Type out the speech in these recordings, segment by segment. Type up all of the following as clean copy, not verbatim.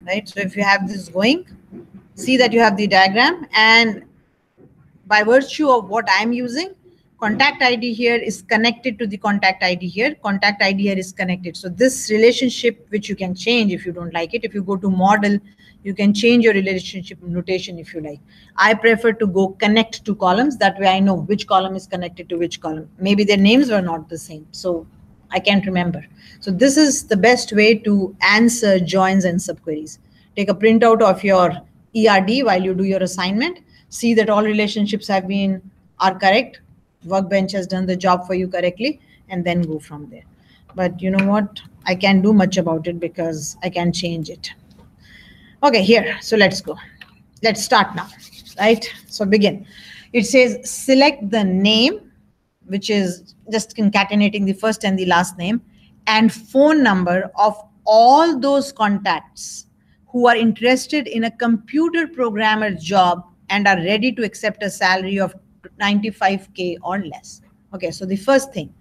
right? So if you have this going, see that you have the diagram, and by virtue of what I'm using, contact ID here is connected to the contact ID here. Contact ID here is connected. So this relationship, which you can change if you don't like it, if you go to model, you can change your relationship notation if you like. I prefer to go connect to columns. That way I know which column is connected to which column. Maybe their names were not the same, so I can't remember. So this is the best way to answer joins and subqueries. Take a printout of your ERD while you do your assignment. See that all relationships are correct. Workbench has done the job for you correctly, and then go from there. But you know what? I can't do much about it because I can change it. Okay, here. So let's go. Let's start now, right? So begin. It says select the name, which is just concatenating the first and the last name, and phone number of all those contacts who are interested in a computer programmer job and are ready to accept a salary of 95K or less. Okay, so the first thing,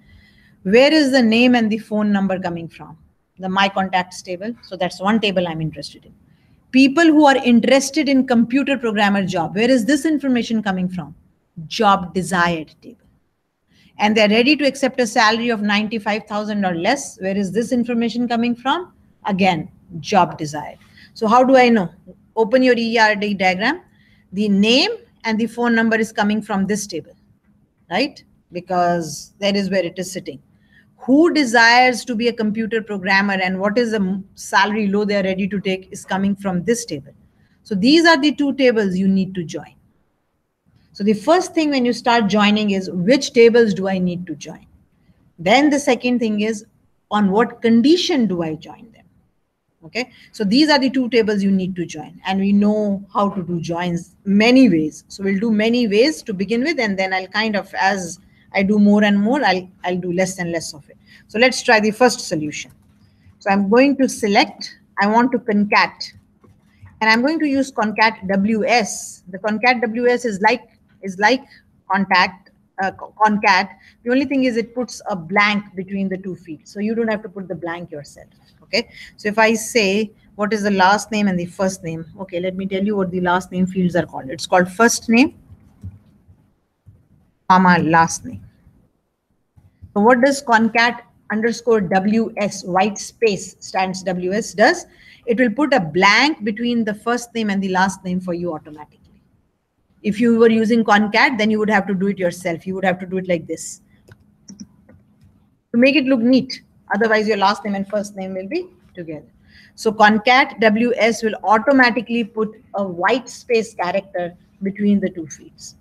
where is the name and the phone number coming from? The My Contacts table. So that's one table I'm interested in. People who are interested in computer programmer job. Where is this information coming from? Job desired table. And they're ready to accept a salary of 95,000 or less. Where is this information coming from? Again, job desired. So how do I know? Open your ERD diagram. The name and the phone number is coming from this table, right? Because that is where it is sitting. Who desires to be a computer programmer and what is the salary low they are ready to take is coming from this table. So these are the two tables you need to join. So the first thing when you start joining is which tables do I need to join? Then the second thing is on what condition do I join them? Okay, so these are the two tables you need to join, and we know how to do joins many ways. So we'll do many ways to begin with, and then I'll kind of, as I do more and more, I'll do less and less of it. So let's try the first solution. So I'm going to select, I want to concat, and I'm going to use concat WS. The concat WS is like concat. The only thing is it puts a blank between the two fields, so you don't have to put the blank yourself. Okay, so if I say what is the last name and the first name, okay, let me tell you what the last name fields are called. It's called first name, comma, last name. So what does concat underscore WS, white space stands WS does? It will put a blank between the first name and the last name for you automatically. If you were using concat, then you would have to do it yourself. You would have to do it like this to make it look neat. Otherwise, your last name and first name will be together. So concat WS will automatically put a white space character between the two fields.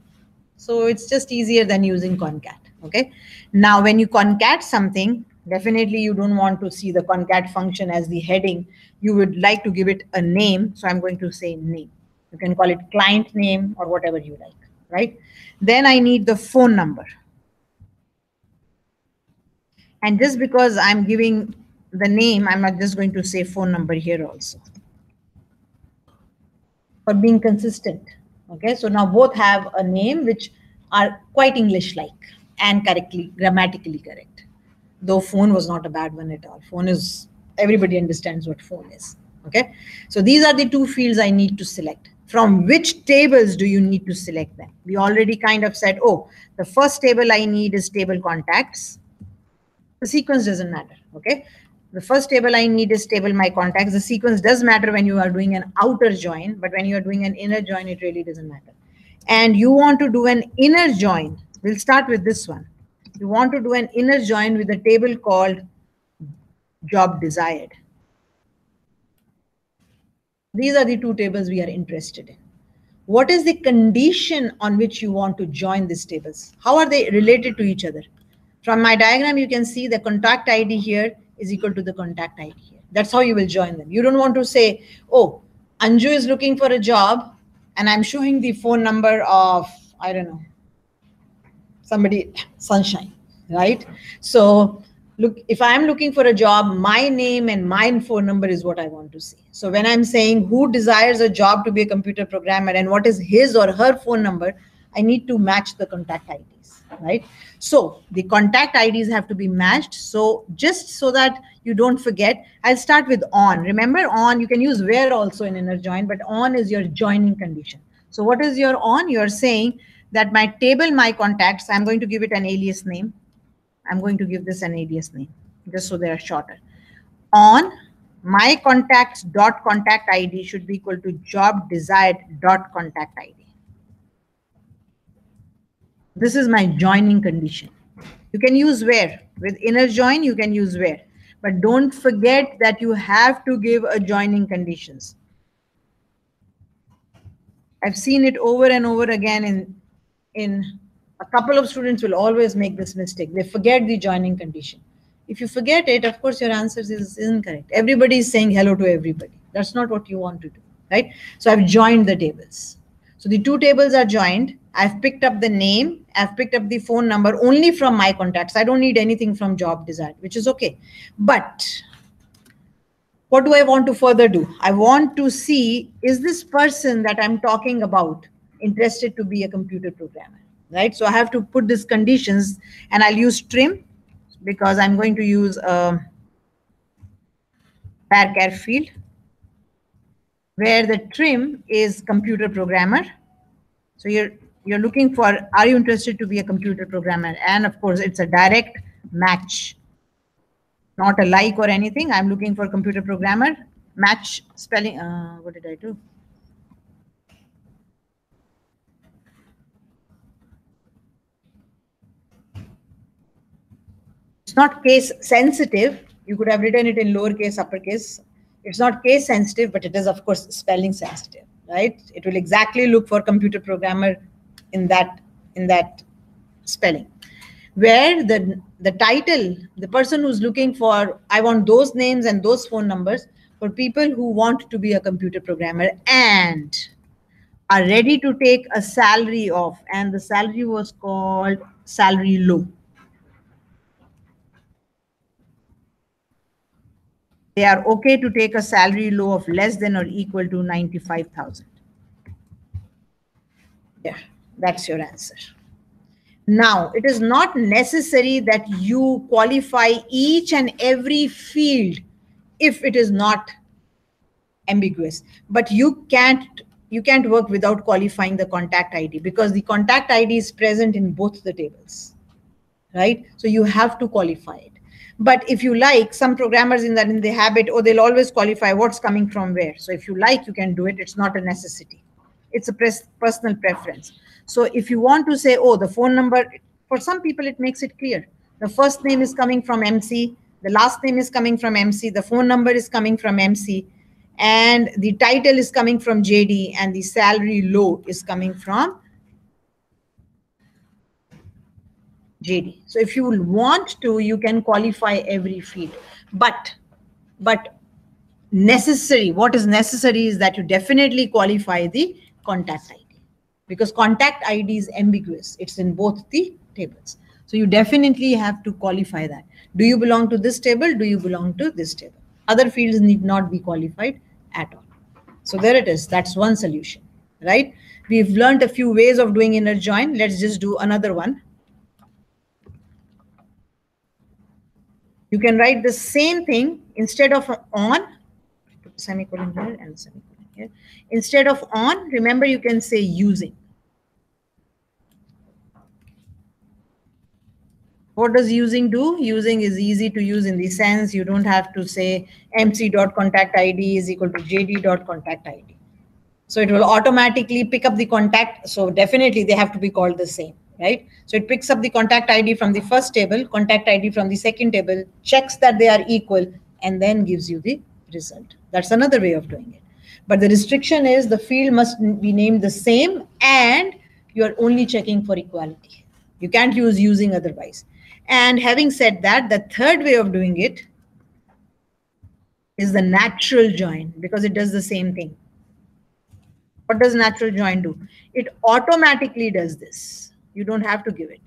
So it's just easier than using concat. Okay. Now, when you concat something, definitely you don't want to see the concat function as the heading. You would like to give it a name. So I'm going to say name. You can call it client name or whatever you like, right? Then I need the phone number. And just because I'm giving the name, I'm not just going to say phone number here also. For being consistent. Okay, so now both have a name which are quite English-like and correctly, grammatically correct. Though phone was not a bad one at all. Phone is, everybody understands what phone is. Okay, so these are the two fields I need to select. From which tables do you need to select them? We already kind of said, oh, the first table I need is table contacts. The sequence doesn't matter. Okay, the first table I need is table my contacts. The sequence does matter when you are doing an outer join, but when you are doing an inner join, it really doesn't matter. And you want to do an inner join. We'll start with this one. You want to do an inner join with a table called job desired. These are the two tables we are interested in. What is the condition on which you want to join these tables? How are they related to each other? From my diagram, you can see the contact ID here is equal to the contact ID here. That's how you will join them. You don't want to say, oh, Anju is looking for a job and I'm showing the phone number of, I don't know, somebody, Sunshine, right? So look, if I'm looking for a job, my name and my phone number is what I want to see. So when I'm saying who desires a job to be a computer programmer and what is his or her phone number, I need to match the contact IDs, right? So the contact IDs have to be matched. So just so that you don't forget, I'll start with on. Remember on, you can use where also in inner join, but on is your joining condition. So what is your on? You're saying that my table, my contacts, I'm going to give it an alias name. I'm going to give this an alias name just so they are shorter. On my contacts dot contact ID should be equal to job desired dot contact ID. This is my joining condition. You can use where. With inner join, you can use where. But don't forget that you have to give a joining conditions. I've seen it over and over again in a couple of students will always make this mistake. They forget the joining condition. If you forget it, of course, your answer is incorrect. Everybody is saying hello to everybody. That's not what you want to do, right? So I've joined the tables. So the two tables are joined. I've picked up the name. I've picked up the phone number only from my contacts. I don't need anything from job desired, which is okay. But what do I want to further do? I want to see, is this person that I'm talking about interested to be a computer programmer, right? So I have to put these conditions, and I'll use trim because I'm going to use a varchar field where the trim is computer programmer. So you're looking for, are you interested to be a computer programmer? And of course, it's a direct match, not a like or anything. I'm looking for computer programmer, match spelling. What did I do? It's not case sensitive. You could have written it in lowercase, uppercase. It's not case sensitive, but it is, of course, spelling sensitive, right? It will exactly look for computer programmer in that spelling. Where the title, the person who's looking for, I want those names and those phone numbers for people who want to be a computer programmer and are ready to take a salary of, and the salary was called salary low. They are okay to take a salary low of less than or equal to 95,000. Yeah, that's your answer. Now, it is not necessary that you qualify each and every field if it is not ambiguous, but you can't work without qualifying the contact ID because the contact ID is present in both the tables, right? So you have to qualify it. But if you like, some programmers in the habit, oh, they'll always qualify what's coming from where. So if you like, you can do it. It's not a necessity. It's a personal preference. So if you want to say, oh, the phone number, for some people, it makes it clear. The first name is coming from MC. The last name is coming from MC. The phone number is coming from MC. And the title is coming from JD. And the salary low is coming from JD. So if you want to, you can qualify every field. But necessary, what is necessary is that you definitely qualify the contact ID because contact ID is ambiguous. It's in both the tables. So you definitely have to qualify that. Do you belong to this table? Do you belong to this table? Other fields need not be qualified at all. So there it is. That's one solution, right? We've learned a few ways of doing inner join. Let's just do another one. You can write the same thing instead of on, put semicolon here and semicolon here. Instead of on, remember you can say using. What does using do? Using is easy to use in the sense you don't have to say mc.contactid is equal to jd.contactid. So it will automatically pick up the contact. So definitely they have to be called the same, right? So it picks up the contact ID from the first table, contact ID from the second table, checks that they are equal, and then gives you the result. That's another way of doing it. But the restriction is the field must be named the same and you're only checking for equality. You can't use using otherwise. And having said that, the third way of doing it is the natural join because it does the same thing. What does natural join do? It automatically does this. You don't have to give it.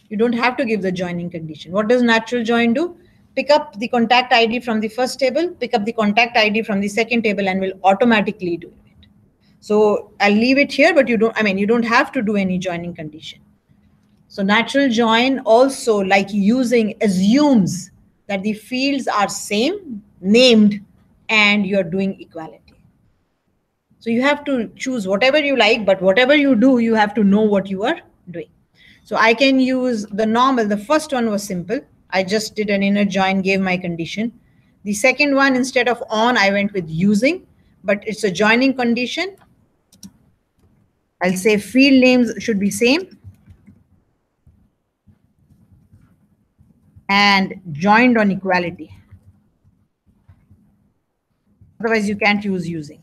You don't have to give the joining condition. What does natural join do? Pick up the contact ID from the first table, pick up the contact ID from the second table, and will automatically do it. So I'll leave it here, but you don't have to do any joining condition. So natural join also, like using, assumes that the fields are same, named, and you're doing equality. So you have to choose whatever you like, but whatever you do, you have to know what you are doing. So I can use the normal. The first one was simple. I just did an inner join, gave my condition. The second one, instead of on, I went with using, but it's a joining condition. I'll say field names should be same and joined on equality. Otherwise, you can't use using.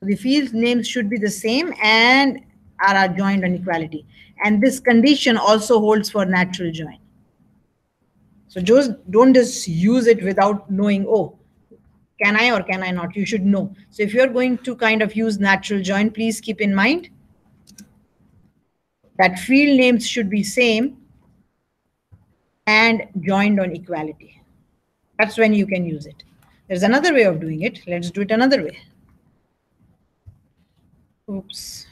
So the field names should be the same and are joined on equality. And this condition also holds for natural join. So just don't just use it without knowing, oh, can I or can I not? You should know. So if you're going to kind of use natural join, please keep in mind that field names should be same and joined on equality. That's when you can use it. There's another way of doing it. Let's do it another way. Oops.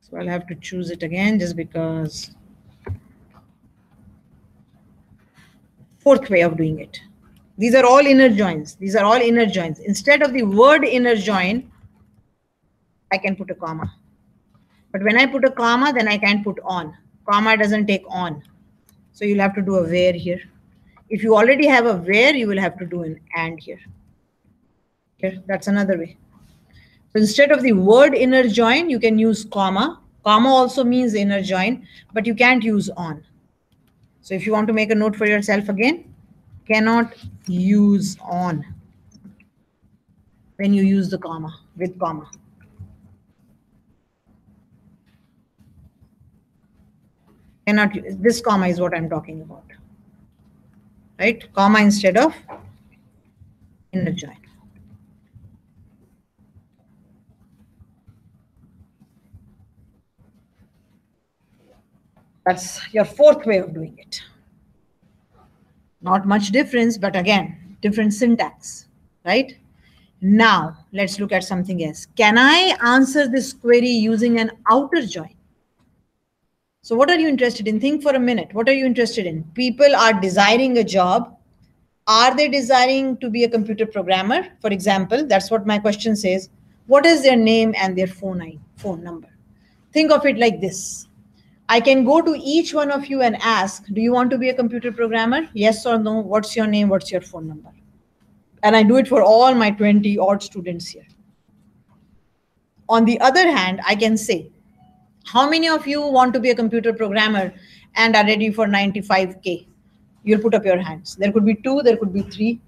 So I'll have to choose it again just because. Fourth way of doing it. These are all inner joins. These are all inner joins. Instead of the word inner join, I can put a comma. But when I put a comma, then I can't put on. Comma doesn't take on. So you'll have to do a where here. If you already have a where, you will have to do an and here. Here, that's another way. So instead of the word inner join, you can use comma. Comma also means inner join, but you can't use on. So if you want to make a note for yourself again, cannot use on when you use the comma, with comma. Cannot use, this comma is what I'm talking about. Right? Comma instead of inner join. That's your fourth way of doing it. Not much difference, but again, different syntax, right? Now, let's look at something else. Can I answer this query using an outer join? So what are you interested in? Think for a minute. What are you interested in? People are desiring a job. Are they desiring to be a computer programmer? For example, that's what my question says. What is their name and their phone number? Think of it like this. I can go to each one of you and ask, do you want to be a computer programmer? Yes or no? What's your name? What's your phone number? And I do it for all my 20 odd students here. On the other hand, I can say, how many of you want to be a computer programmer and are ready for 95K? You'll put up your hands. There could be 2, there could be 3,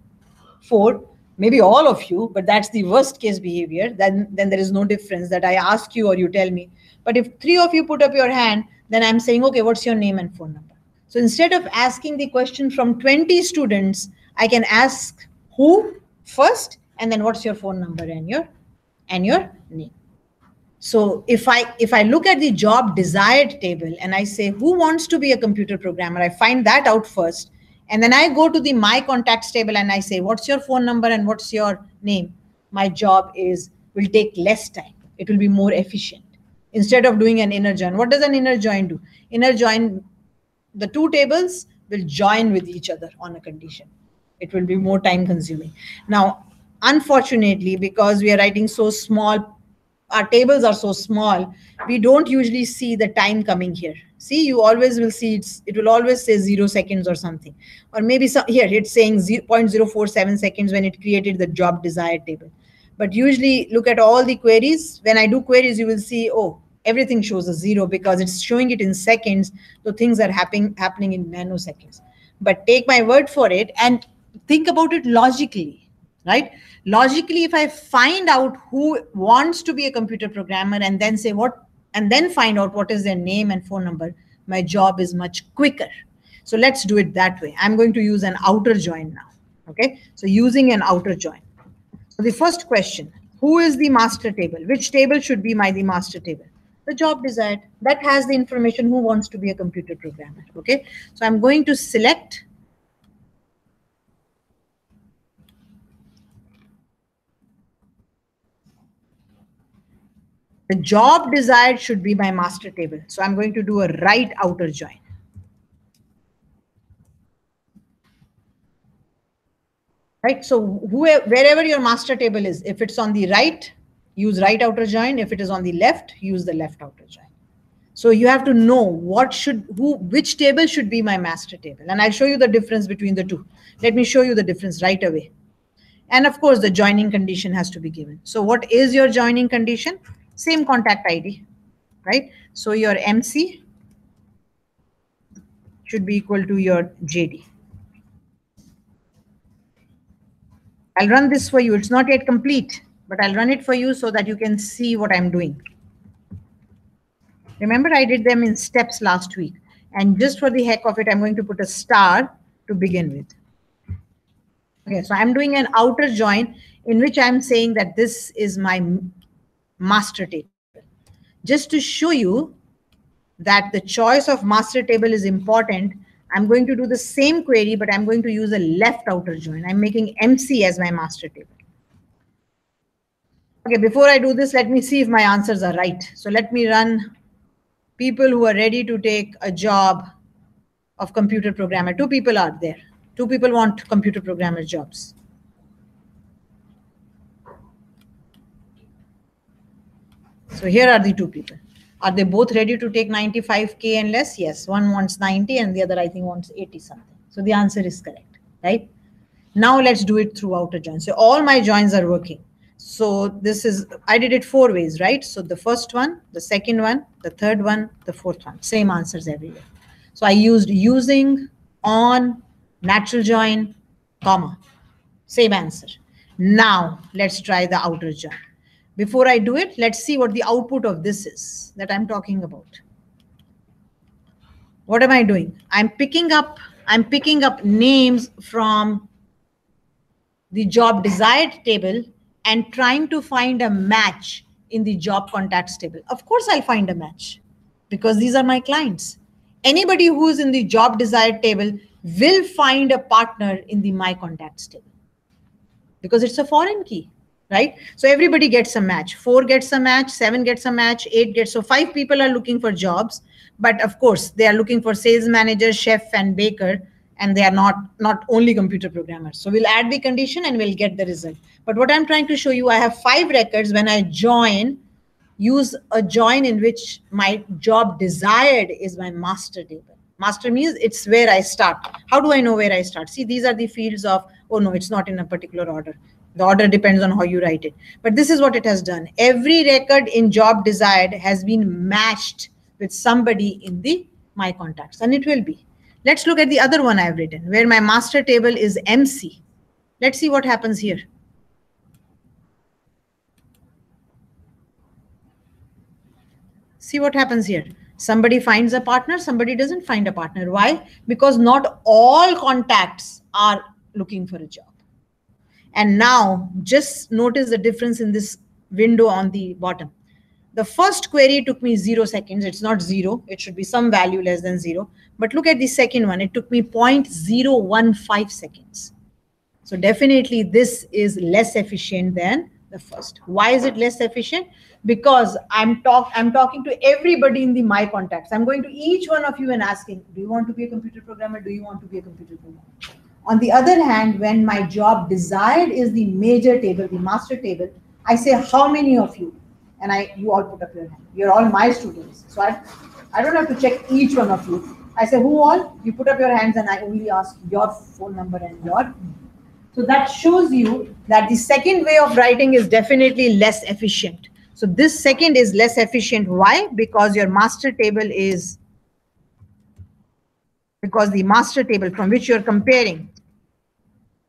4, maybe all of you, but that's the worst case behavior. Then there is no difference that I ask you or you tell me. But if 3 of you put up your hand, then I'm saying, okay, what's your name and phone number? So instead of asking the question from 20 students, I can ask who first, and then what's your phone number and your name. So if I look at the job desired table and I say, who wants to be a computer programmer? I find that out first. And then I go to the my contacts table and I say, what's your phone number and what's your name? My job will take less time. It will be more efficient. Instead of doing an inner join. What does an inner join do? Inner join, the two tables will join with each other on a condition. It will be more time consuming. Now, unfortunately, because we are writing so small, our tables are so small, we don't usually see the time coming here. See, you always will see it will always say 0 seconds or something. Or maybe here it's saying 0.047 seconds when it created the job desired table. But usually look at all the queries. When I do queries, you will see, oh, everything shows a 0 because it's showing it in seconds. So things are happening in nanoseconds. But take my word for it and think about it logically, right? Logically, if I find out who wants to be a computer programmer and then say what, and then find out what is their name and phone number, my job is much quicker. So let's do it that way. I'm going to use an outer join now. Okay, so using an outer join. So the first question, who is the master table? Which table should be the master table? The job desired. That has the information who wants to be a computer programmer. Okay, so I'm going to select The job desired should be my master table. So I'm going to do a right outer join. Right. So wherever your master table is, if it's on the right, use right outer join. If it is on the left, use the left outer join. So you have to know which table should be my master table. And I'll show you the difference between the two. Let me show you the difference right away. And of course, the joining condition has to be given. So what is your joining condition? Same contact ID, right? So your MC should be equal to your JD. I'll run this for you. It's not yet complete, but I'll run it for you so that you can see what I'm doing. Remember, I did them in steps last week. And just for the heck of it, I'm going to put a star to begin with. Okay, so I'm doing an outer join in which I'm saying that this is my master table. Just to show you that the choice of master table is important, I'm going to do the same query, but I'm going to use a left outer join. I'm making MC as my master table. Okay, before I do this, let me see if my answers are right. So let me run people who are ready to take a job of computer programmer. 2 people are there. 2 people want computer programmer jobs. So here are the 2 people. Are they both ready to take 95K and less? Yes. One wants 90 and the other, I think, wants 80 something. So the answer is correct, right? Now let's do it through outer join. So all my joins are working. So this is, I did it 4 ways, right? So the first one, the second one, the third one, the fourth one, same answers everywhere. So I used using, on, natural join, comma, same answer. Now let's try the outer join. Before I do it, let's see what the output of this is that I'm talking about. What am I doing? I'm picking up names from the job desired table and trying to find a match in the job contacts table. Of course, I'll find a match because these are my clients. Anybody who is in the job desired table will find a partner in the my contacts table because it's a foreign key, right? So everybody gets a match. 4 gets a match, 7 gets a match, 8 gets. So 5 people are looking for jobs, but of course they are looking for sales manager, chef, and baker. And they are not only computer programmers. So we'll add the condition and we'll get the result. But what I'm trying to show you, I have 5 records. When I join, use a join in which my job desired is my master table. Master means it's where I start. How do I know where I start? See, these are the fields of, oh no, it's not in a particular order. The order depends on how you write it. But this is what it has done. Every record in job desired has been matched with somebody in the my contacts, and it will be. Let's look at the other one I've written where my master table is MC. Let's see what happens here. See what happens here. Somebody finds a partner, somebody doesn't find a partner. Why? Because not all contacts are looking for a job. And now just notice the difference in this window on the bottom. The first query took me 0 seconds. It's not 0. It should be some value less than 0. But look at the second one. It took me 0.015 seconds. So definitely this is less efficient than the first. Why is it less efficient? Because I'm talking to everybody in the my contacts. I'm going to each one of you and asking, do you want to be a computer programmer? Do you want to be a computer programmer? On the other hand, when my job desired is the major table, the master table, I say, how many of you? And you all put up your hand. You're all my students. So I don't have to check each one of you. I say, who all? You put up your hands and I only ask your phone number and your. So that shows you that the second way of writing is definitely less efficient. So this second is less efficient. Why? Because your master table is, because the master table from which you're comparing,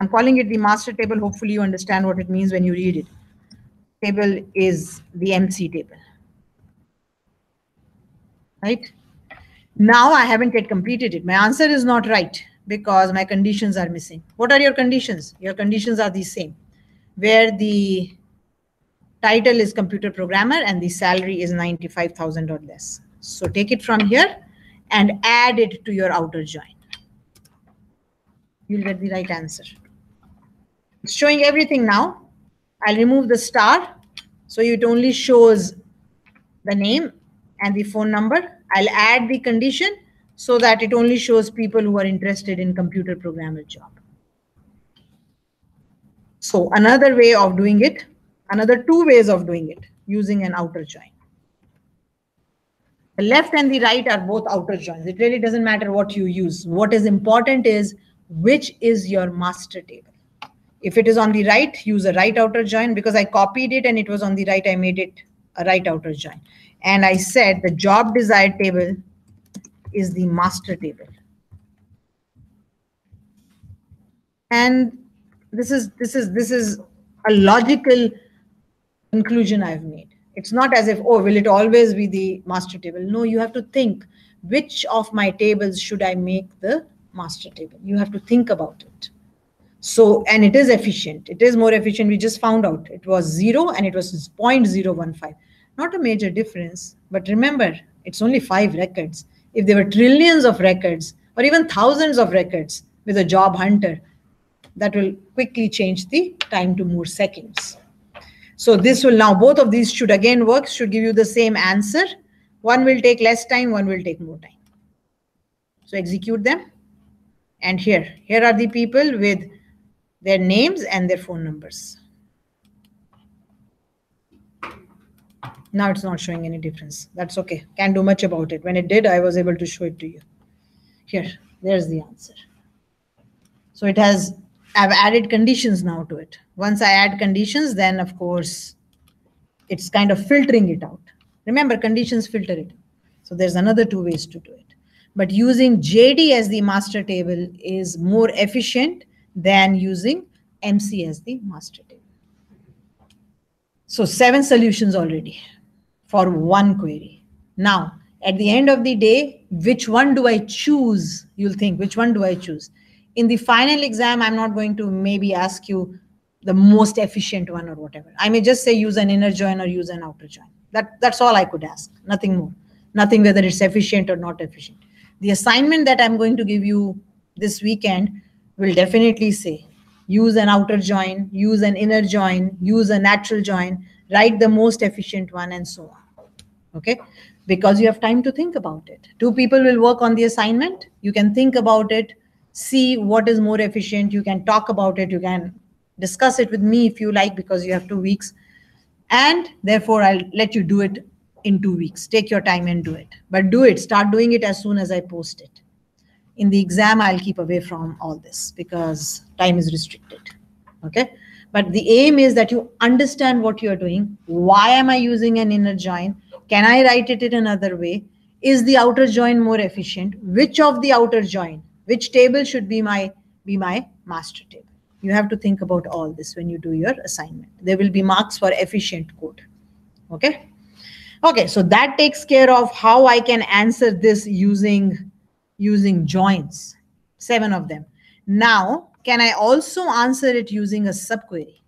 I'm calling it the master table. Hopefully you understand what it means when you read it. Table is the MC table, right? Now I haven't yet completed it. My answer is not right because my conditions are missing. What are your conditions? Your conditions are the same, where the title is computer programmer and the salary is 95,000 or less. So take it from here and add it to your outer join. You'll get the right answer. It's showing everything now. I'll remove the star so it only shows the name and the phone number. I'll add the condition so that it only shows people who are interested in computer programmer job. So another way of doing it, another two ways of doing it, using an outer join. The left and the right are both outer joins. It really doesn't matter what you use. What is important is which is your master table. If it is on the right, use a right outer join. Because I copied it and it was on the right, I made it a right outer join. And I said the job desired table is the master table. And this is a logical conclusion I've made. It's not as if, oh, will it always be the master table? No, you have to think, which of my tables should I make the master table? You have to think about it. So, and it is efficient. It is more efficient. We just found out it was 0 and it was 0.015. Not a major difference, but remember, it's only 5 records. If there were trillions of records or even thousands of records with a job hunter, that will quickly change the time to more seconds. So this will now, both of these should again work, should give you the same answer. One will take less time, one will take more time. So execute them. And here are the people with their names and their phone numbers. Now it's not showing any difference. That's okay. Can't do much about it. When it did, I was able to show it to you. Here, there's the answer. So it has, I've added conditions now to it. Once I add conditions, then of course, it's kind of filtering it out. Remember, conditions filter it. So there's another 2 ways to do it. But using JD as the master table is more efficient than using MC as the master table. So 7 solutions already for one query. Now, at the end of the day, which one do I choose? You'll think, which one do I choose? In the final exam, I'm not going to maybe ask you the most efficient one or whatever. I may just say use an inner join or use an outer join. That's all I could ask, nothing more. Nothing whether it's efficient or not efficient. The assignment that I'm going to give you this weekend will definitely say use an outer join, use an inner join, use a natural join, write the most efficient one, and so on. Okay, because you have time to think about it. 2 people will work on the assignment. You can think about it, see what is more efficient. You can talk about it. You can discuss it with me if you like, because you have 2 weeks. And therefore, I'll let you do it in 2 weeks. Take your time and do it. But do it. Start doing it as soon as I post it. In the exam, I'll keep away from all this because time is restricted. Okay. But the aim is that you understand what you're doing. Why am I using an inner join? Can I write it in another way? Is the outer join more efficient? Which of the outer join, which table should be my master table? You have to think about all this when you do your assignment. There will be marks for efficient code. Okay. Okay. So that takes care of how I can answer this using joins, 7 of them. Now, can I also answer it using a subquery?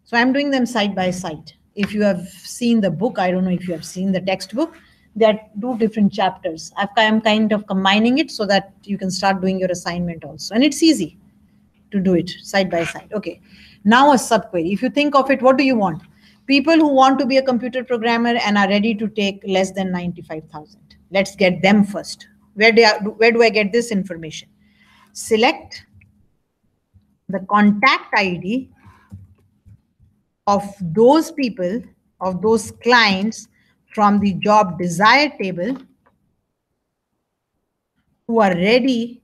So I'm doing them side by side. If you have seen the book, I don't know if you have seen the textbook, there are 2 different chapters. I'm kind of combining it so that you can start doing your assignment also. And it's easy to do it side by side. Okay. Now a subquery. If you think of it, what do you want? People who want to be a computer programmer and are ready to take less than 95,000. Let's get them first. Where do I get this information? Select the contact ID of those people, of those clients from the job desired table who are ready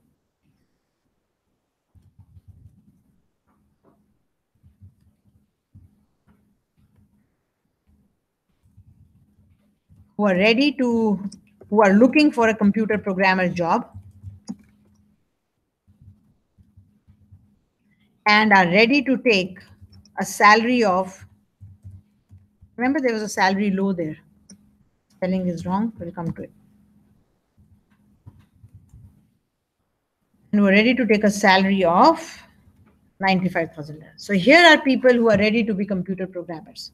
who are looking for a computer programmer job and are ready to take a salary of, remember there was a salary low there. Spelling is wrong, we'll come to it. And we're ready to take a salary of 95,000. So here are people who are ready to be computer programmers.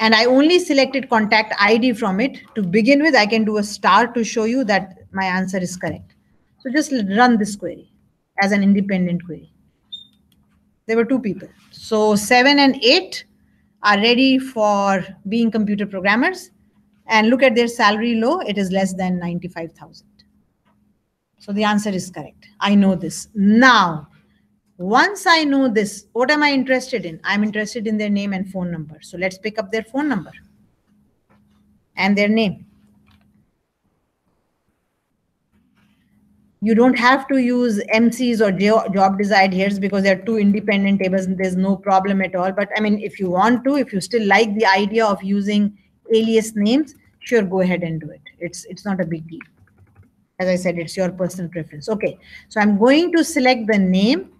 And I only selected contact ID from it. To begin with, I can do a star to show you that my answer is correct. So just run this query as an independent query. There were 2 people. So 7 and 8 are ready for being computer programmers. and look at their salary low, it is less than 95,000. So the answer is correct. I know this. Now, once I know this, what am I interested in? I'm interested in their name and phone number. So let's pick up their phone number and their name. You don't have to use MCs or job desired here because they're two independent tables and there's no problem at all. But I mean, if you want to, if you still like the idea of using alias names, sure, go ahead and do it. It's not a big deal. As I said, it's your personal preference. Okay, so I'm going to select the name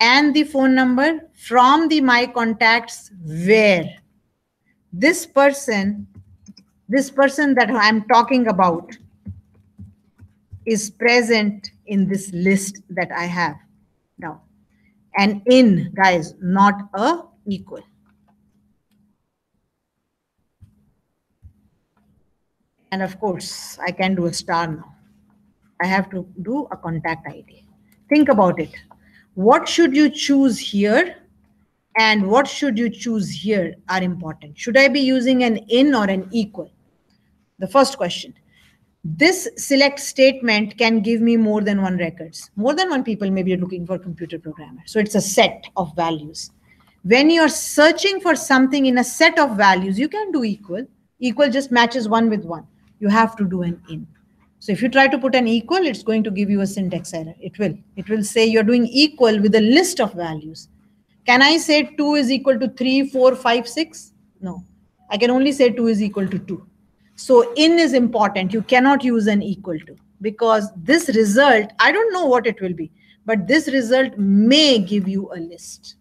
and the phone number from the my contacts where this person that I'm talking about is present in this list that I have now. And in, guys, not a equal. And of course, I can do a star now. I have to do a contact ID. Think about it. What should you choose here and what should you choose here are important. Should I be using an in or an equal? The first question. This select statement can give me more than one records. More than one people may be looking for computer programmer. So it's a set of values. When you're searching for something in a set of values, you can do equal. Equal just matches one with one. You have to do an in. So if you try to put an equal, it's going to give you a syntax error. It will say you're doing equal with a list of values. Can I say 2 is equal to 3, 4, 5, 6? No, I can only say 2 is equal to 2. So in is important. You cannot use an equal to because this result, I don't know what it will be, but this result may give you a list.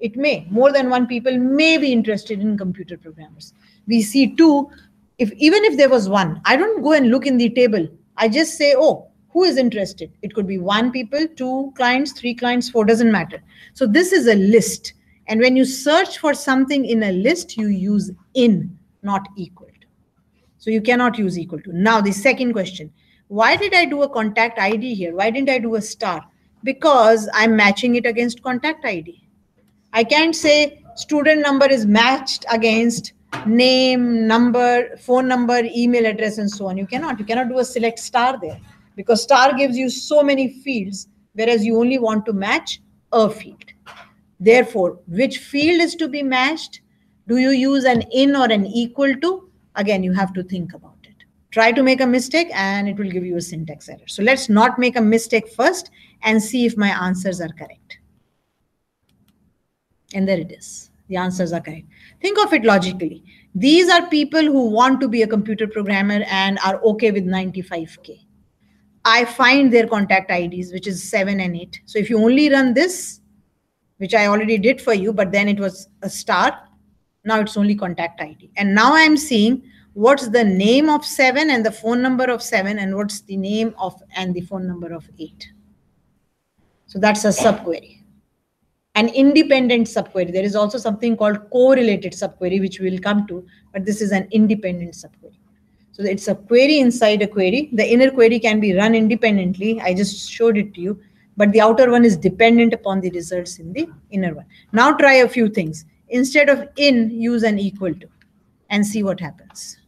It may. More than one people may be interested in computer programmers. We see 2. Even if there was 1, I don't go and look in the table. I just say, oh, who is interested? It could be 1 people, 2 clients, 3 clients, 4, doesn't matter. So this is a list. And when you search for something in a list, you use in, not equal to. So you cannot use equal to. Now the second question, why did I do a contact ID here? Why didn't I do a star? Because I'm matching it against contact ID. I can't say student number is matched against name, number, phone number, email address, and so on. You cannot do a select star there because star gives you so many fields, whereas you only want to match a field. Therefore, which field is to be matched? Do you use an in or an equal to? Again, you have to think about it. Try to make a mistake and it will give you a syntax error. So let's not make a mistake first and see if my answers are correct. And there it is. The answers are correct. Think of it logically. These are people who want to be a computer programmer and are okay with 95K. I find their contact IDs, which is 7 and 8. So if you only run this, which I already did for you, but then it was a star. Now it's only contact ID. And now I'm seeing what's the name of 7 and the phone number of 7 and what's the name of and the phone number of 8. So that's a subquery. An independent subquery. There is also something called correlated subquery, which we will come to, but this is an independent subquery. So it's a query inside a query. The inner query can be run independently. I just showed it to you, but the outer one is dependent upon the results in the inner one. Now try a few things. Instead of in, use an equal to and see what happens.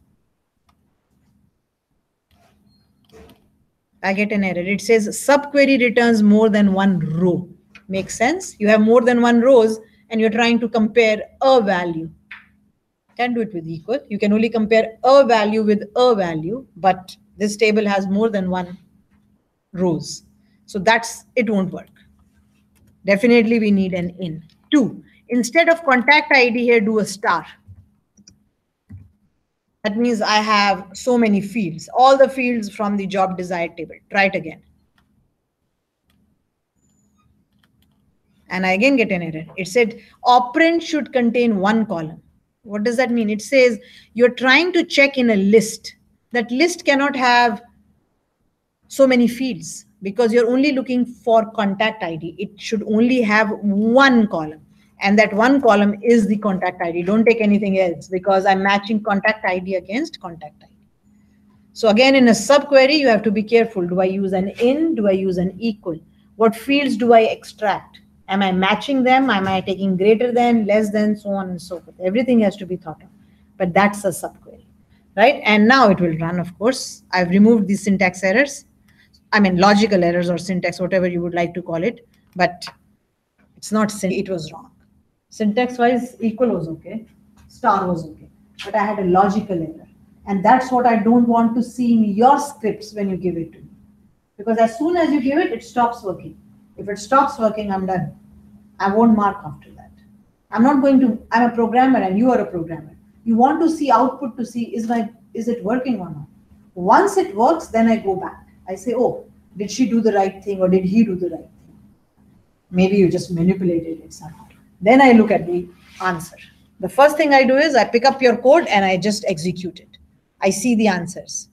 I get an error. It says subquery returns more than one row. Makes sense? You have more than one rows and you're trying to compare a value. Can't do it with equal. You can only compare a value with a value, but this table has more than one rows. So it won't work. Definitely we need an in. 2. Instead of contact ID here, do a star. That means I have so many fields, all the fields from the job desired table. Try it again. And I again get an error. It said operand should contain one column. What does that mean? It says you're trying to check in a list. That list cannot have so many fields because you're only looking for contact ID. It should only have one column. And that one column is the contact ID. Don't take anything else because I'm matching contact ID against contact ID. So again, in a subquery, you have to be careful. Do I use an in? Do I use an equal? What fields do I extract? Am I matching them? Am I taking greater than, less than, so on and so forth? Everything has to be thought of. But that's a subquery. right? And now it will run, of course. I've removed the syntax errors. I mean, logical errors or syntax, whatever you would like to call it, but it's not syntax, it was wrong. Syntax wise, equal was okay, star was okay, but I had a logical error. And that's what I don't want to see in your scripts when you give it to me. Because as soon as you give it, it stops working. If it stops working, I'm done. I won't mark after that. I'm not going to, I'm a programmer and you are a programmer. You want to see output to see, is it working or not? Once it works, then I go back. I say, oh, did she do the right thing or did he do the right thing? Maybe you just manipulated it somehow. Then I look at the answer. The first thing I do is I pick up your code and I just execute it. I see the answers.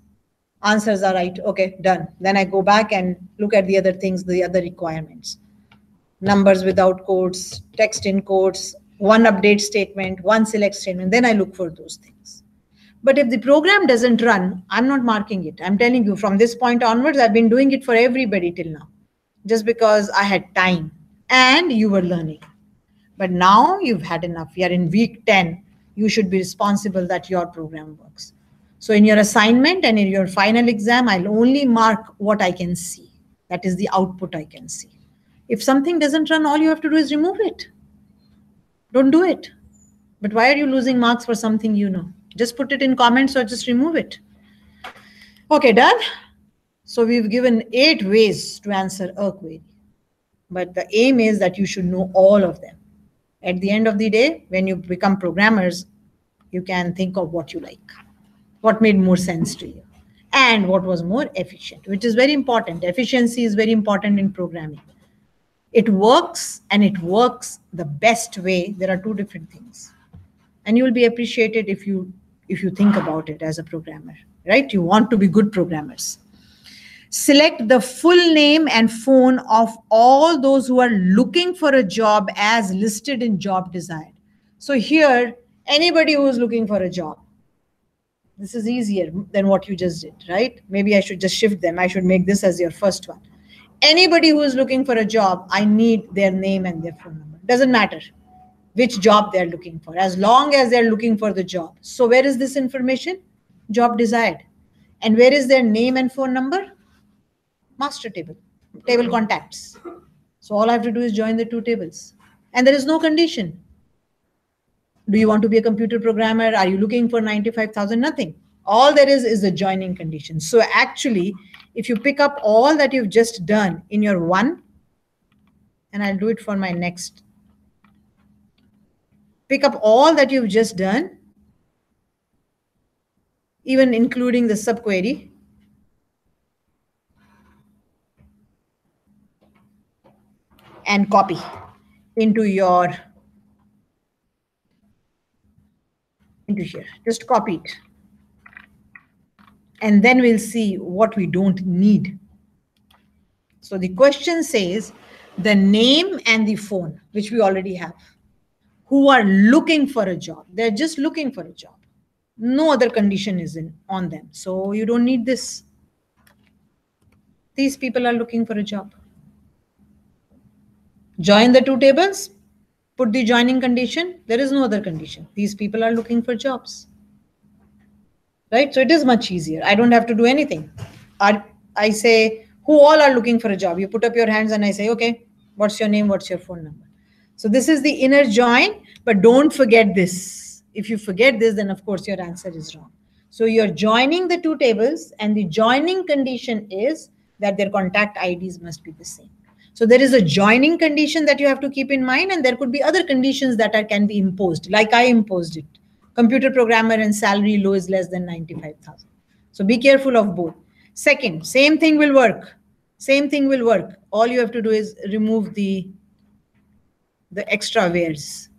Answers are right. Okay, done. Then I go back and look at the other things, the other requirements. Numbers without quotes, text in quotes, one update statement, one select statement. Then I look for those things. But if the program doesn't run, I'm not marking it. I'm telling you from this point onwards, I've been doing it for everybody till now, just because I had time and you were learning. But now you've had enough. We are in week 10. You should be responsible that your program works. So in your assignment and in your final exam, I'll only mark what I can see. That is the output I can see. If something doesn't run, all you have to do is remove it. Don't do it. But why are you losing marks for something you know? Just put it in comments or just remove it. Okay, done. So we've given 8 ways to answer a query. But the aim is that you should know all of them. At the end of the day, when you become programmers, you can think of what you like, what made more sense to you, and what was more efficient, which is very important. Efficiency is very important in programming. It works, and it works the best way. There are 2 different things. And you will be appreciated if you think about it as a programmer, right? You want to be good programmers. Select the full name and phone of all those who are looking for a job as listed in job desired. So here, anybody who is looking for a job, this is easier than what you just did, right? Maybe I should just shift them. I should make this as your first one. Anybody who is looking for a job, I need their name and their phone number. Doesn't matter which job they're looking for, as long as they're looking for the job. So where is this information? Job desired. And where is their name and phone number? Master table, table contacts. So all I have to do is join the 2 tables. And there is no condition. Do you want to be a computer programmer? Are you looking for 95,000? Nothing. All there is the joining condition. So actually, if you pick up all that you've just done in your one, and I'll do it for my next, pick up all that you've just done, even including the subquery, and copy into here. Just copy it. And then we'll see what we don't need. So the question says the name and the phone, which we already have, who are looking for a job. They're just looking for a job. No other condition is on them. So you don't need this. These people are looking for a job. Join the 2 tables, put the joining condition. There is no other condition. These people are looking for jobs. Right? So it is much easier. I don't have to do anything. I say, who all are looking for a job? You put up your hands and I say, okay, what's your name? What's your phone number? So this is the inner join, but don't forget this. If you forget this, then of course your answer is wrong. So you're joining the 2 tables, and the joining condition is that their contact IDs must be the same. So there is a joining condition that you have to keep in mind, and there could be other conditions that can be imposed, like I imposed it. Computer programmer and salary low is less than 95,000. So be careful of both. Second, same thing will work. Same thing will work. All you have to do is remove the extra wheres.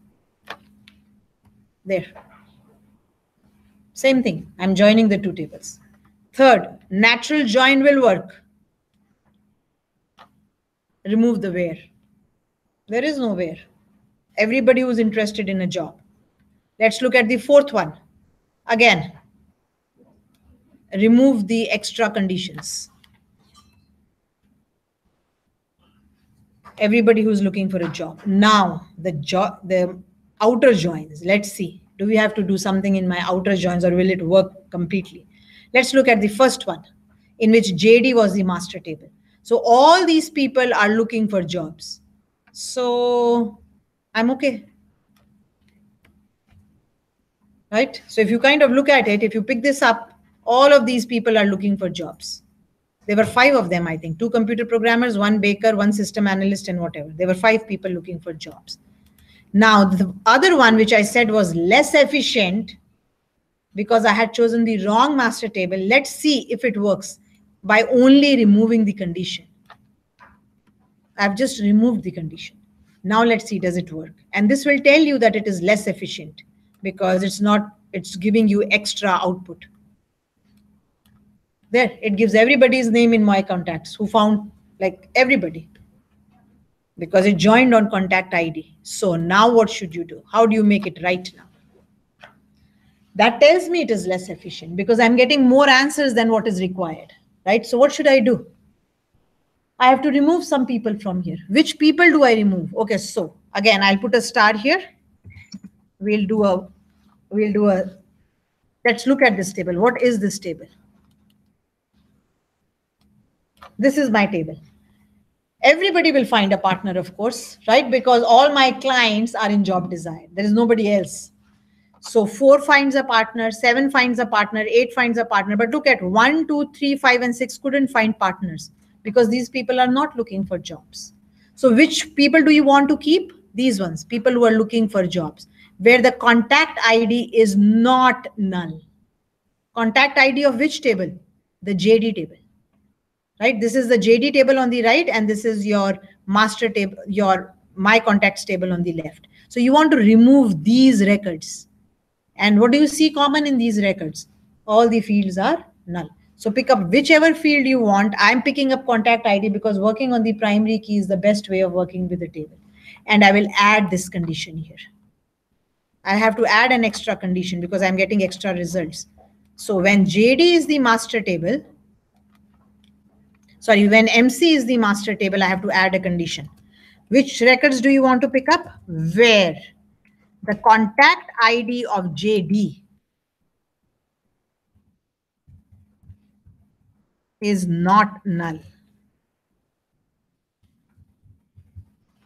There. Same thing. I'm joining the 2 tables. Third, natural join will work. Remove the where. There is no where. Everybody who's interested in a job. Let's look at the 4th one. Again, remove the extra conditions. Everybody who's looking for a job. Now, the outer joins. Let's see. Do we have to do something in my outer joins, or will it work completely? Let's look at the first one, in which JD was the master table. So all these people are looking for jobs. So I'm okay. Right? So if you kind of look at it, if you pick this up, all of these people are looking for jobs. There were 5 of them, I think. 2 computer programmers, 1 baker, 1 system analyst, and whatever. There were 5 people looking for jobs. Now, the other one, which I said was less efficient because I had chosen the wrong master table. Let's see if it works by only removing the condition. I've just removed the condition. Now let's see, does it work? And this will tell you that it is less efficient because it's giving you extra output. There, it gives everybody's name in my contacts who found, like, everybody, because it joined on contact ID. So now what should you do? How do you make it right now? That tells me it is less efficient because I'm getting more answers than what is required, right? So what should I do? I have to remove some people from here. Which people do I remove? Okay, so again, I'll put a star here. We'll do a, let's look at this table. What is this table? This is my table. Everybody will find a partner, of course, right? Because all my clients are in job desire. There is nobody else. So 4 finds a partner, 7 finds a partner, 8 finds a partner. But look at 1, 2, 3, 5, and 6 couldn't find partners because these people are not looking for jobs. So which people do you want to keep? These ones, people who are looking for jobs, where the contact ID is not null. Contact ID of which table? The JD table. Right? This is the JD table on the right, and this is your master table, your my contacts table on the left. So you want to remove these records. And what do you see common in these records? All the fields are null. So pick up whichever field you want. I'm picking up contact ID because working on the primary key is the best way of working with the table. And I will add this condition here. I have to add an extra condition because I'm getting extra results. So when JD is the master table, sorry, when MC is the master table, I have to add a condition. Which records do you want to pick up? Where the contact ID of JD is not null.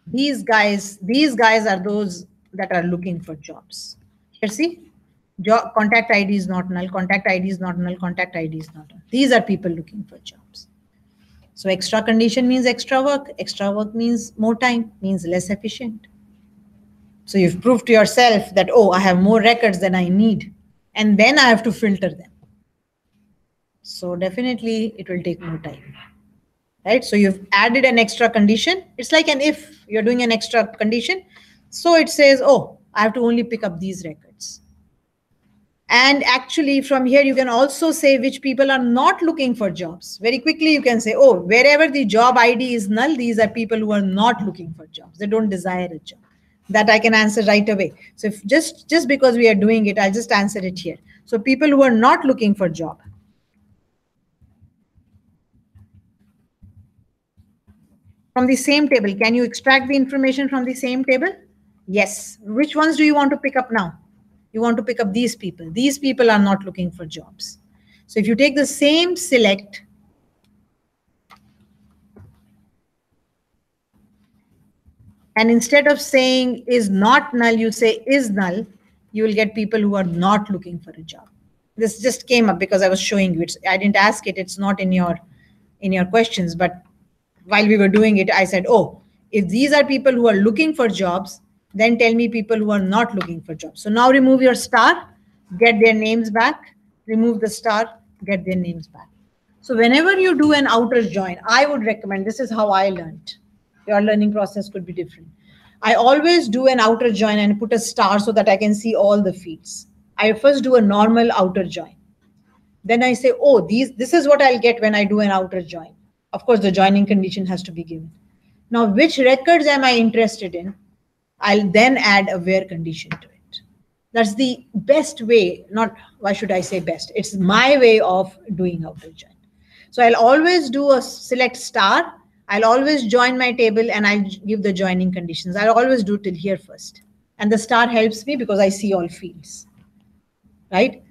These guys are those that are looking for jobs. Here, see, contact ID is not null, contact ID is not null, contact ID is not null. These are people looking for jobs. So extra condition means extra work. Extra work means more time, means less efficient. So you've proved to yourself that, oh, I have more records than I need. And then I have to filter them. So definitely it will take more time. Right? So you've added an extra condition. It's like an if. You're doing an extra condition. So it says, oh, I have to only pick up these records. And actually from here, you can also say which people are not looking for jobs. Very quickly, you can say, oh, wherever the job ID is null, these are people who are not looking for jobs. They don't desire a job. That I can answer right away. So if just because we are doing it, I'll just answer it here. So people who are not looking for job. From the same table, can you extract the information from the same table? Yes. Which ones do you want to pick up now? You want to pick up these people. These people are not looking for jobs. So if you take the same select, and instead of saying is not null, you say is null, you will get people who are not looking for a job. This just came up because I was showing you. I didn't ask it. It's not in your questions, but while we were doing it, I said, oh, if these are people who are looking for jobs, then tell me people who are not looking for jobs. So now remove your star, get their names back, remove the star, get their names back. So whenever you do an outer join, I would recommend, this is how I learned. Your learning process could be different. I always do an outer join and put a star so that I can see all the fields. I first do a normal outer join. Then I say, oh, this is what I'll get when I do an outer join. Of course, the joining condition has to be given. Now, which records am I interested in? I'll then add a where condition to it. That's the best way, not, why should I say best? It's my way of doing outer join. So I'll always do a select star. I'll always join my table and I'll give the joining conditions. I'll always do till here first. And the star helps me because I see all fields, right?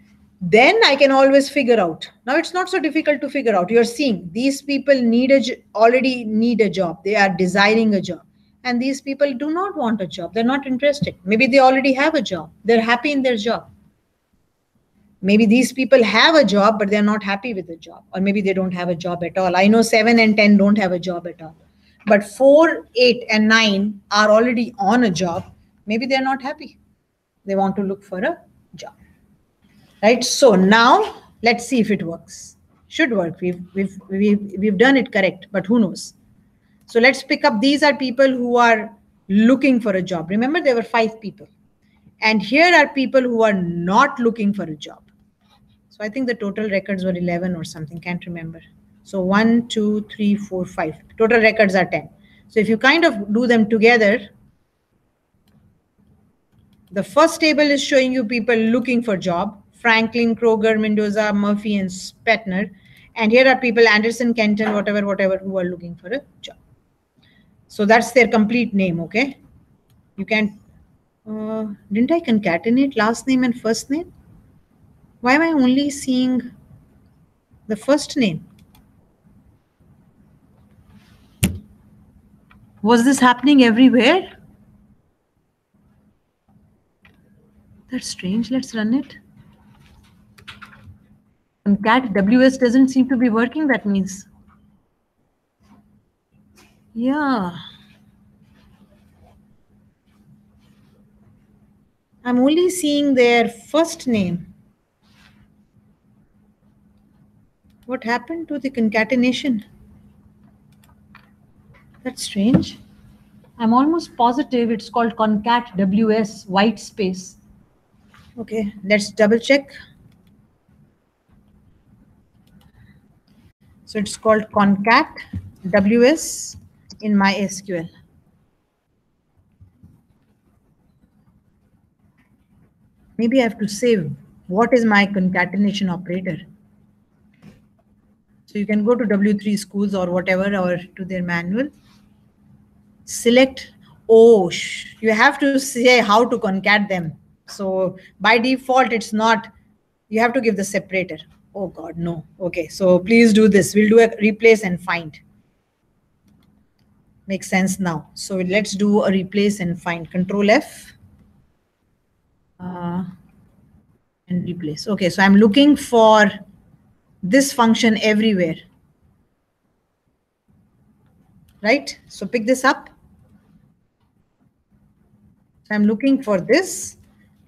Then I can always figure out. Now it's not so difficult to figure out. You're seeing these people already need a job. They are desiring a job. And these people do not want a job. They're not interested. Maybe they already have a job. They're happy in their job. Maybe these people have a job, but they're not happy with the job. Or maybe they don't have a job at all. I know 7 and 10 don't have a job at all. But 4, 8, and 9 are already on a job. Maybe they're not happy. They want to look for a job. Right? So now let's see if it works. Should work. We've done it correct, but who knows? So let's pick up. These are people who are looking for a job. Remember, there were 5 people. And here are people who are not looking for a job. So I think the total records were 11 or something. Can't remember. So 1, 2, 3, 4, 5. Total records are 10. So if you kind of do them together, the first table is showing you people looking for job. Franklin, Kroger, Mendoza, Murphy, and Spetner. And here are people, Anderson, Kenton, whatever, who are looking for a job. So that's their complete name, okay? You can, didn't I concatenate last name and first name? Why am I only seeing the first name? Was this happening everywhere? That's strange. Let's run it. Concat WS doesn't seem to be working, that means. Yeah. I'm only seeing their first name. What happened to the concatenation? That's strange. I'm almost positive it's called concat WS white space. Okay, let's double check. So it's called concat WS in MySQL. Maybe I have to say what is my concatenation operator. So you can go to W3 schools or whatever, or to their manual. Select, you have to say how to concat them. So by default, it's not, you have to give the separator. Oh God, no. Okay, so please do this. We'll do a replace and find. Makes sense now. So let's do a replace and find. Control F. And replace. Okay, so I'm looking for this function everywhere. Right? So pick this up. So I'm looking for this,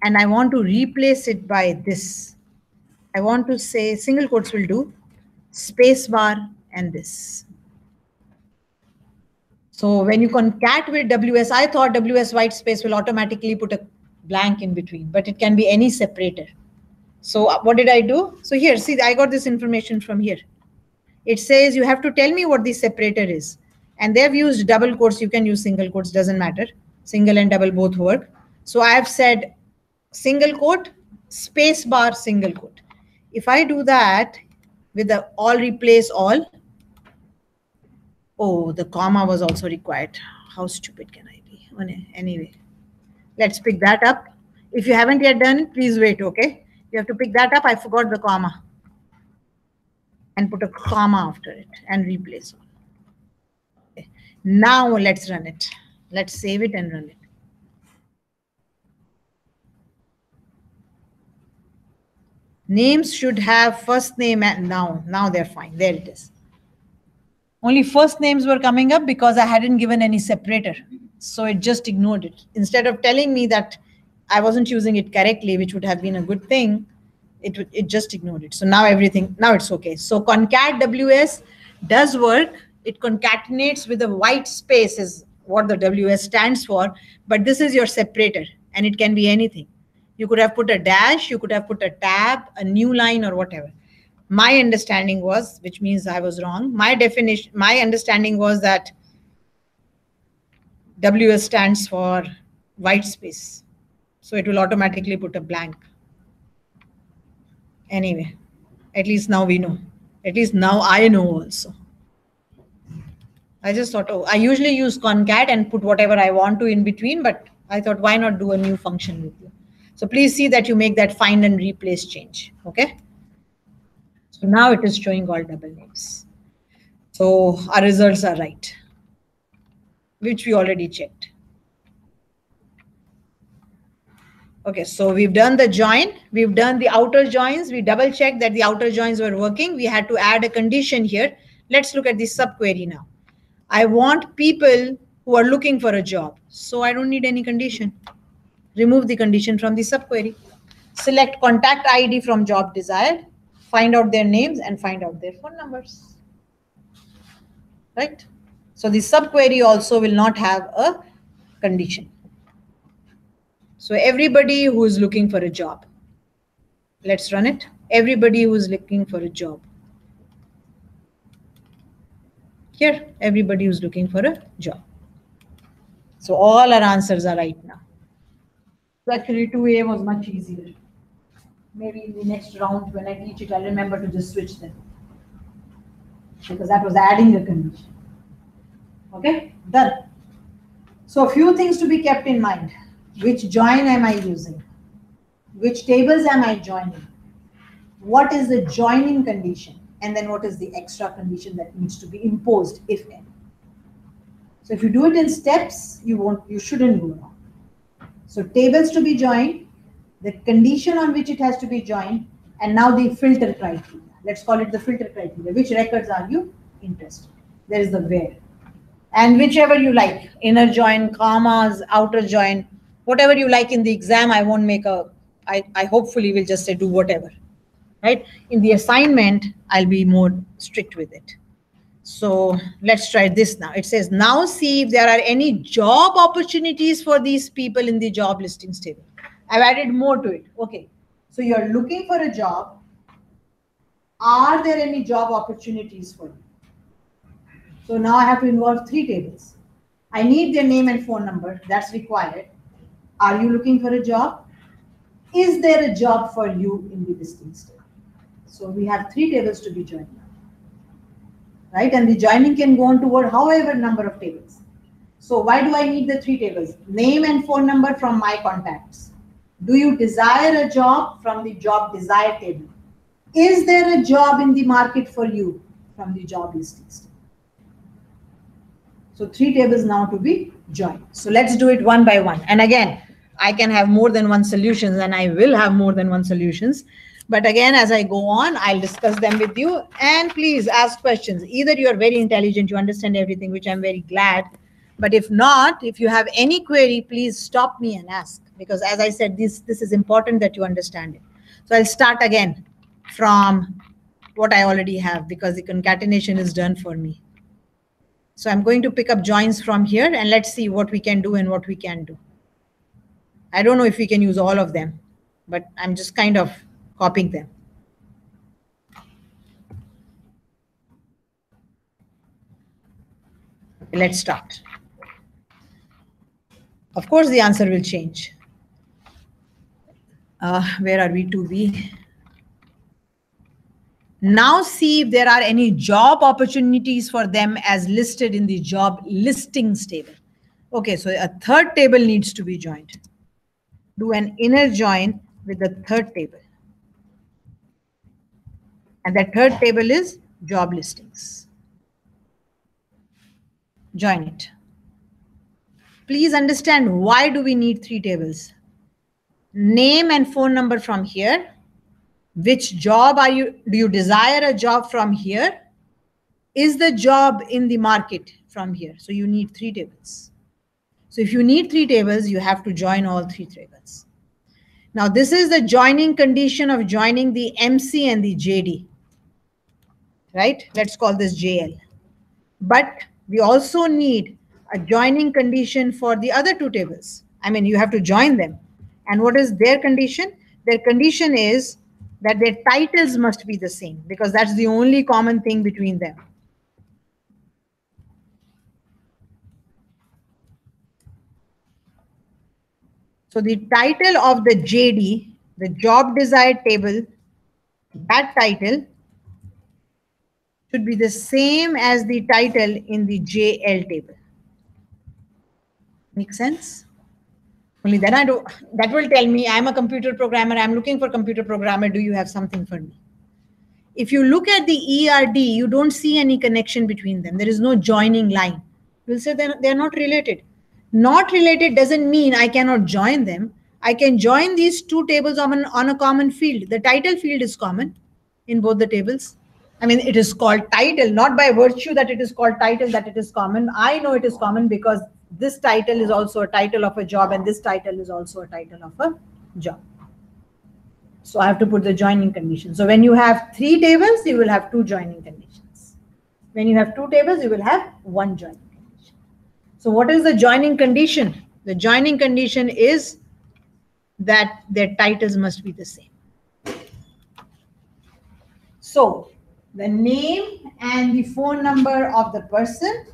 and I want to replace it by this. I want to say single quotes will do, space bar, and this. So when you concat with WS, I thought WS white space will automatically put a blank in between, but it can be any separator. So what did I do? So here, see, I got this information from here. It says you have to tell me what the separator is. And they've used double quotes. You can use single quotes, doesn't matter. Single and double both work. So I have said single quote, space bar, single quote. If I do that with the all replace all, oh, the comma was also required. How stupid can I be? Anyway, let's pick that up. If you haven't yet done it, please wait, okay? You have to pick that up. I forgot the comma. And put a comma after it and replace all. Okay. Now let's run it. Let's save it and run it. Names should have first name and now they're fine. There it is. Only first names were coming up because I hadn't given any separator. So it just ignored it. Instead of telling me that I wasn't using it correctly, which would have been a good thing, it just ignored it. So now now it's okay. So concat WS does work. It concatenates with a white space is what the WS stands for, but this is your separator and it can be anything. You could have put a dash, you could have put a tab, a new line or whatever. My understanding was, which means I was wrong. My understanding was that WS stands for white space. So it will automatically put a blank. Anyway, at least now we know. At least now I know also. I just thought, oh, I usually use concat and put whatever I want to in between, but I thought, why not do a new function with you? So please see that you make that find and replace change. Okay. So now it is showing all double names. So our results are right, which we already checked. Okay, so we've done the join, we've done the outer joins, we double checked that the outer joins were working. We had to add a condition here. Let's look at the subquery now. I want people who are looking for a job. So I don't need any condition. Remove the condition from the subquery. Select contact ID from job desired, find out their names and find out their phone numbers. Right? So the subquery also will not have a condition. So everybody who is looking for a job, let's run it. Everybody who is looking for a job. Here, everybody who's looking for a job. So all our answers are right now. So actually 2A was much easier. Maybe in the next round when I teach it, I'll remember to just switch them. Because that was adding a condition. Okay, done. So a few things to be kept in mind. Which join am I using? Which tables am I joining? What is the joining condition? And then what is the extra condition that needs to be imposed, if any? So if you do it in steps, you shouldn't go wrong. So tables to be joined, the condition on which it has to be joined, and now the filter criteria. Let's call it the filter criteria. Which records are you interested? There is the where. And whichever you like, inner join, commas, outer join, whatever you like in the exam, I won't make I hopefully will just say do whatever, right? In the assignment, I'll be more strict with it. So let's try this now. It says, now see if there are any job opportunities for these people in the job listings table. I've added more to it. Okay. So you're looking for a job. Are there any job opportunities for you? So now I have to involve 3 tables. I need their name and phone number. That's required. Are you looking for a job? Is there a job for you in the listings table? So we have 3 tables to be joined. Right? And the joining can go on toward however number of tables. So why do I need the 3 tables? Name and phone number from my contacts. Do you desire a job from the job desired table? Is there a job in the market for you from the job listings table? So 3 tables now to be joined. So let's do it one by one. And again, I can have more than one solutions and I will have more than one solutions. But again, as I go on, I'll discuss them with you. And please ask questions. Either you are very intelligent, you understand everything, which I'm very glad. But if not, if you have any query, please stop me and ask. Because as I said, this is important that you understand it. So I'll start again from what I already have because the concatenation is done for me. So I'm going to pick up joins from here and let's see what we can do and what we can do. I don't know if we can use all of them, but I'm just kind of copying them. Let's start. Of course, the answer will change. Where are we to be? Now see if there are any job opportunities for them as listed in the job listings table. Okay, so a 3rd table needs to be joined. Do an inner join with the 3rd table. And that 3rd table is job listings. Join it. Please understand why do we need 3 tables? Name and phone number from here. Which job do you desire a job from here? Is the job in the market from here? So you need 3 tables. So if you need 3 tables, you have to join all 3 tables. Now this is the joining condition of joining the MC and the JD. Right? Let's call this JL. But we also need a joining condition for the other 2 tables. I mean, you have to join them. And what is their condition? Their condition is that their titles must be the same because that's the only common thing between them. So the title of the JD, the job desired table, that title should be the same as the title in the JL table. Make sense? Only then that will tell me I'm a computer programmer. I'm looking for computer programmer. Do you have something for me? If you look at the ERD, you don't see any connection between them. There is no joining line. You'll say they're not related. Not related doesn't mean I cannot join them. I can join these two tables on a common field. The title field is common in both the tables. I mean, it is called title, not by virtue that it is called title that it is common. I know it is common because this title is also a title of a job and this title is also a title of a job. So I have to put the joining condition. So when you have 3 tables, you will have 2 joining conditions. When you have 2 tables, you will have 1 joining condition. So what is the joining condition? The joining condition is that their titles must be the same. So the name and the phone number of the person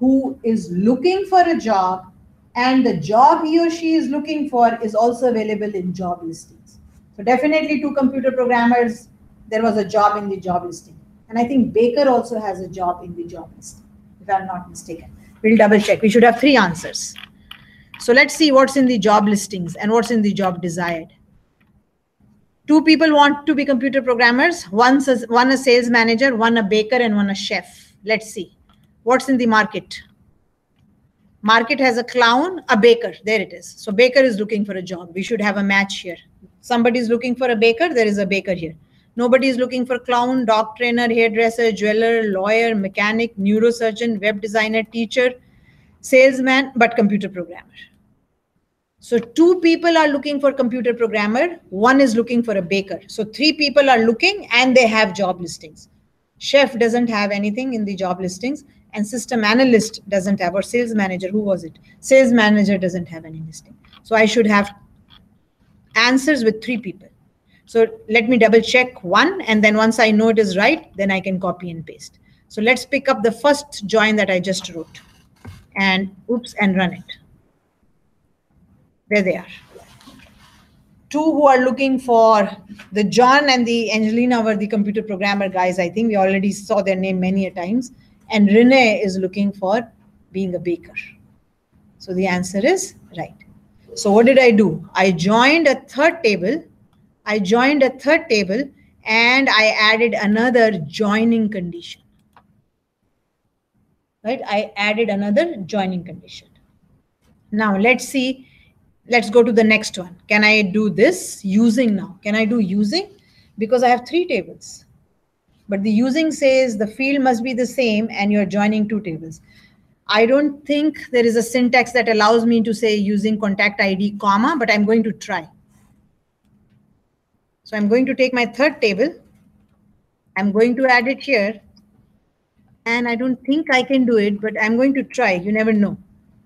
who is looking for a job and the job he or she is looking for is also available in job listings. So definitely 2 computer programmers, there was a job in the job listing. And I think Baker also has a job in the job listing, if I'm not mistaken. We'll double check. We should have 3 answers. So let's see what's in the job listings and what's in the job desired. 2 people want to be computer programmers, one a sales manager, one a baker, and one a chef. Let's see. What's in the market? Market has a clown, a baker. There it is. So baker is looking for a job. We should have a match here. Somebody is looking for a baker. There is a baker here. Nobody is looking for clown, dog trainer, hairdresser, jeweler, lawyer, mechanic, neurosurgeon, web designer, teacher, salesman, but computer programmer. So 2 people are looking for computer programmer. 1 is looking for a baker. So 3 people are looking and they have job listings. Chef doesn't have anything in the job listings and system analyst doesn't have, or sales manager, who was it? Sales manager doesn't have any listing. So I should have answers with 3 people. So let me double check 1 and then once I know it is right, then I can copy and paste. So let's pick up the first join that I just wrote and oops and run it. There they are. 2 who are looking for the John and the Angelina were the computer programmer guys. I think we already saw their name many a times. And Renee is looking for being a baker. So the answer is right. So what did I do? I joined a third table. And I added another joining condition. Right? I added another joining condition. Now let's see. Let's go to the next one. Can I do this using now? Can I do using? Because I have 3 tables. But the using says the field must be the same and you're joining 2 tables. I don't think there is a syntax that allows me to say using contact ID, comma, but I'm going to try. So I'm going to take my third table. I'm going to add it here. And I don't think I can do it, but I'm going to try. You never know.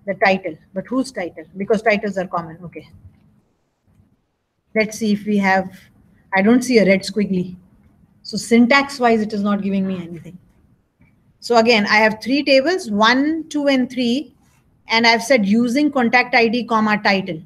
The title, but whose title? Because titles are common. Okay. Let's see if we have, I don't see a red squiggly. So syntax wise, it is not giving me anything. So again, I have 3 tables, 1, 2, and 3. And I've said using contact ID, comma, title.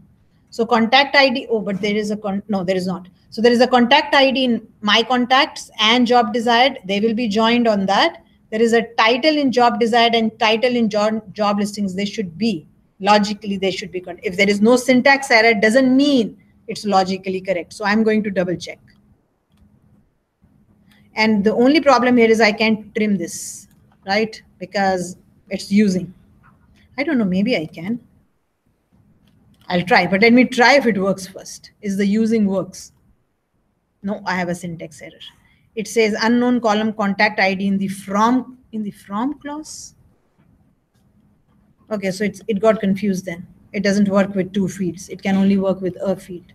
So contact ID, oh, but there is a, no, there is not. So there is a contact ID in my contacts and job desired. They will be joined on that. There is a title in job desired and title in job listings. They should be, logically, they should be. If there is no syntax error, it doesn't mean it's logically correct. So I'm going to double check. And the only problem here is I can't trim this, right? Because it's using. I don't know, maybe I can. I'll try, but let me try if it works first. Is the using works? No, I have a syntax error. It says unknown column contact ID in the from clause. Okay, so it got confused then. It doesn't work with 2 fields. It can only work with a field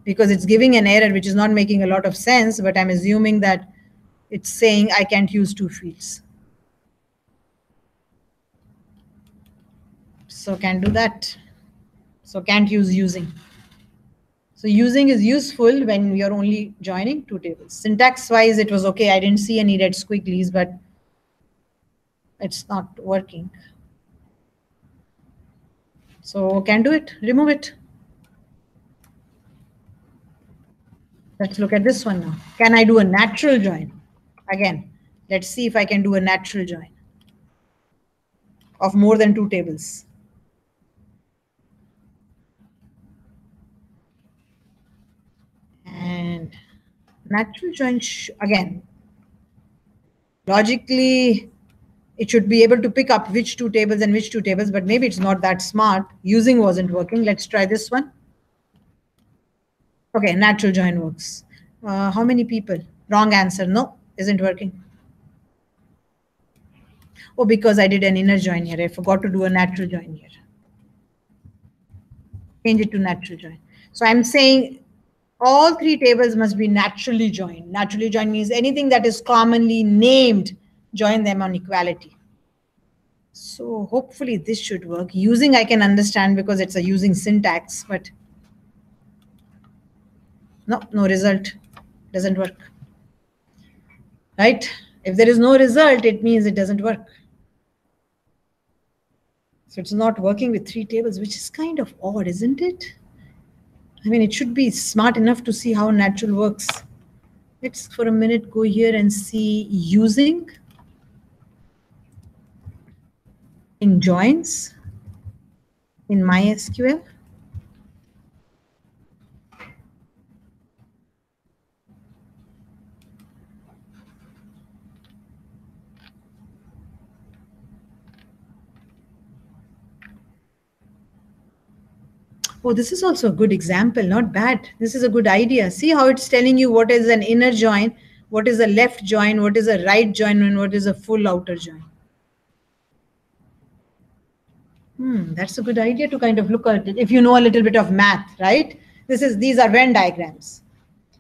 because it's giving an error which is not making a lot of sense, but I'm assuming that it's saying I can't use 2 fields. So can't do that. So can't use using. So using is useful when you're only joining 2 tables. Syntax wise, it was okay. I didn't see any red squigglies, but it's not working. So can't do it. Remove it. Let's look at this one now. Can I do a natural join? Again, let's see if I can do a natural join of more than 2 tables. Natural join, again, logically, it should be able to pick up which two tables and which two tables, but maybe it's not that smart. Using wasn't working. Let's try this one. Okay, natural join works. How many people? Wrong answer. No, isn't working. Oh, because I did an inner join here. I forgot to do a natural join here. Change it to natural join. So I'm saying all three tables must be naturally joined. Naturally joined means anything that is commonly named, join them on equality. So hopefully this should work. Using I can understand because it's a using syntax, but no result. Doesn't work. Right? If there is no result, it means it doesn't work. So it's not working with three tables, which is kind of odd, isn't it? I mean, it should be smart enough to see how natural works. Let's for a minute go here and see using in joins in MySQL. Oh, this is also a good example, not bad. This is a good idea. See how it's telling you what is an inner join, what is a left join, what is a right join, and what is a full outer join. That's a good idea to kind of look at it if you know a little bit of math, right? These are Venn diagrams.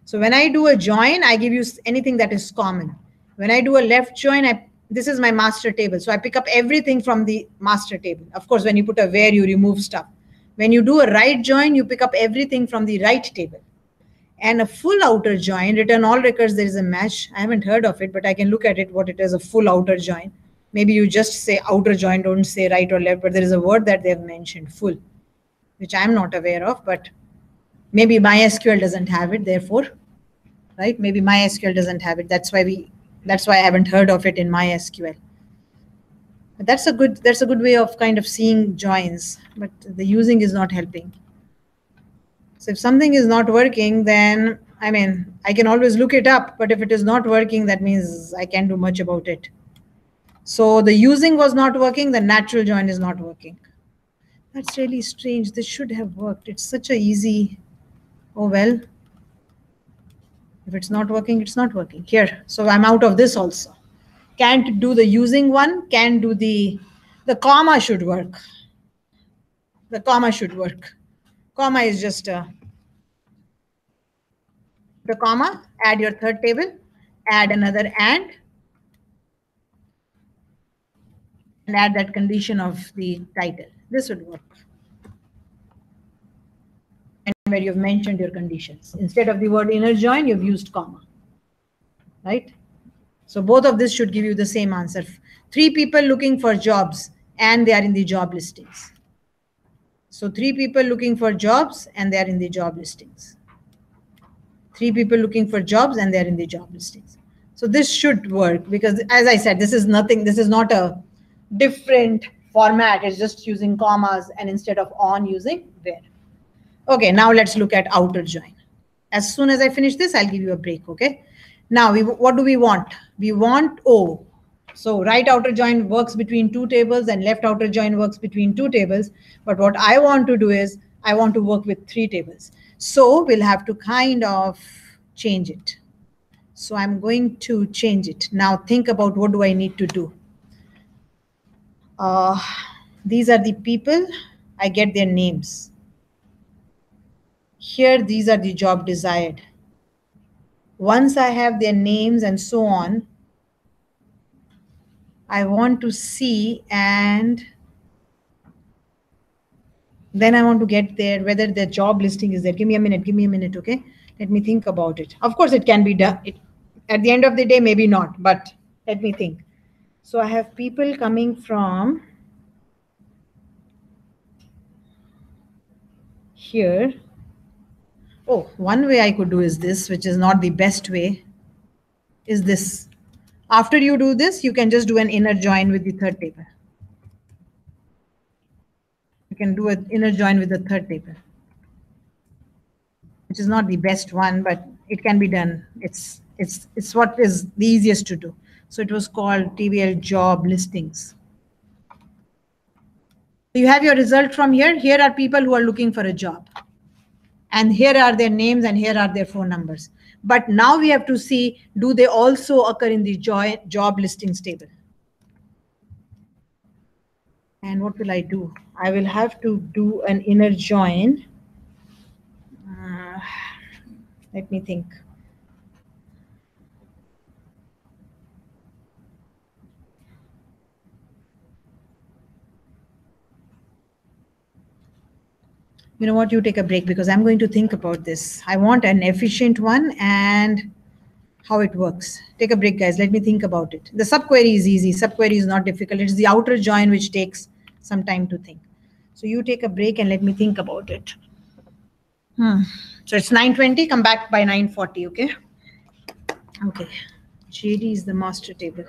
So when I do a join, I give you anything that is common. When I do a left join, this is my master table. So I pick up everything from the master table. Of course, when you put a where, you remove stuff. When you do a right join, you pick up everything from the right table. And a full outer join, return all records, there is a match. I haven't heard of it, but I can look at it, what it is, a full outer join. Maybe you just say outer join, don't say right or left, but there is a word that they have mentioned, full, which I'm not aware of, but maybe MySQL doesn't have it, therefore, right? Maybe MySQL doesn't have it. That's why I haven't heard of it in MySQL. But that's a good way of kind of seeing joins, but the using is not helping. So if something is not working, then I mean, I can always look it up, but if it is not working, that means I can't do much about it. So the using was not working, the natural join is not working. That's really strange. This should have worked. It's such a easy, oh well. If it's not working, it's not working. Here, so I'm out of this also. Can't do the using one, can't do the comma should work. The comma should work. Comma is just the comma, add your third table, add another and add that condition of the title. This would work. And where you've mentioned your conditions. Instead of the word inner join, you've used comma. Right? So both of this should give you the same answer. 3 people looking for jobs and they are in the job listings. So 3 people looking for jobs and they are in the job listings. 3 people looking for jobs and they are in the job listings. So this should work because, as I said, this is nothing. This is not a different format. It's just using commas and instead of on using where. Okay, now let's look at outer join. As soon as I finish this, I'll give you a break. Okay. Now what do we want? We want O. So right outer join works between 2 tables and left outer join works between 2 tables. But what I want to do is I want to work with 3 tables. So we'll have to kind of change it. So I'm going to change it. Now think about what do I need to do. These are the people. I get their names. Here, these are the job desired. Once I have their names and so on, I want to see and then I want to get there whether the job listing is there. Give me a minute, okay? Let me think about it. Of course, it can be done. At the end of the day, maybe not, but let me think. So I have people coming from here. Oh, one way I could do is this, which is not the best way, is this. After you do this, you can just do an inner join with the third table. You can do an inner join with the third table, which is not the best one, but it can be done. It's what is the easiest to do. So it was called TVL job listings. So you have your result from here. Here are people who are looking for a job. And here are their names and here are their phone numbers. But now we have to see, do they also occur in the job listings table? And what will I do? I will have to do an inner join. Let me think. You know what? You take a break because I'm going to think about this. I want an efficient one and how it works. Take a break, guys. Let me think about it. The subquery is easy. Subquery is not difficult. It's the outer join which takes some time to think. So you take a break and let me think about it. So it's 9:20. Come back by 9:40. Okay. Okay. JD is the master table.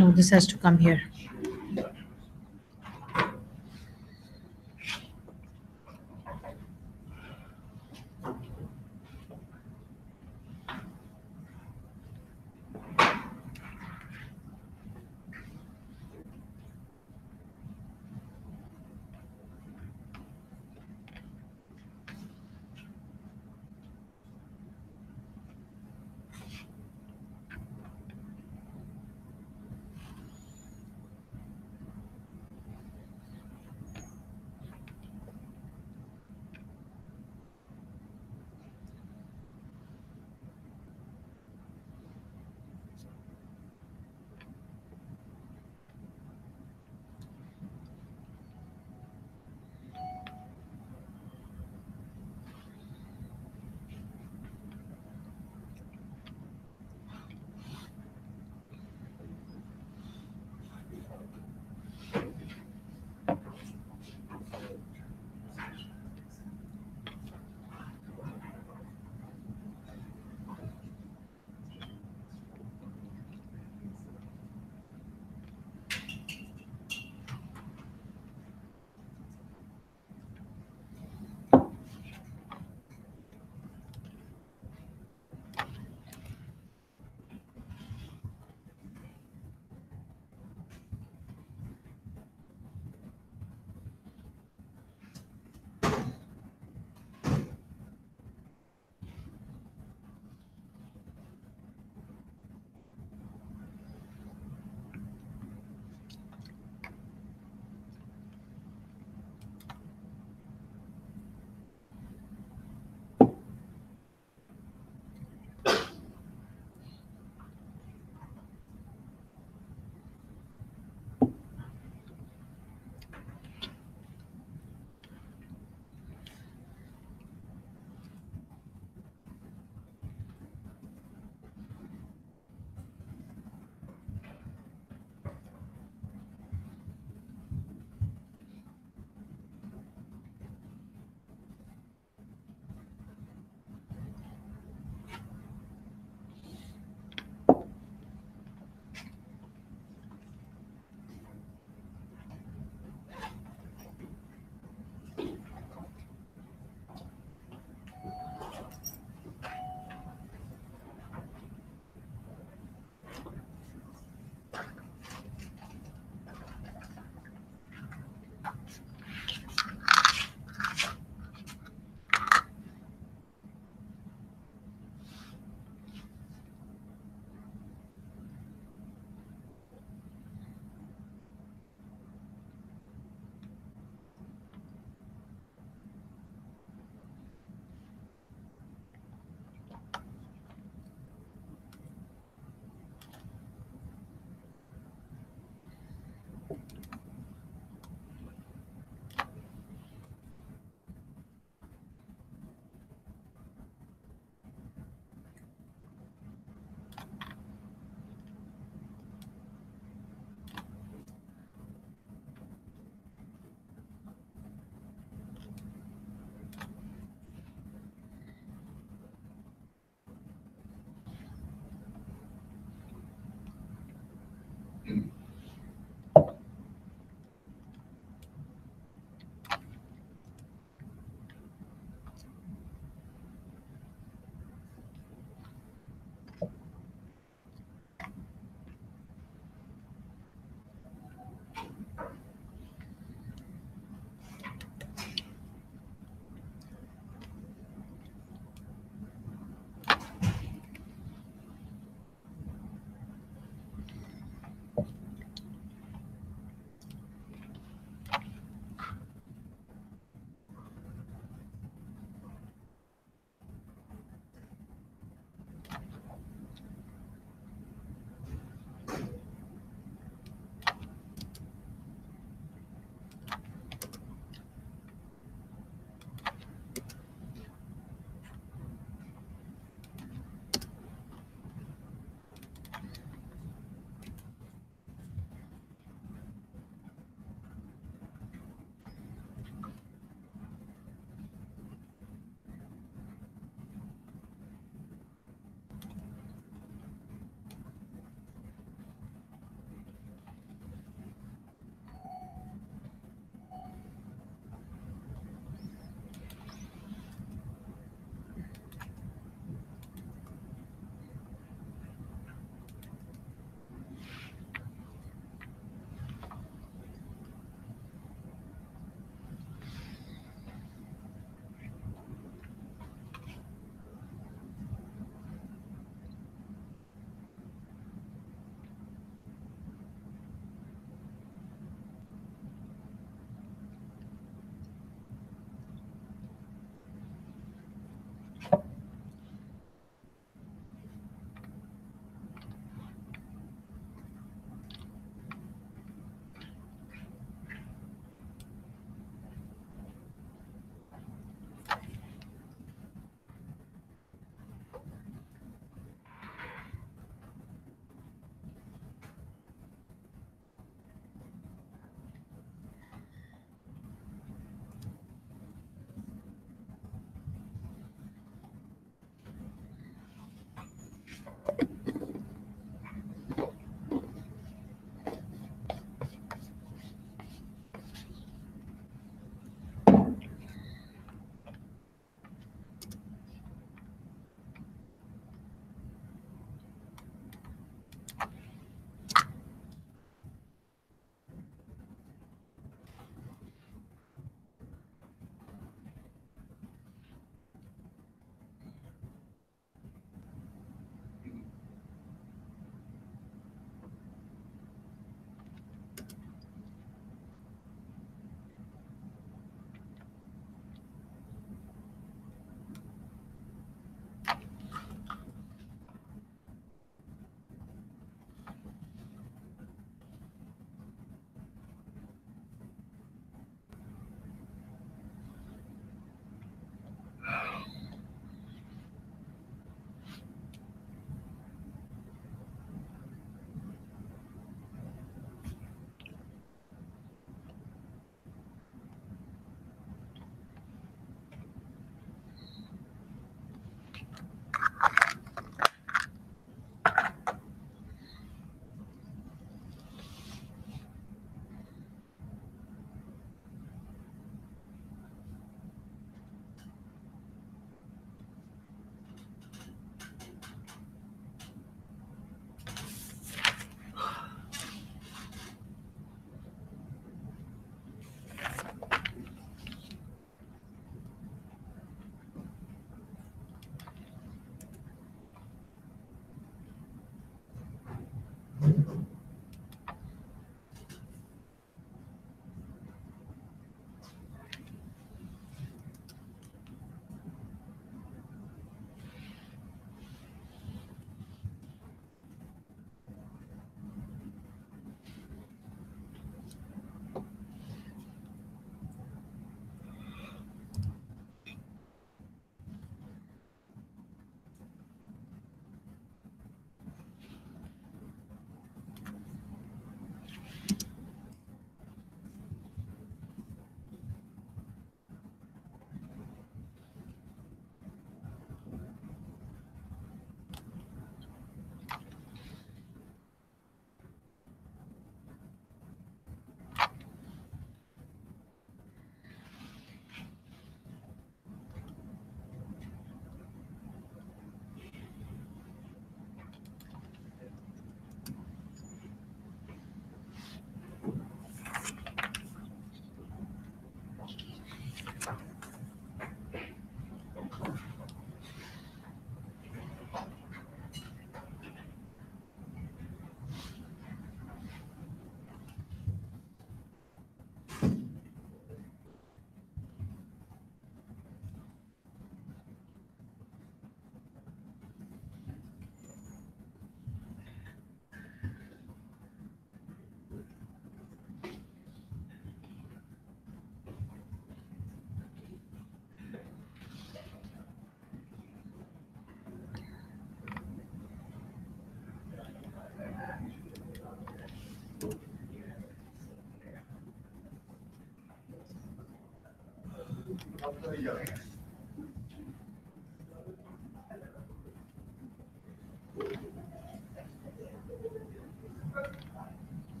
No, this has to come here.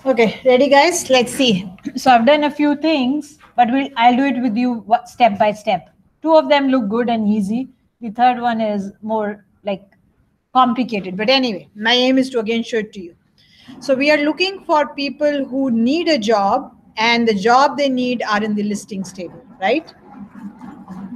Okay, ready guys? Let's see. So I've done a few things, but I'll do it with you step by step. Two of them look good and easy. The third one is more like complicated. But anyway, my aim is to again show it to you. So we are looking for people who need a job and the job they need are in the listings table, right?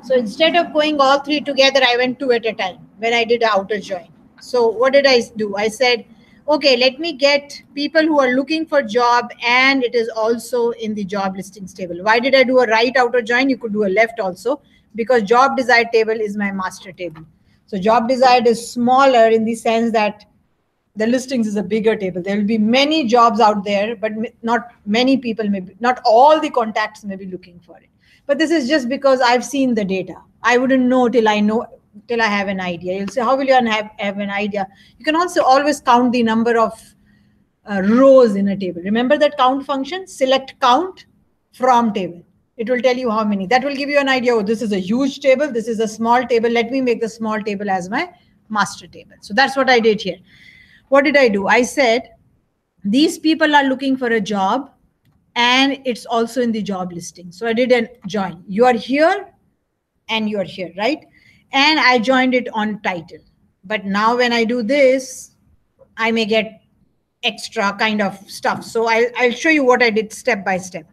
So instead of going all three together, I went two at a time when I did outer join. So what did I do? I said, okay, let me get people who are looking for job and it is also in the job listings table. Why did I do a right outer join? You could do a left also because job desired table is my master table. So job desired is smaller in the sense that the listings is a bigger table. There will be many jobs out there, but not many people, maybe not all the contacts may be looking for it. But this is just because I've seen the data. I wouldn't know till I have an idea. You'll say, how will you have an idea? You can also always count the number of rows in a table. Remember that count function? Select count from table. It will tell you how many. That will give you an idea. Oh, this is a huge table. This is a small table. Let me make the small table as my master table. So that's what I did here. What did I do? I said, these people are looking for a job and it's also in the job listing. So I did a join. You are here and you are here, right? And I joined it on title. But now when I do this, I may get extra kind of stuff. So I'll show you what I did step by step.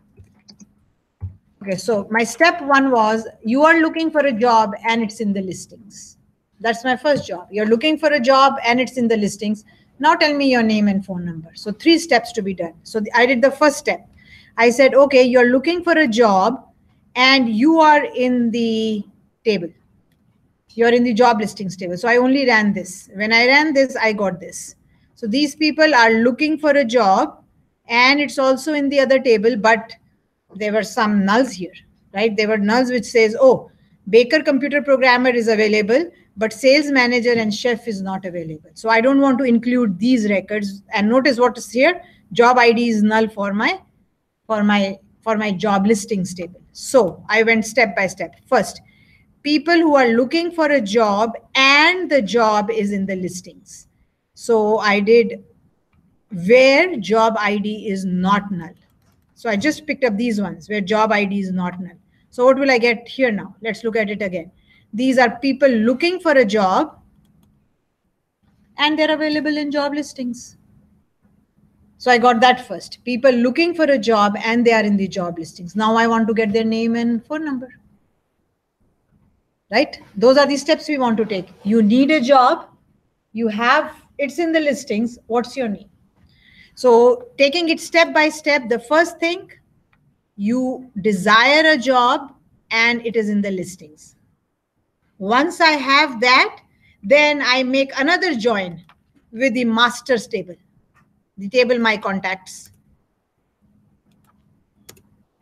Okay, so my step one was, you are looking for a job and it's in the listings. That's my first job. You're looking for a job and it's in the listings. Now tell me your name and phone number. So 3 steps to be done. So I did the first step. I said, okay, you're looking for a job and you are in the table. You're in the job listings table. So I only ran this. When I ran this, I got this. So these people are looking for a job and it's also in the other table, but there were some nulls here, right? There were nulls which says, oh, baker computer programmer is available, but sales manager and chef is not available. So I don't want to include these records. And notice what is here. Job ID is null for my job listings table. So I went step by step. First, people who are looking for a job and the job is in the listings. So I did where job ID is not null. So I just picked up these ones where job ID is not null. So what will I get here now? Let's look at it again. These are people looking for a job and they're available in job listings. So I got that first. People looking for a job and they are in the job listings. Now I want to get their name and phone number. Right? Those are the steps we want to take. You need a job. You have, it's in the listings. What's your name? So taking it step by step, the first thing, you desire a job and it is in the listings. Once I have that, then I make another join with the masters table, the table my contacts.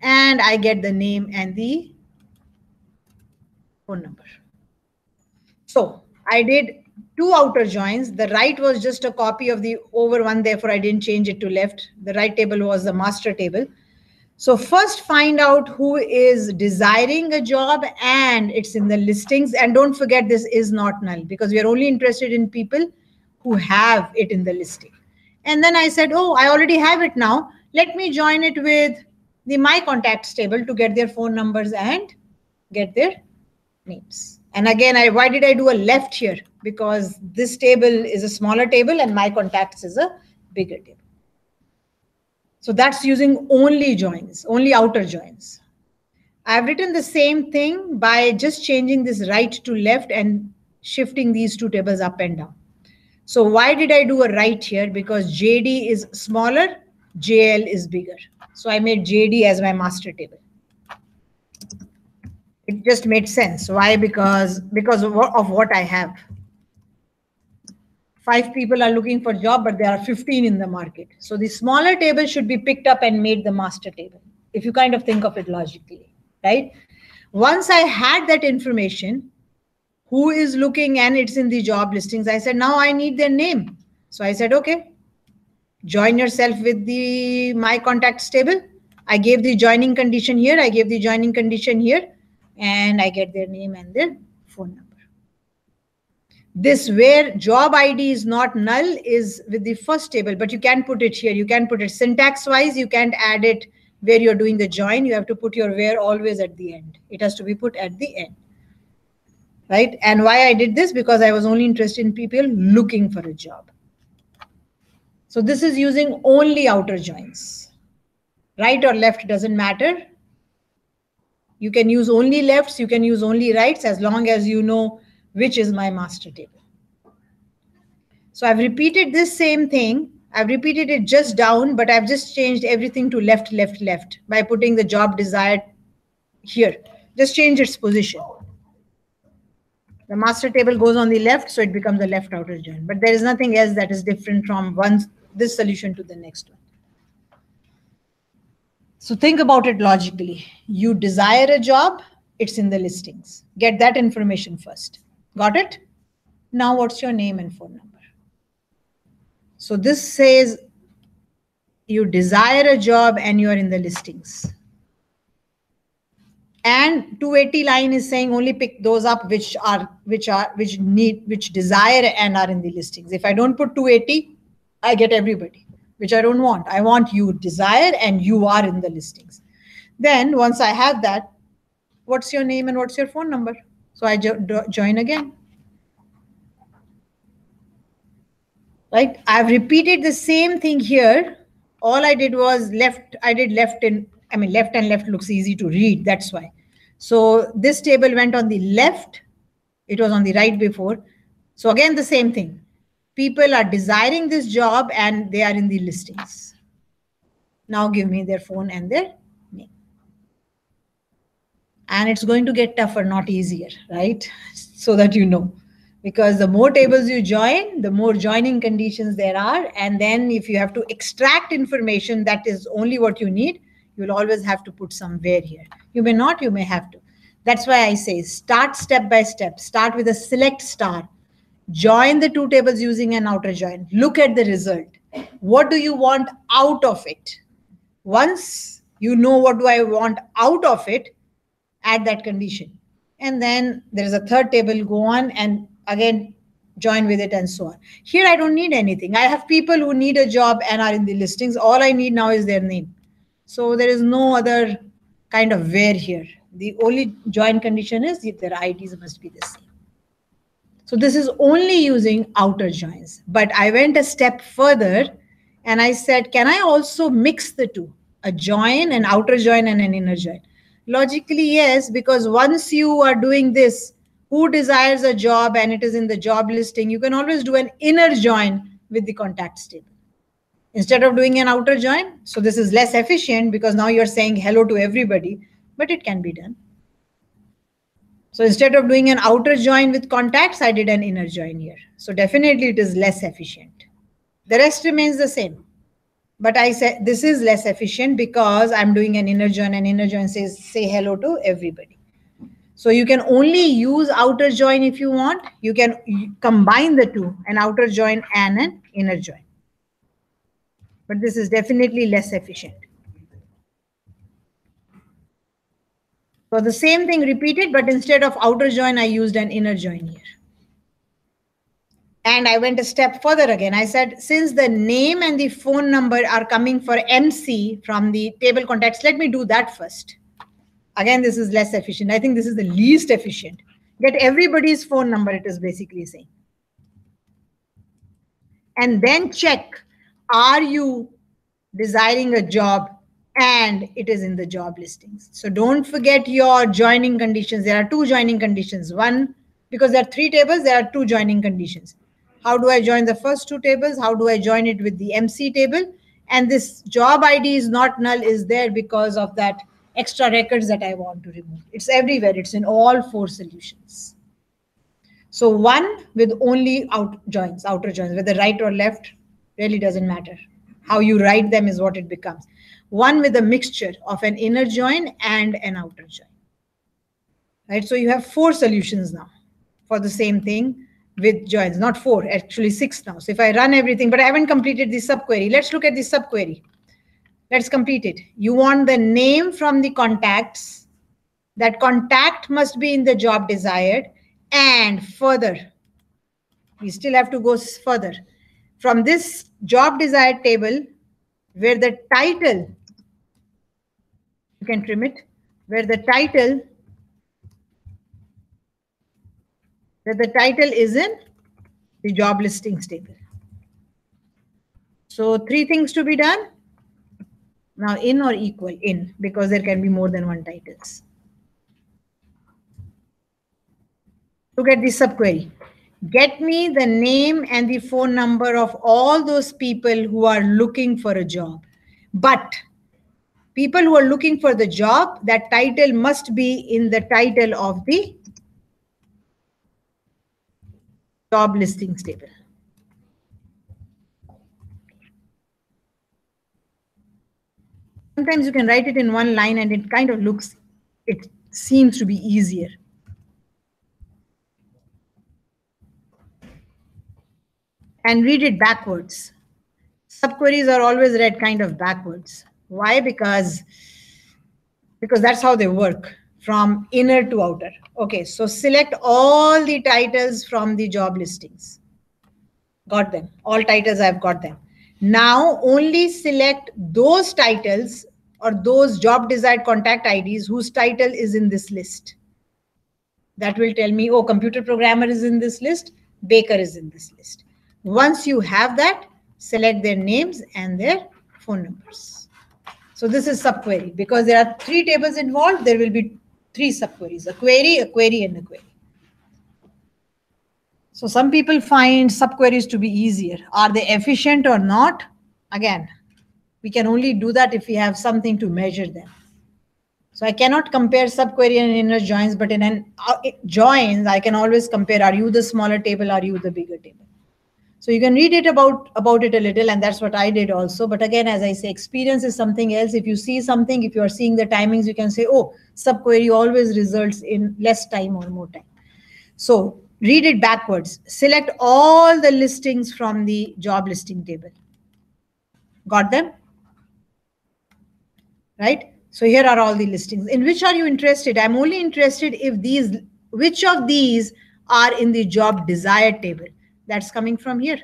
And I get the name and the phone number. So I did 2 outer joins. The right was just a copy of the over one, therefore I didn't change it to left. The right table was the master table. So first find out who is desiring a job and it's in the listings. And don't forget this is not null because we are only interested in people who have it in the listing. And then I said, oh, I already have it now. Let me join it with the my contacts table to get their phone numbers and get their names. And again, why did I do a left here? Because this table is a smaller table and my contacts is a bigger table. So that's using only joins, only outer joins. I've written the same thing by just changing this right to left and shifting these 2 tables up and down. So why did I do a right here? Because JD is smaller, JL is bigger. So I made JD as my master table. It just made sense. Why? Because of what I have. 5 people are looking for a job, but there are 15 in the market. So the smaller table should be picked up and made the master table, if you kind of think of it logically, right? Once I had that information, who is looking and it's in the job listings, I said, now I need their name. So I said, okay, join yourself with the my contacts table. I gave the joining condition here. I gave the joining condition here. And I get their name and their phone number. This where job ID is not null is with the first table, but you can put it here. You can put it syntax wise. You can't add it where you're doing the join. You have to put your where always at the end. It has to be put at the end. Right? And why I did this? Because I was only interested in people looking for a job. So this is using only outer joins. Right or left doesn't matter. You can use only lefts, you can use only rights as long as you know which is my master table. So I've repeated this same thing. I've repeated it just down, but I've just changed everything to left, left, left by putting the job desired here. Just change its position. The master table goes on the left, so it becomes a left outer join. But there is nothing else that is different from this solution to the next one. So think about it logically. You desire a job it's in the listings. Get that information first. Got it? Now what's your name and phone number? So this says you desire a job and you're in the listings. And 280 line is saying only pick those up which desire and are in the listings. If I don't put 280, I get everybody, which I don't want. I want you desire and you are in the listings. Then once I have that, what's your name and what's your phone number? So I join again. Right? I've repeated the same thing here. All I did was left. I did left and left looks easy to read. That's why. So this table went on the left. It was on the right before. So again, the same thing. People are desiring this job and they are in the listings. Now give me their phone and their name. And it's going to get tougher, not easier, right? So that you know. Because the more tables you join, the more joining conditions there are. And then if you have to extract information, that is only what you need. You'll always have to put somewhere here. You may not, you may have to. That's why I say start step by step. Start with a select star. Join the two tables using an outer join. Look at the result. What do you want out of it? Once you know what do I want out of it, add that condition. And then there is a third table, go on and again join with it and so on. Here I don't need anything. I have people who need a job and are in the listings. All I need now is their name. So there is no other kind of where here. The only join condition is if their IDs must be the same. So this is only using outer joins. But I went a step further and I said, can I also mix the two? A join, an outer join and an inner join. Logically, yes, because once you are doing this, who desires a job and it is in the job listing, you can always do an inner join with the contacts table instead of doing an outer join. So this is less efficient because now you're saying hello to everybody, but it can be done. So instead of doing an outer join with contacts, I did an inner join here. So definitely it is less efficient. The rest remains the same. But I said this is less efficient because I'm doing an inner join, and inner join says say hello to everybody. So you can only use outer join if you want. You can combine the two, an outer join and an inner join. But this is definitely less efficient. So the same thing repeated, but instead of outer join, I used an inner join here. And I went a step further again. I said, since the name and the phone number are coming for MC from the table contacts, let me do that first. Again, this is less efficient. I think this is the least efficient. Get everybody's phone number, it is basically saying. And then check, are you desiring a job and it is in the job listings. So don't forget your joining conditions. There are two joining conditions. One, because there are three tables, there are two joining conditions. How do I join the first two tables? How do I join it with the MC table? And this job ID is not null is there because of that extra records that I want to remove. It's everywhere. It's in all four solutions. So one with only outer joins, whether right or left, really doesn't matter. How you write them is what it becomes. One with a mixture of an inner join and an outer join. Right? So you have four solutions now for the same thing with joins, not four, actually six now. So if I run everything, but I haven't completed the subquery. Let's look at the subquery. Let's complete it. You want the name from the contacts. That contact must be in the job desired. And further, we still have to go further. From this job desired table, where the title, you can trim it, where the title is in the job listings table. So three things to be done. Now in or equal, in, because there can be more than one titles. Look at this subquery. Get me the name and the phone number of all those people who are looking for a job. But people who are looking for the job, that title must be in the title of the job listings table. Sometimes you can write it in one line and it kind of looks, it seems to be easier. And read it backwards. Subqueries are always read kind of backwards. Why? Because that's how they work, from inner to outer. Okay, so select all the titles from the job listings. Got them. All titles, I've got them. Now only select those titles or those job desired contact IDs whose title is in this list. That will tell me, oh, computer programmer is in this list, baker is in this list. Once you have that, select their names and their phone numbers. So this is subquery. Because there are 3 tables involved, there will be 3 subqueries, a query, and a query. So some people find subqueries to be easier. Are they efficient or not? Again, we can only do that if we have something to measure them. So I cannot compare subquery and inner joins, but in an joins, I can always compare, are you the smaller table, are you the bigger table? So you can read it about it a little, and that's what I did also. But again, as I say, experience is something else. If you see something, if you are seeing the timings, you can say, oh, subquery always results in less time or more time. So read it backwards. Select all the listings from the job listing table. Got them? Right? So here are all the listings. In which are you interested? I'm only interested if which of these are in the job desired table. That's coming from here.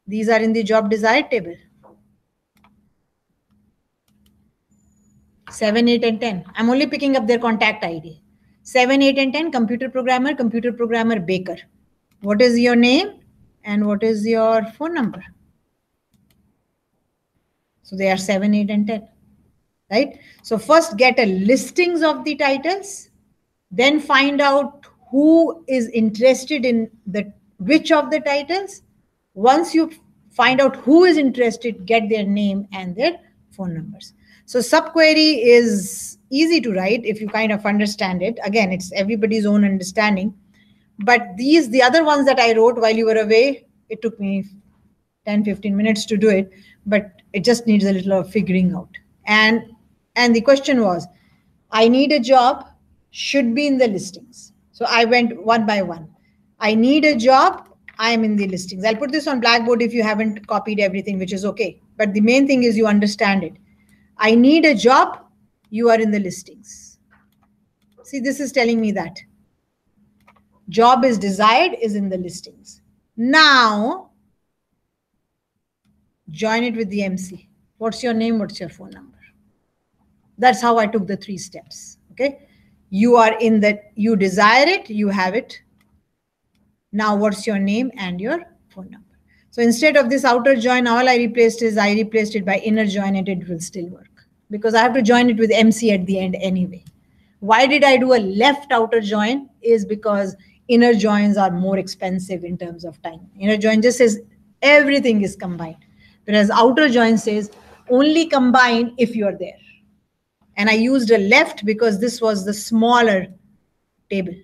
These are in the job desired table. 7, 8, and 10. I'm only picking up their contact ID. 7, 8, and 10, computer programmer, baker. What is your name and what is your phone number? So they are 7, 8, and 10. Right? So first get a listings of the titles, then find out who is interested in which of the titles. Once you find out who is interested, get their name and their phone numbers. So subquery is easy to write if you kind of understand it. Again, it's everybody's own understanding. But the other ones that I wrote while you were away, it took me 10, 15 minutes to do it, but it just needs a little of figuring out. And the question was, I need a job, should be in the listings. So I went one by one. I need a job, I am in the listings. I'll put this on Blackboard if you haven't copied everything, which is okay. But the main thing is you understand it. I need a job, you are in the listings. See, this is telling me that. Job is desired is in the listings. Now, join it with the MC. What's your name? What's your phone number? That's how I took the 3 steps. Okay. You are in that, you desire it, you have it. Now what's your name and your phone number? So instead of this outer join, all I replaced it by inner join, and it will still work because I have to join it with MC at the end anyway. Why did I do a left outer join? Is because inner joins are more expensive in terms of time. Inner join just says everything is combined, whereas outer join says only combine if you're there. And I used a left because this was the smaller table,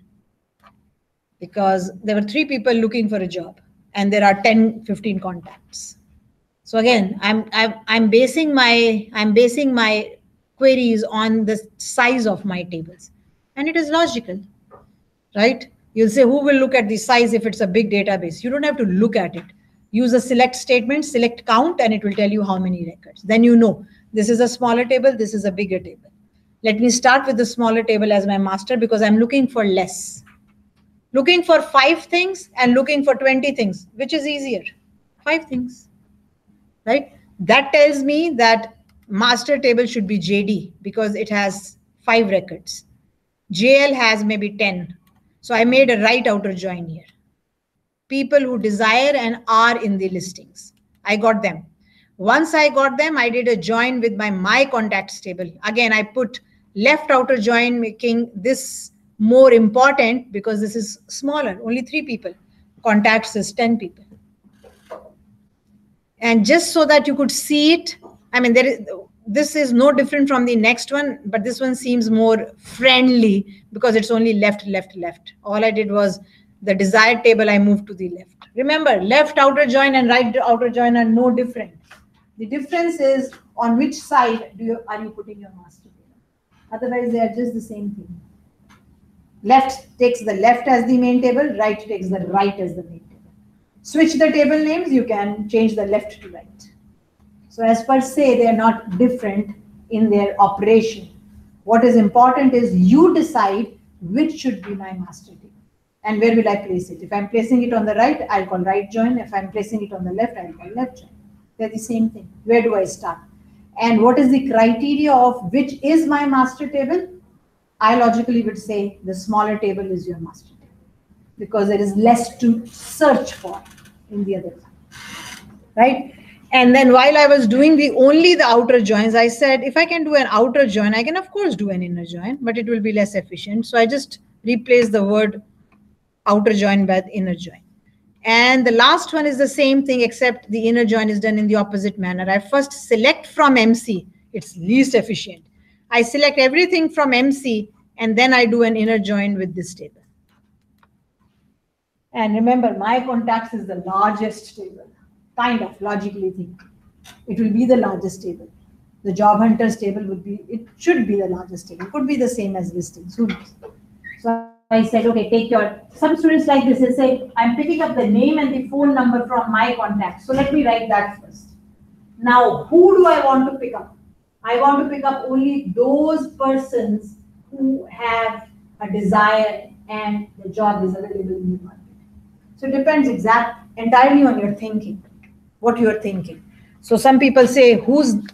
because there were 3 people looking for a job and there are 10, 15 contacts. So again, I'm basing my queries on the size of my tables, and it is logical, right? You'll say, who will look at the size if it's a big database? You don't have to look at it. Use a select statement, select count, and it will tell you how many records. Then you know this is a smaller table, this is a bigger table. Let me start with the smaller table as my master because I'm looking for less. Looking for 5 things and looking for 20 things, which is easier? 5 things, right? That tells me that master table should be JD because it has 5 records. JL has maybe 10. So I made a right outer join here. People who desire and are in the listings. I got them. Once I got them, I did a join with my contacts table. Again, I put left outer join, making this more important because this is smaller, only 3 people. Contacts is 10 people. And just so that you could see it, I mean, this is no different from the next one, but this one seems more friendly because it's only left, left, left. All I did was the desired table, I moved to the left. Remember, left outer join and right outer join are no different. The difference is on which side are you putting your master table. Otherwise, they are just the same thing. Left takes the left as the main table, right takes the right as the main table. Switch the table names, you can change the left to right. So as per se, they are not different in their operation. What is important is you decide which should be my master table and where will I place it. If I'm placing it on the right, I'll call right join. If I'm placing it on the left, I'll call left join. They're the same thing. Where do I start? And what is the criteria of which is my master table? I logically would say the smaller table is your master table because there is less to search for in the other one, right? And then while I was doing only the outer joins, I said, if I can do an outer join, I can of course do an inner join, but it will be less efficient. So I just replace the word outer join by the inner join. And the last one is the same thing, except the inner join is done in the opposite manner. I first select from MC, it's least efficient. I select everything from MC, and then I do an inner join with this table. And remember, my contacts is the largest table, kind of logically thinking. It will be the largest table. The job hunters table would be, it should be the largest table. It could be the same as listings. Who knows? So I said, okay, take your, some students like this, they say, I'm picking up the name and the phone number from my contacts. So let me write that first. Now, who do I want to pick up? I want to pick up only those persons who have a desire and the job is available in the market. So it depends entirely on your thinking, what you're thinking. So some people say,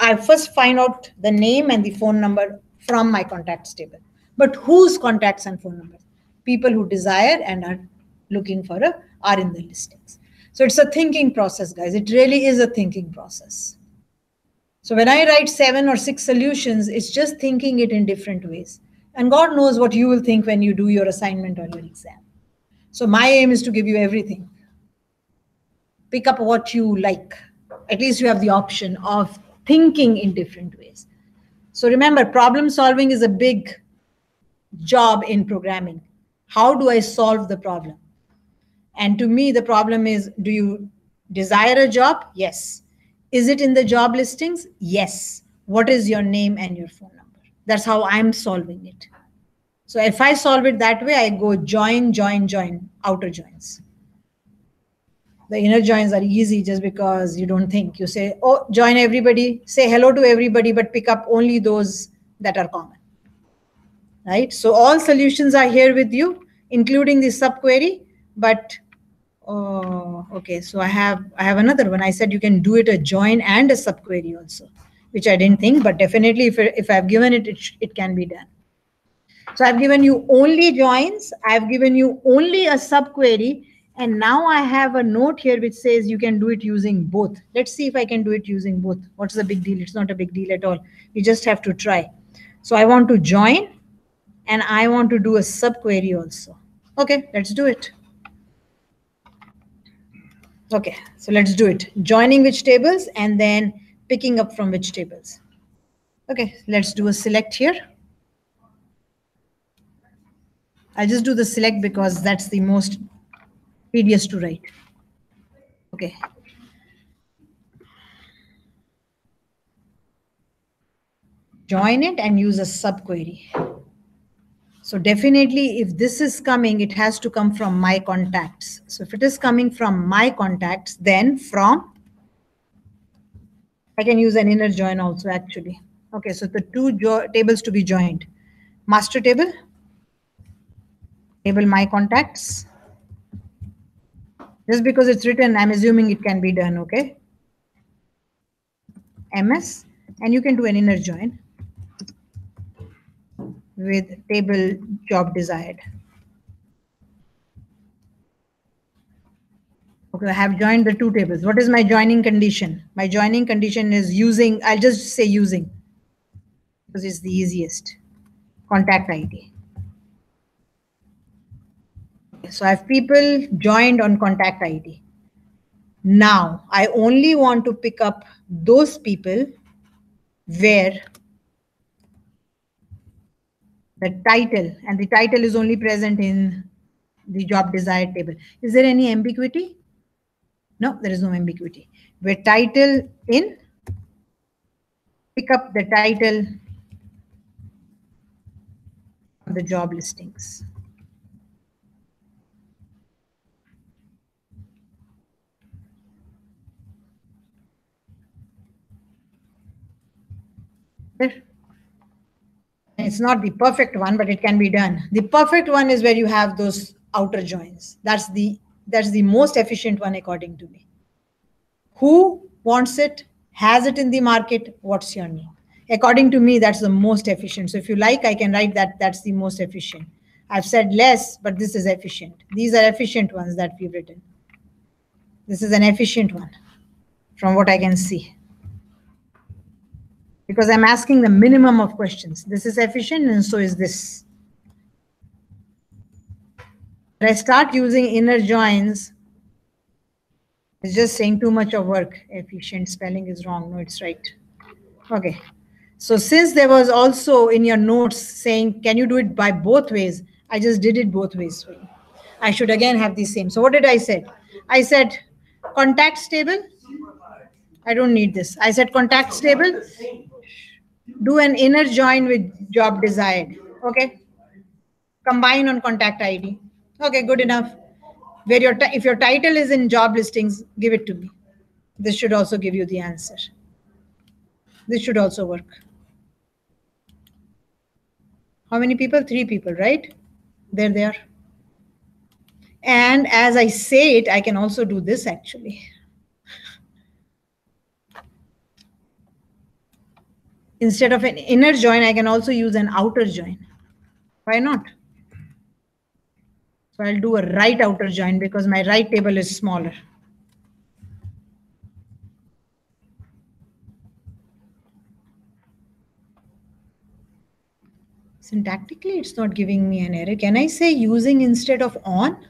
I first find out the name and the phone number from my contacts table. But whose contacts and phone numbers? People who desire and are looking for are in the listings. So it's a thinking process, guys. It really is a thinking process. So when I write 7 or 6 solutions, it's just thinking it in different ways. And God knows what you will think when you do your assignment or your exam. So my aim is to give you everything. Pick up what you like. At least you have the option of thinking in different ways. So remember, problem solving is a big job in programming. How do I solve the problem? And to me, the problem is, do you desire a job? Yes. Is it in the job listings? Yes. What is your name and your phone number? That's how I'm solving it. So if I solve it that way, I go join, join, join, outer joins. The inner joins are easy just because you don't think. You say, oh, join everybody, say hello to everybody, but pick up only those that are common. Right? So all solutions are here with you, including the subquery. But okay, so I have another one. I said you can do it a join and a subquery also, which I didn't think, but definitely if I've given it, it can be done. So I've given you only joins. I've given you only a subquery. And now I have a note here which says you can do it using both. Let's see if I can do it using both. What's the big deal? It's not a big deal at all. You just have to try. So I want to join and I want to do a subquery also. Okay, let's do it. Okay, so let's do it. Joining which tables and then picking up from which tables. Okay, let's do a select here. I'll just do the select because that's the most tedious to write. Okay. Join it and use a subquery. So definitely if this is coming, it has to come from my contacts. So if it is coming from my contacts, then from, I can use an inner join also actually. Okay, so the two tables to be joined. Master table, table my contacts. Just because it's written, I'm assuming it can be done, okay? MS, and you can do an inner join with table job desired. Okay, I have joined the two tables. What is my joining condition? My joining condition is using, I'll just say using, because it's the easiest. Contact ID. So I have people joined on contact ID. Now, I only want to pick up those people where the title, and the title is only present in the job desired table. Is there any ambiguity? No, there is no ambiguity. Where title in, pick up the title of the job listings. It's not the perfect one, but it can be done. The perfect one is where you have those outer joins. That's the most efficient one according to me. Who wants it, has it in the market, what's your need? According to me, that's the most efficient. So if you like, I can write that that's the most efficient. I've said less, but this is efficient. These are efficient ones that we've written. This is an efficient one from what I can see. Because I'm asking the minimum of questions. This is efficient and so is this. When I start using inner joins, it's just saying too much of work. Efficient spelling is wrong. No, it's right. Okay. So since there was also in your notes saying, can you do it by both ways? I just did it both ways for you. I should again have the same. So what did I say? I said contacts table. I don't need this. I said contacts table. Do an inner join with job desired. Okay. Combine on contact ID. Okay, good enough. Where if your title is in job listings, give it to me. This should also give you the answer. This should also work. How many people? 3 people, right? There they are. And as I say it, I can also do this actually. Instead of an inner join, I can also use an outer join. Why not? So I'll do a right outer join because my right table is smaller. Syntactically, it's not giving me an error. Can I say using instead of on?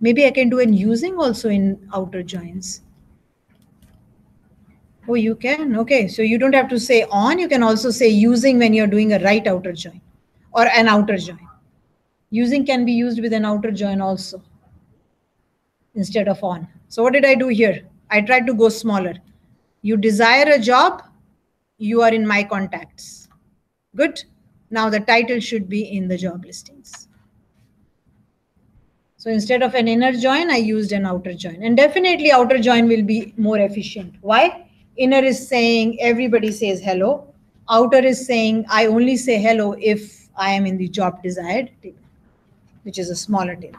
Maybe I can do an using also in outer joins. Oh, you can? Okay, so you don't have to say on. You can also say using when you're doing a right outer join or an outer join. Using can be used with an outer join also instead of on. So what did I do here? I tried to go smaller. You desire a job, you are in my contacts. Good. Now the title should be in the job listings. So instead of an inner join, I used an outer join. And definitely outer join will be more efficient. Why? Inner is saying everybody says hello. Outer is saying I only say hello if I am in the job desired table, which is a smaller table.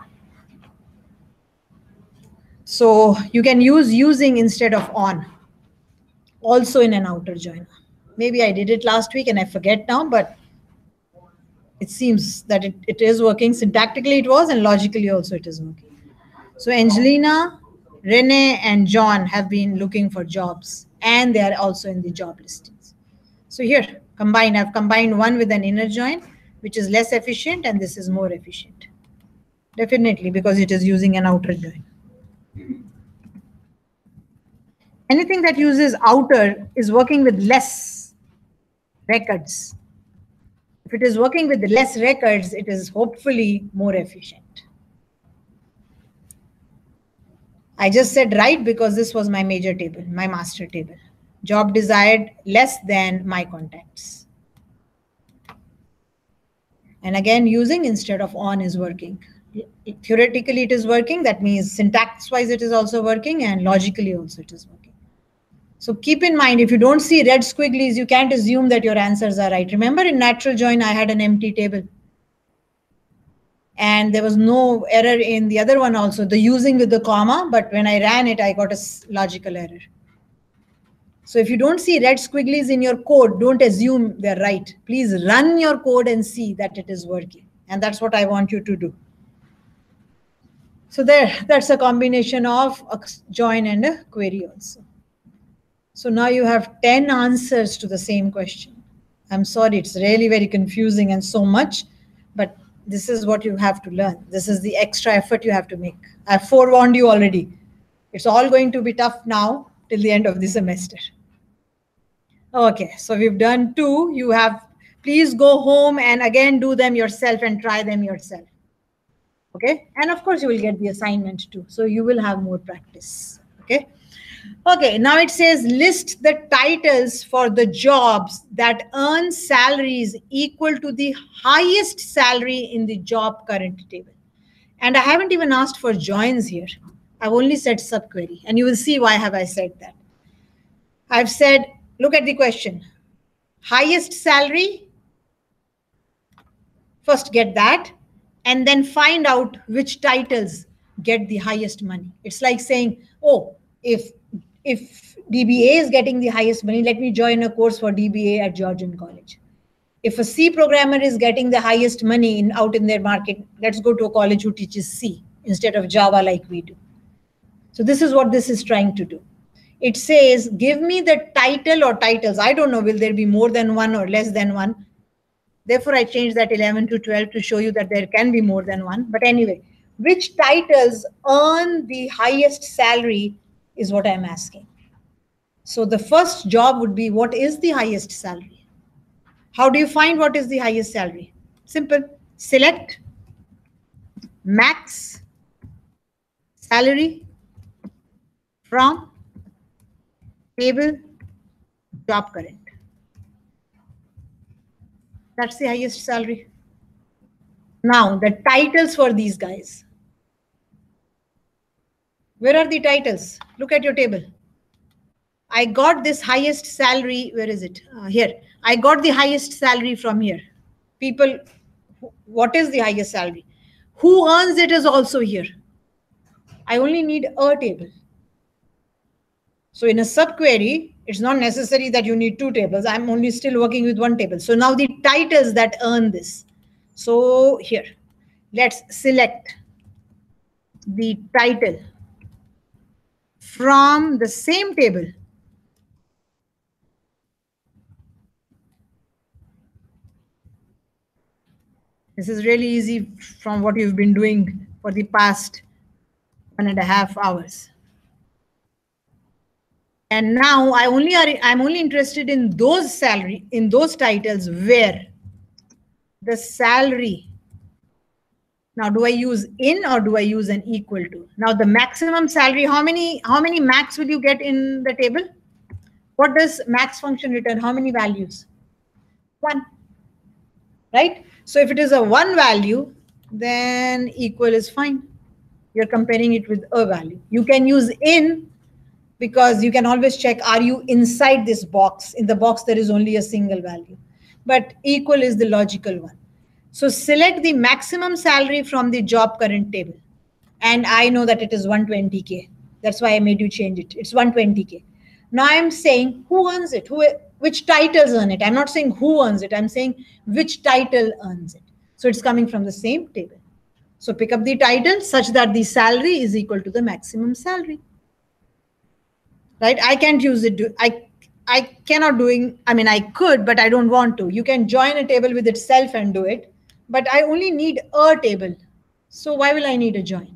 So you can use using instead of on, also in an outer join. Maybe I did it last week and I forget now, but it seems that it is working. Syntactically it was, and logically also it is working. So Angelina, Renee, and John have been looking for jobs, and they are also in the job listings. So here, I've combined one with an inner join, which is less efficient, and this is more efficient. Definitely, because it is using an outer join. Anything that uses outer is working with less records. If it is working with less records, it is hopefully more efficient. I just said right because this was my major table, my master table. Job desired less than my contacts. And again, using instead of on is working. Theoretically, it is working. That means syntax-wise, it is also working, and logically also it is working. So keep in mind, if you don't see red squigglies, you can't assume that your answers are right. Remember in natural join, I had an empty table. And there was no error in the other one also, the using with the comma, but when I ran it, I got a logical error. So if you don't see red squigglies in your code, don't assume they're right. Please run your code and see that it is working. And that's what I want you to do. So that's a combination of a join and a query also. So now you have 10 answers to the same question. I'm sorry, it's really very confusing and so much, but this is what you have to learn. This is the extra effort you have to make. I've forewarned you already. It's all going to be tough now till the end of the semester. Okay, so we've done 2. You have, please go home and again do them yourself and try them yourself. Okay, and of course you will get the assignment too. So you will have more practice. Okay. Okay, now it says list the titles for the jobs that earn salaries equal to the highest salary in the job current table. And I haven't even asked for joins here. I've only said subquery, and you will see why have I said that. I've said, look at the question. highest salary, first get that, and then find out which titles get the highest money. It's like saying, oh, if DBA is getting the highest money, let me join a course for DBA at Georgian College. If a C programmer is getting the highest money out in their market, let's go to a college who teaches C instead of Java like we do. So this is what this is trying to do. It says, give me the title or titles. I don't know, will there be more than one or less than one? Therefore, I changed that 11 to 12 to show you that there can be more than one. But anyway, which titles earn the highest salary is what I'm asking. So the first job would be, what is the highest salary? How do you find what is the highest salary? Simple. Select max salary from table job current. That's the highest salary. Now, the titles for these guys. Where are the titles? Look at your table. I got this highest salary. Where is it? Here. I got the highest salary from here. People, what is the highest salary? Who earns it is also here. I only need a table. So in a subquery, it's not necessary that you need two tables. I'm only still working with one table. So now the titles that earn this. So here, let's select the title from the same table. This is really easy from what you've been doing for the past 1.5 hours. And now I'm only interested in those titles where the salary. Now, do I use in or do I use an equal to? Now, the maximum salary, how many max will you get in the table? What does max function return? How many values? 1, right? So if it is a 1 value, then equal is fine. You're comparing it with a value. You can use in because you can always check, are you inside this box? In the box, there is only a single value. But equal is the logical one. So select the maximum salary from the job current table. And I know that it is 120K. That's why I made you change it. It's 120K. Now I'm saying who earns it? Which titles earn it? I'm not saying who earns it. I'm saying which title earns it. So it's coming from the same table. So pick up the title such that the salary is equal to the maximum salary. Right? I can't use it. I cannot doing, I mean, I could, but I don't want to. You can join a table with itself and do it, but I only need a table. So why will I need a join?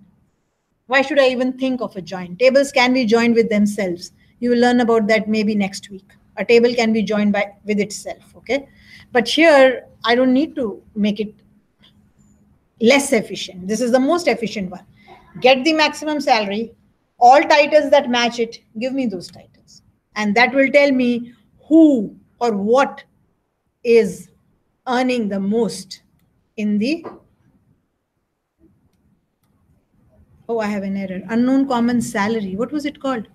Why should I even think of a join? Tables can be joined with themselves. You will learn about that maybe next week. A table can be joined with itself, okay? But here, I don't need to make it less efficient. This is the most efficient one. Get the maximum salary, all titles that match it, give me those titles. And that will tell me who or what is earning the most in the, oh, I have an error. Unknown common salary. What was it called?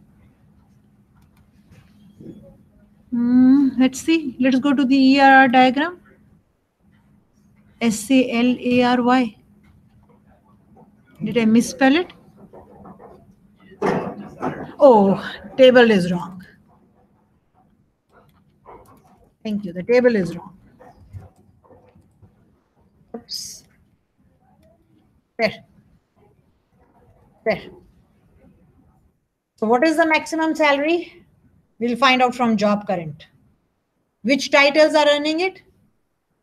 Let's see. Let's go to the ERR diagram. SALARY. Did I misspell it? Oh, table is wrong. Thank you. The table is wrong. Oops. There. There. So what is the maximum salary? We'll find out from job current. Which titles are earning it?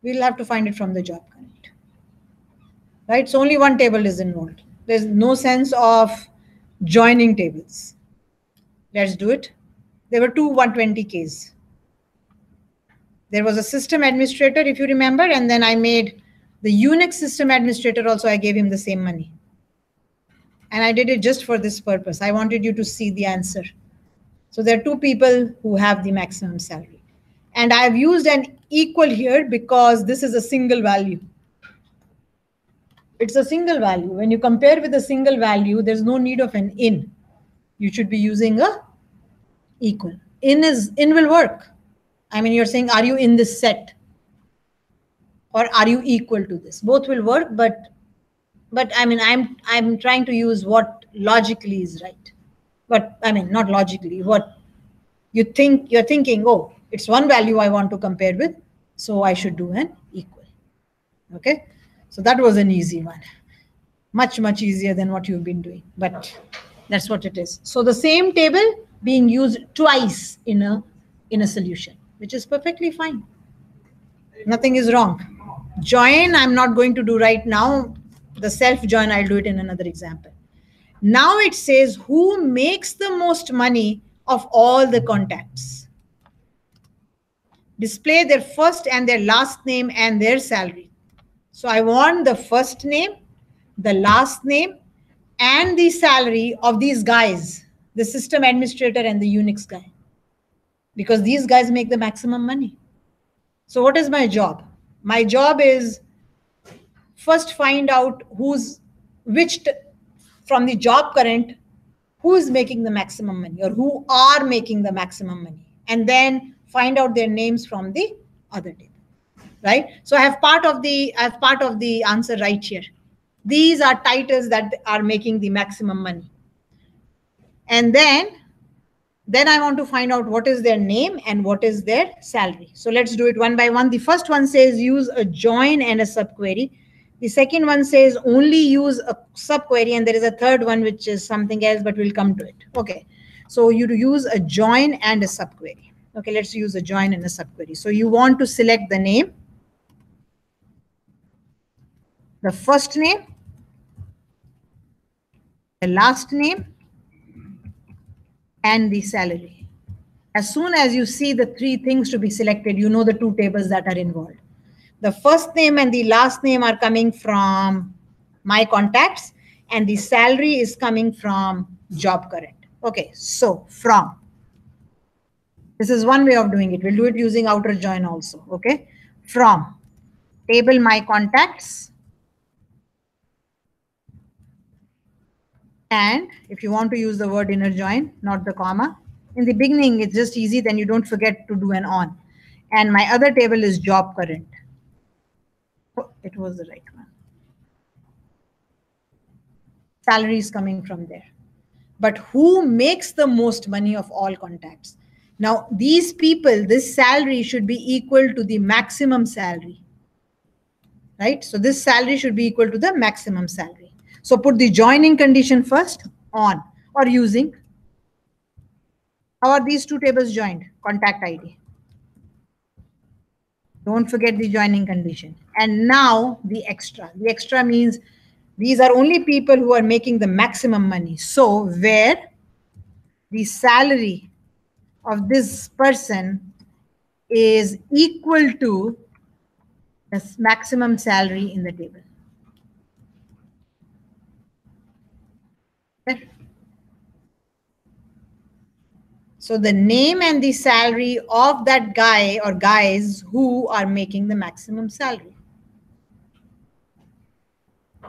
We'll have to find it from the job current. Right? So only one table is involved. There's no sense of joining tables. Let's do it. There were two 120Ks. There was a system administrator, if you remember, and then I made the Unix system administrator also, I gave him the same money. And I did it just for this purpose. I wanted you to see the answer. So there are two people who have the maximum salary. And I've used an equal here because this is a single value. It's a single value. When you compare with a single value, there's no need of an in. You should be using a equal. In will work. I mean, you're saying, are you in this set? Or are you equal to this? Both will work, but I mean, I'm trying to use what logically is right. But I mean, not logically, what you think you're thinking, oh, it's one value I want to compare with, so I should do an equal. Okay, so that was an easy one. Much easier than what you've been doing, but that's what it is. So the same table being used twice in a solution, which is perfectly fine. Nothing is wrong. Join, I'm not going to do right now. The self join, I'll do it in another example. Now it says who makes the most money of all the contacts. Display their first and their last name and their salary. So I want the first name, the last name, and the salary of these guys, the system administrator and the Unix guy, because these guys make the maximum money. So what is my job? My job is first find out from the job current, who is making the maximum money or who are making the maximum money, and then find out their names from the other table, right? So I have part of the answer right here. These are titles that are making the maximum money. And then I want to find out what is their name and what is their salary. So let's do it one by one. The first one says use a join and a subquery. The second one says only use a subquery, and there is a third one which is something else, but we'll come to it. Okay, so you use a join and a subquery. Okay, let's use a join and a subquery. So you want to select the name, the first name, the last name, and the salary. As soon as you see the three things to be selected, you know the two tables that are involved. The first name and the last name are coming from my contacts, and the salary is coming from job current. Okay, so from. This is one way of doing it. We'll do it using outer join also. Okay, from table my contacts. And if you want to use the word inner join, not the comma. In the beginning, it's just easy, then you don't forget to do an on. And my other table is job current. Oh, it was the right one. Salary is coming from there. But who makes the most money of all contacts? Now, these people, this salary should be equal to the maximum salary. Right? So this salary should be equal to the maximum salary. So put the joining condition first, on, or using. How are these two tables joined? Contact ID. Don't forget the joining condition. And now the extra. The extra means these are only people who are making the maximum money. So where the salary of this person is equal to the maximum salary in the table. So the name and the salary of that guy or guys who are making the maximum salary.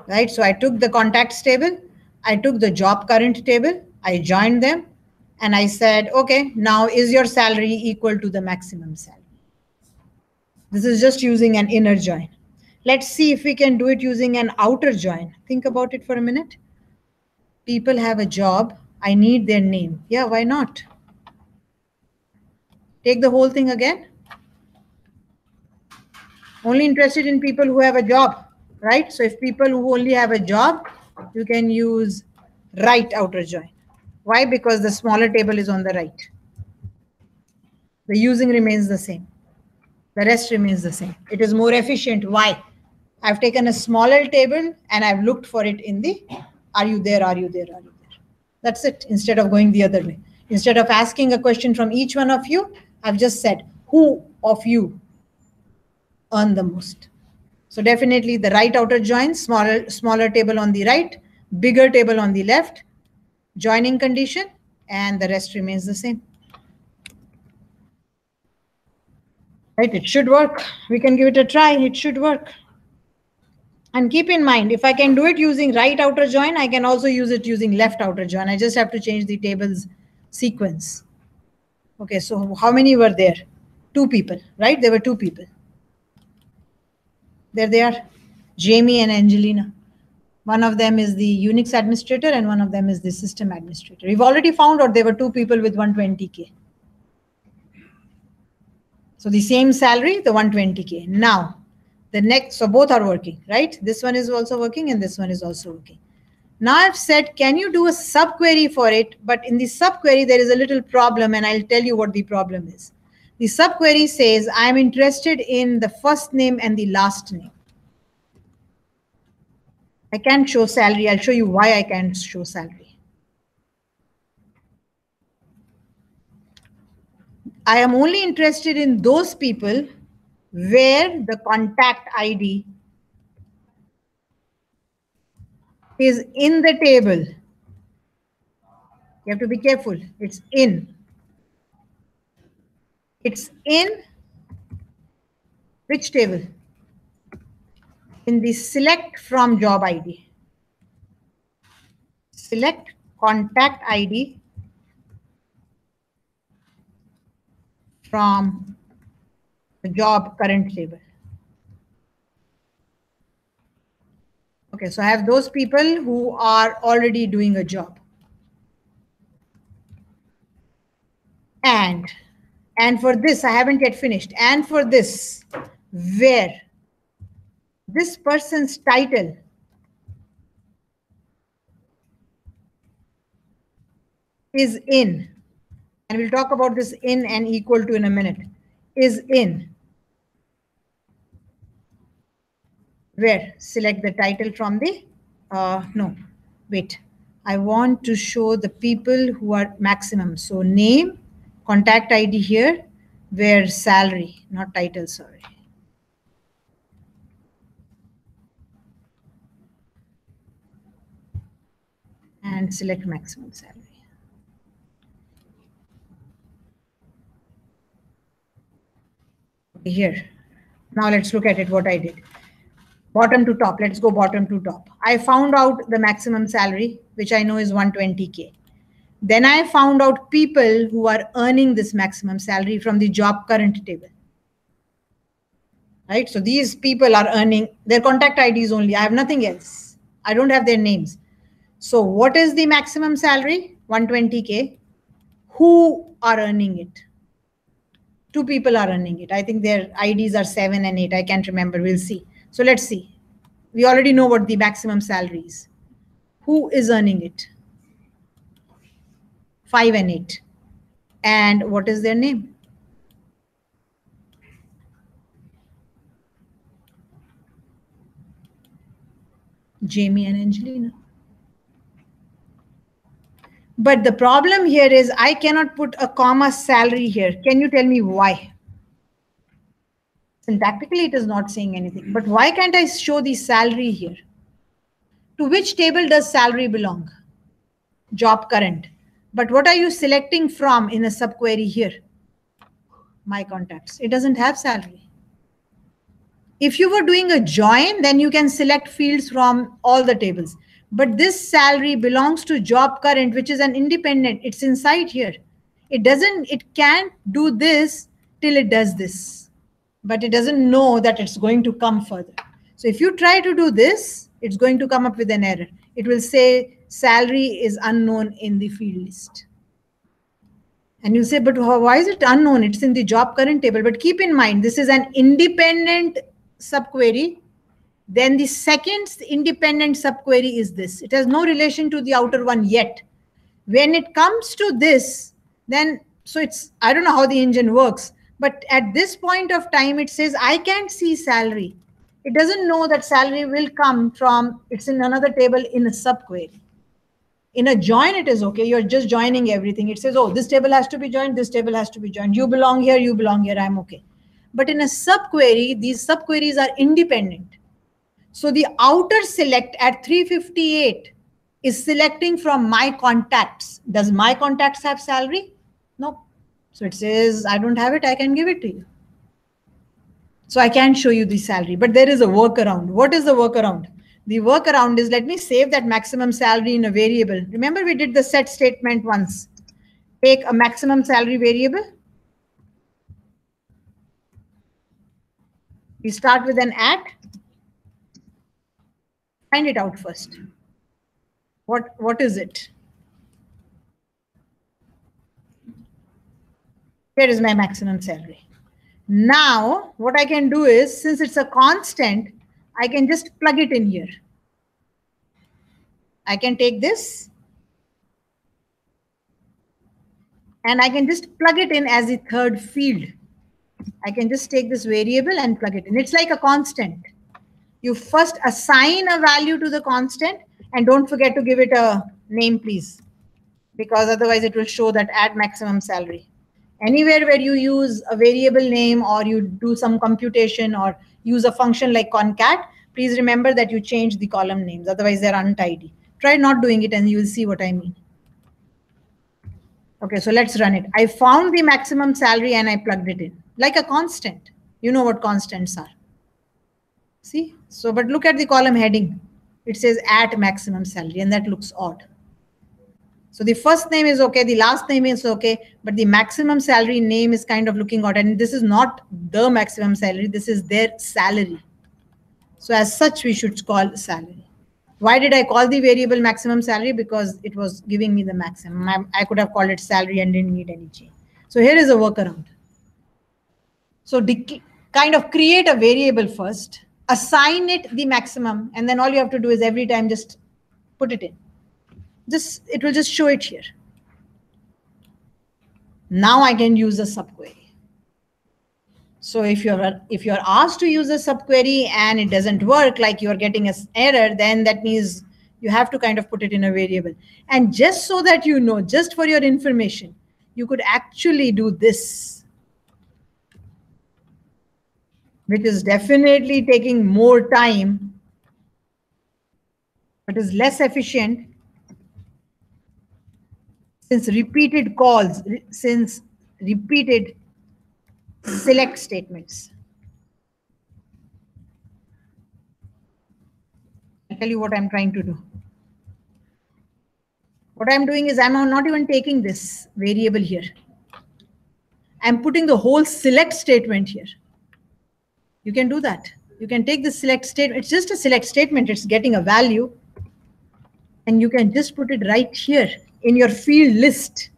Right? So I took the contacts table, I took the job current table, I joined them, and I said, okay, now is your salary equal to the maximum salary? This is just using an inner join. Let's see if we can do it using an outer join. Think about it for a minute. People have a job. I need their name. Yeah, why not? Take the whole thing again. Only interested in people who have a job, right? So if people who only have a job, you can use right outer join. Why? Because the smaller table is on the right. The using remains the same. The rest remains the same. It is more efficient. Why? I've taken a smaller table and I've looked for it in the are you there, are you there, are you there? That's it, instead of going the other way. Instead of asking a question from each one of you, I've just said, who of you earn the most? So definitely the right outer join, smaller table on the right, bigger table on the left, joining condition, and the rest remains the same. Right, it should work. We can give it a try. It should work. And keep in mind, if I can do it using right outer join, I can also use it using left outer join. I just have to change the table's sequence. Okay, so how many were there? two people, right? There were two people. There they are, Jamie and Angelina. One of them is the Unix administrator and one of them is the system administrator. We've already found out there were two people with 120K. So the same salary, the 120K. Now, the next, so both are working, right? This one is also working and this one is also working. Now I've said, can you do a subquery for it? But in the subquery, there is a little problem and I'll tell you what the problem is. The subquery says, I'm interested in the first name and the last name. I can't show salary. I'll show you why I can't show salary. I am only interested in those people where the contact ID is in the table. You have to be careful. It's in. It's in which table? In the select from job ID. Select contact ID from the job current table. Okay, so I have those people who are already doing a job. And for this, I haven't yet finished. And for this, where this person's title is in, and we'll talk about this in and equal to in a minute, is in. Where? Select the title from the, no, wait. I want to show the people who are maximum. So name, contact ID here, where salary, not title, sorry. And select maximum salary. Okay, here. Now let's look at it, what I did. Bottom to top, let's go bottom to top. I found out the maximum salary, which I know is 120K. Then I found out people who are earning this maximum salary from the job current table. Right? So these people are earning their contact IDs only. I have nothing else. I don't have their names. So what is the maximum salary? 120K. Who are earning it? Two people are earning it. I think their IDs are 7 and 8. I can't remember. We'll see. So let's see. We already know what the maximum salary is. Who is earning it? 5 and 8. And what is their name? Jamie and Angelina. But the problem here is I cannot put a comma salary here. Can you tell me why? Syntactically, it is not saying anything. But why can't I show the salary here? To which table does salary belong? Job current. But what are you selecting from in a subquery here? My contacts. It doesn't have salary. If you were doing a join, then you can select fields from all the tables. But this salary belongs to job current, which is an independent. It's inside here. It can't do this till it does this. But it doesn't know that it's going to come further. So if you try to do this, it's going to come up with an error. It will say salary is unknown in the field list. And you say, but why is it unknown? It's in the job current table. But keep in mind, this is an independent subquery. Then the second independent subquery is this. It has no relation to the outer one yet. When it comes to this, then, so it's, I don't know how the engine works, but at this point of time, it says, I can't see salary. It doesn't know that salary will come from, it's in another table in a subquery. In a join, it is okay. You're just joining everything. It says, oh, this table has to be joined. This table has to be joined. You belong here. You belong here. I'm okay. But in a subquery, these subqueries are independent. So the outer select at 358 is selecting from my contacts. Does my contacts have salary? No. So it says, I don't have it. I can give it to you. So I can't show you the salary, but there is a workaround. What is the workaround? The workaround is, let me save that maximum salary in a variable. Remember, we did the set statement once. Take a maximum salary variable. We start with an at. Find it out first. What is it? Here is my maximum salary. Now, what I can do is, since it's a constant, I can just plug it in here. I can take this and I can just plug it in as the third field. I can just take this variable and plug it in. It's like a constant. You first assign a value to the constant and don't forget to give it a name, please, because otherwise it will show that at maximum salary. Anywhere where you use a variable name or you do some computation or use a function like concat, please remember that you change the column names. Otherwise, they're untidy. Try not doing it and you will see what I mean. Okay, so let's run it. I found the maximum salary and I plugged it in like a constant. You know what constants are. See? So, but look at the column heading. It says at maximum salary and that looks odd. So the first name is okay, the last name is okay, but the maximum salary name is kind of looking odd. And this is not the maximum salary, this is their salary. So as such, we should call salary. Why did I call the variable maximum salary? Because it was giving me the maximum. I could have called it salary and didn't need any change. So here is a workaround. So kind of create a variable first, assign it the maximum, and then all you have to do is every time just put it in. It will just show it here. Now I can use a subquery. So if you're asked to use a subquery and it doesn't work, like you're getting an error, then that means you have to kind of put it in a variable. And just so that you know, just for your information, you could actually do this, which is definitely taking more time, but is less efficient since repeated calls, since repeated select statements. I'll tell you what I'm trying to do. What I'm doing is I'm not even taking this variable here. I'm putting the whole select statement here. You can do that. You can take the select statement. It's just a select statement. It's getting a value. And you can just put it right here in your field list.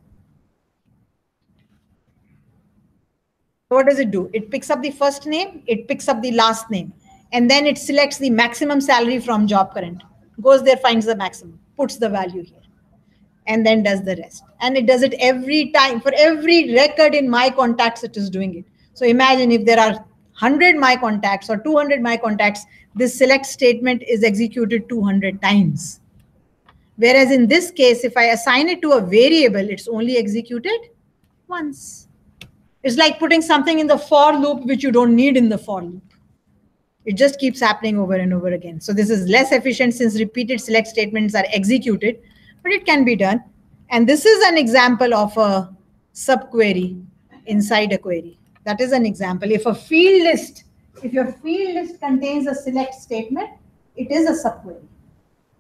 What does it do? It picks up the first name, it picks up the last name, and then it selects the maximum salary from job current, goes there, finds the maximum, puts the value here, and then does the rest. And it does it every time. For every record in my contacts, it is doing it. So imagine if there are 100 my contacts or 200 my contacts, this select statement is executed 200 times. Whereas in this case, if I assign it to a variable, it's only executed once. It's like putting something in the for loop which you don't need in the for loop. It just keeps happening over and over again. So this is less efficient since repeated select statements are executed, but it can be done. And this is an example of a subquery inside a query. That is an example. If your field list contains a select statement, it is a subquery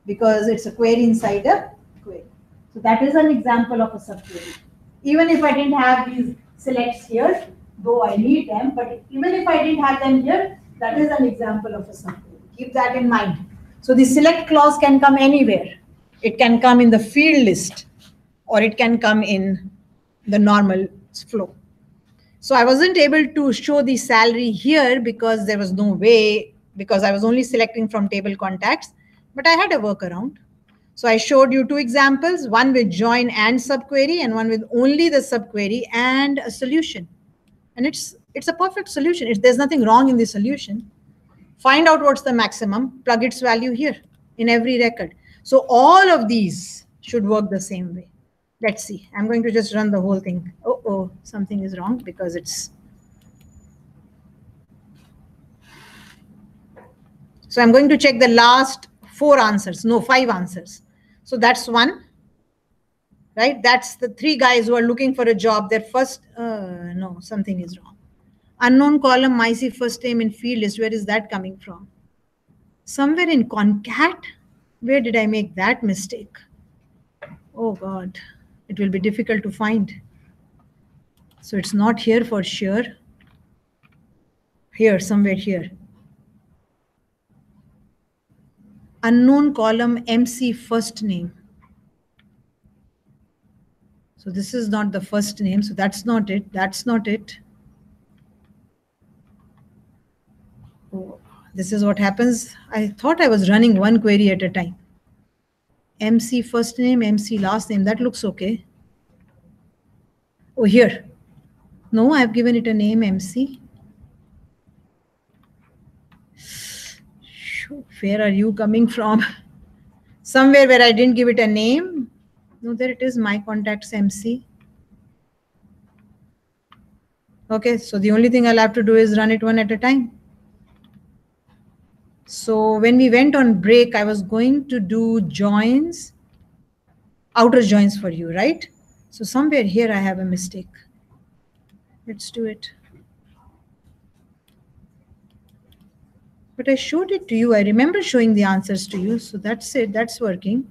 because it's a query inside a query. So that is an example of a subquery. Even if I didn't have these selects here, though I need them, but even if I didn't have them here, that is an example of a subquery. Keep that in mind. So the select clause can come anywhere. It can come in the field list or it can come in the normal flow. So I wasn't able to show the salary here because there was no way, because I was only selecting from table contacts, but I had a workaround. So I showed you two examples, one with join and subquery and one with only the subquery and a solution. And it's a perfect solution. There's nothing wrong in the solution. Find out what's the maximum, plug its value here in every record. So all of these should work the same way. Let's see. I'm going to just run the whole thing. Oh, something is wrong because it's. So I'm going to check the last 5 answers. So that's one, right? That's the 3 guys who are looking for a job. Their first, no, something is wrong. Unknown column, MyC first name in field list. Where is that coming from? Somewhere in concat. Where did I make that mistake? Oh God, it will be difficult to find. So it's not here for sure. here, somewhere here. Unknown column MC first name. So this is not the first name. So that's not it. That's not it. Oh, this is what happens. I thought I was running one query at a time. MC first name, MC last name. That looks okay. Oh, here. No, I've given it a name, MC. Where are you coming from? Somewhere where I didn't give it a name. No, there it is, my contacts MC. Okay, so the only thing I'll have to do is run it one at a time. So when we went on break, I was going to do joins, outer joins for you, right? So somewhere here I have a mistake. Let's do it. But I showed it to you. I remember showing the answers to you. So that's it. That's working.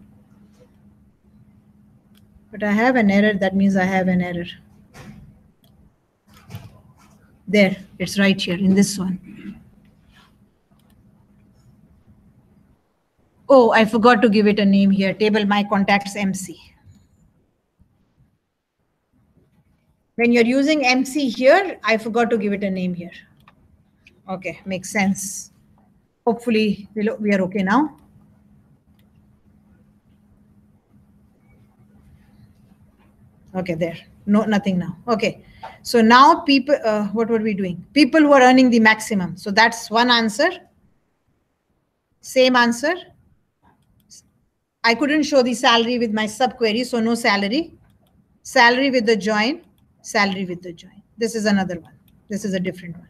But I have an error. That means I have an error. There, it's right here in this one. Oh, I forgot to give it a name here. Table my contacts MC. When you're using MC here, I forgot to give it a name here. Okay, makes sense. Hopefully we are okay now. Okay, there. No, nothing now. Okay. So now people, what were we doing? People who are earning the maximum. So that's one answer. Same answer. I couldn't show the salary with my subquery, so no salary. Salary with the join, salary with the join. This is another one. This is a different one.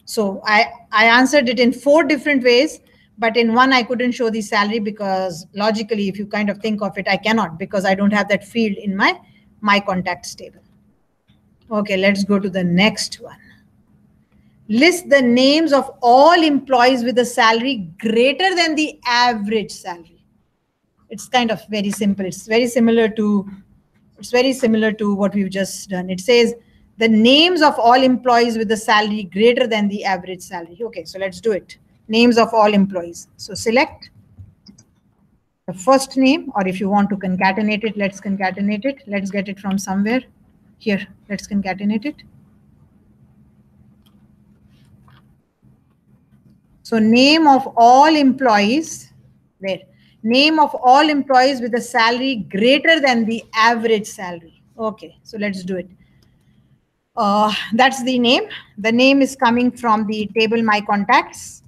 So I answered it in 4 different ways, but in one I couldn't show the salary because logically, if you kind of think of it, I cannot because I don't have that field in my contacts table. Okay, let's go to the next one. List the names of all employees with a salary greater than the average salary. It's kind of very simple. It's very similar to what we've just done. It says the names of all employees with a salary greater than the average salary. Okay, so let's do it. Names of all employees. So select the first name, or if you want to concatenate it, let's concatenate it. Let's get it from somewhere. Here, let's concatenate it. So name of all employees, there. Name of all employees with a salary greater than the average salary. Okay, so let's do it. That's the name. The name is coming from the table My Contacts.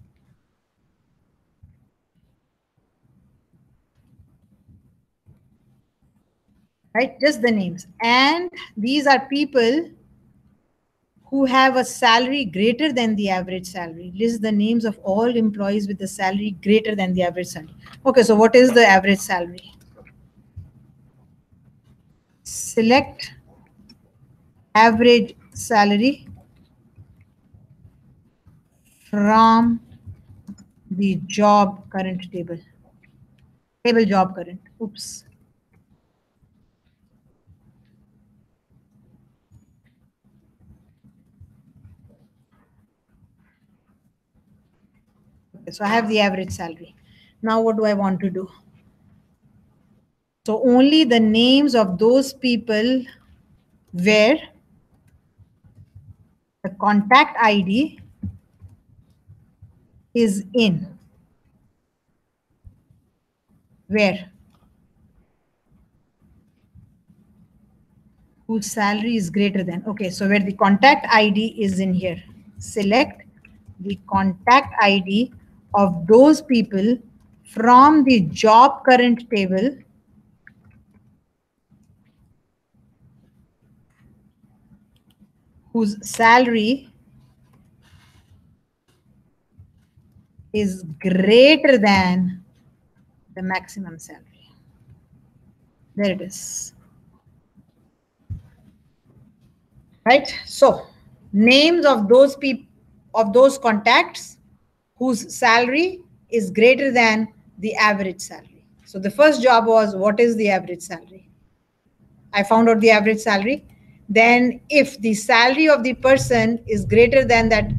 Right, just the names. And these are people who have a salary greater than the average salary. List the names of all employees with a salary greater than the average salary. Okay, so what is the average salary? Select average salary from the job current table. Table job current. Oops. Okay, so I have the average salary. Now what do I want to do? So only the names of those people where the contact ID is in. Where? Whose salary is greater than. Okay, so where the contact ID is in here. Select the contact ID of those people from the job current table whose salary is greater than the maximum salary. There it is. Right? So names of those people, of those contacts whose salary is greater than the average salary. So the first job was, what is the average salary? I found out the average salary. Then if the salary of the person is greater than that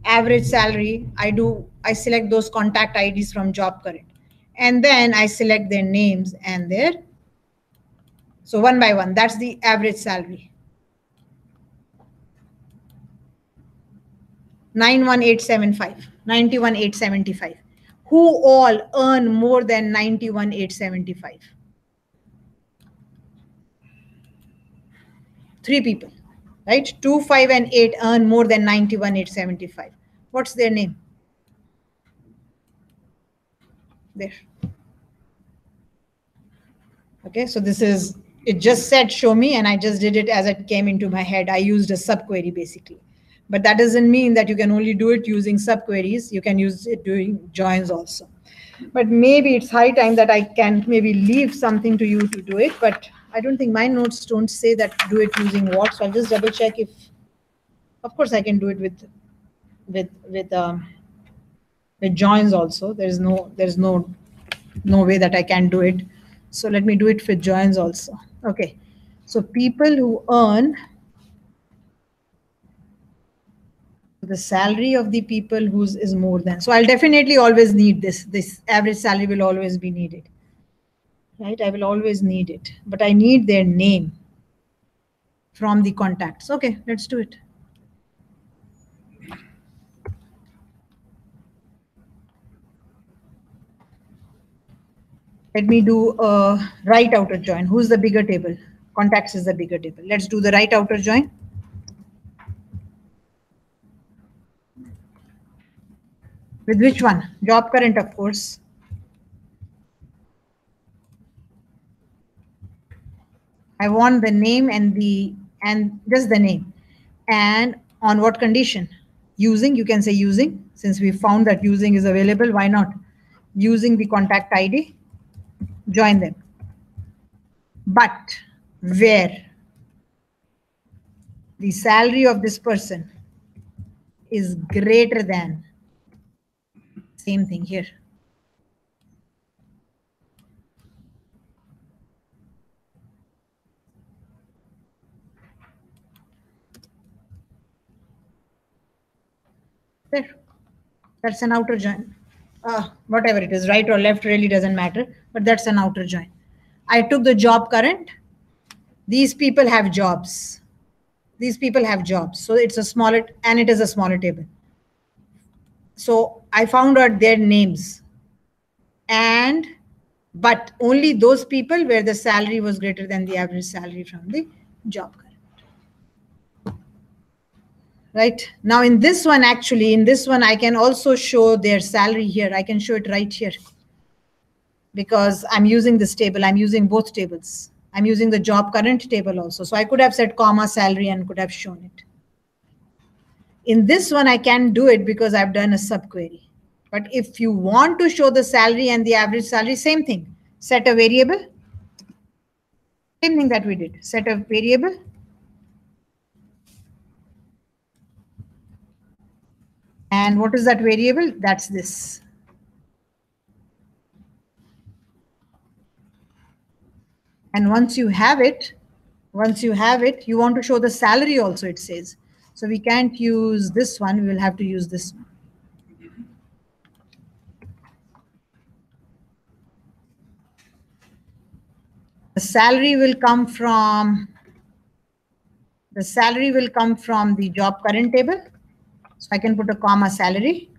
average salary. I select those contact IDs from job current. And then I select their names and their, so one by one, that's the average salary. 91,875, 91,875. Who all earn more than 91,875? 3 people, right? 2, 5, and 8 earn more than 91,875. What's their name? There. Okay, so this is, it just said show me, and I just did it as it came into my head. I used a subquery basically. But that doesn't mean that you can only do it using subqueries. You can use it doing joins also. But maybe it's high time that I can maybe leave something to you to do it. But I don't think my notes don't say that do it using what. So I'll just double check if, of course, I can do it with joins also. There's no way that I can do it. So let me do it with joins also. Okay. So people who earn, the salary of the people whose is more than. So I'll definitely always need this. This average salary will always be needed. Right? I will always need it. But I need their name from the contacts. Okay, let's do it. Let me do a right outer join. Who's the bigger table? Contacts is the bigger table. Let's do the right outer join. With which one? Job current, of course. I want the name and just the name. And on what condition? Using, you can say using. Since we found that using is available, why not? Using the contact ID, join them. But where the salary of this person is greater than, same thing here. There. That's an outer join. Whatever it is, right or left really doesn't matter, but that's an outer join. I took the job current. These people have jobs. These people have jobs. So it's a smaller, and it is a smaller table. So I found out their names. And, but only those people where the salary was greater than the average salary from the job current. Right now in this one, actually in this one, I can also show their salary here. I can show it right here because I'm using this table. I'm using both tables. I'm using the job current table also. So I could have said comma salary and could have shown it. In this one, I can do it because I've done a subquery. But if you want to show the salary and the average salary, same thing. Set a variable. Same thing that we did. Set a variable. And what is that variable? That's this. And once you have it, you want to show the salary also, it says. So we can't use this one. We will have to use this one. The salary will come from the job current table. So I can put a comma salary.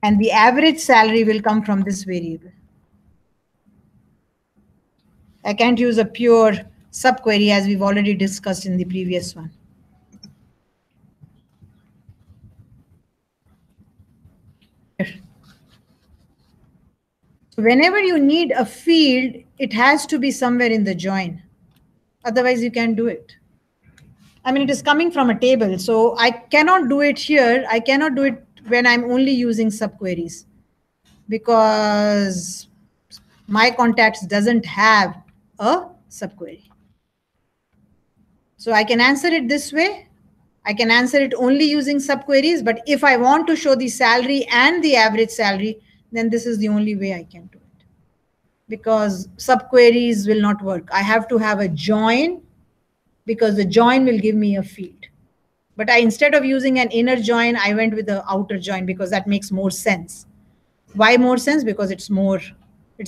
And the average salary will come from this variable. I can't use a pure subquery as we've already discussed in the previous one. Whenever you need a field, it has to be somewhere in the join. Otherwise, you can't do it. I mean, it is coming from a table, so I cannot do it here. I cannot do it when I'm only using subqueries because my contacts doesn't have a subquery. So I can answer it this way. I can answer it only using subqueries, but if I want to show the salary and the average salary, then this is the only way I can do it. Because subqueries will not work. I have to have a join because the join will give me a field. But instead of using an inner join, I went with the outer join because that makes more sense. Why more sense? Because it's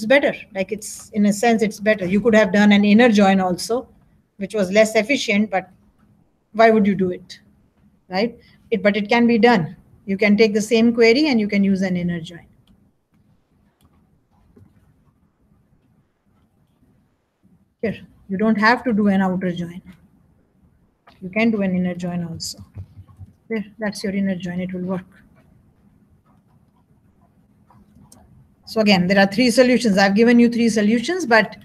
better. Like, it's, in a sense, it's better. You could have done an inner join also, which was less efficient, but why would you do it, right? But it can be done. You can take the same query and you can use an inner join. Here, you don't have to do an outer join. You can do an inner join also. There, that's your inner join. It will work. So again, there are 3 solutions. I've given you 3 solutions, but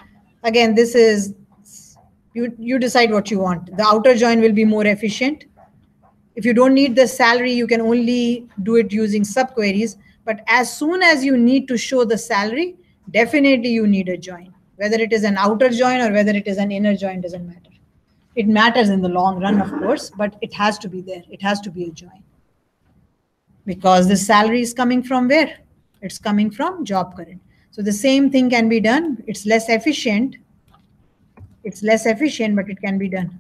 again, this is, you decide what you want. The outer join will be more efficient. If you don't need the salary, you can only do it using subqueries. But as soon as you need to show the salary, definitely you need a join. Whether it is an outer join or whether it is an inner join, doesn't matter. It matters in the long run, of course, but it has to be there. It has to be a join. Because the salary is coming from where? It's coming from job current. So the same thing can be done. It's less efficient. It's less efficient, but it can be done.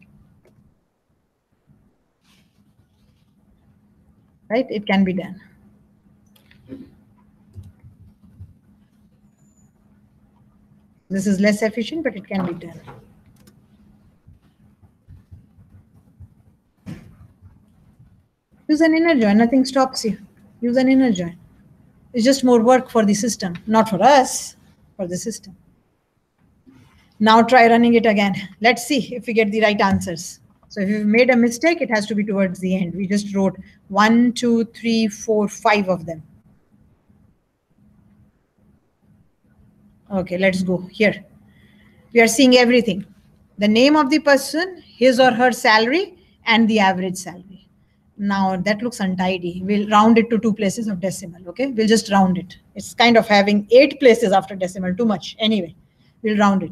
Right? It can be done. This is less efficient, but it can be done. Use an inner join. Nothing stops you. Use an inner join. It's just more work for the system, not for us, for the system. Now try running it again. Let's see if we get the right answers. So if you've made a mistake, it has to be towards the end. We just wrote 1, 2, 3, 4, 5 of them. Okay, let's go here. We are seeing everything. The name of the person, his or her salary, and the average salary. Now that looks untidy. We'll round it to 2 places of decimal, okay? We'll just round it. It's kind of having 8 places after decimal, too much. Anyway, we'll round it.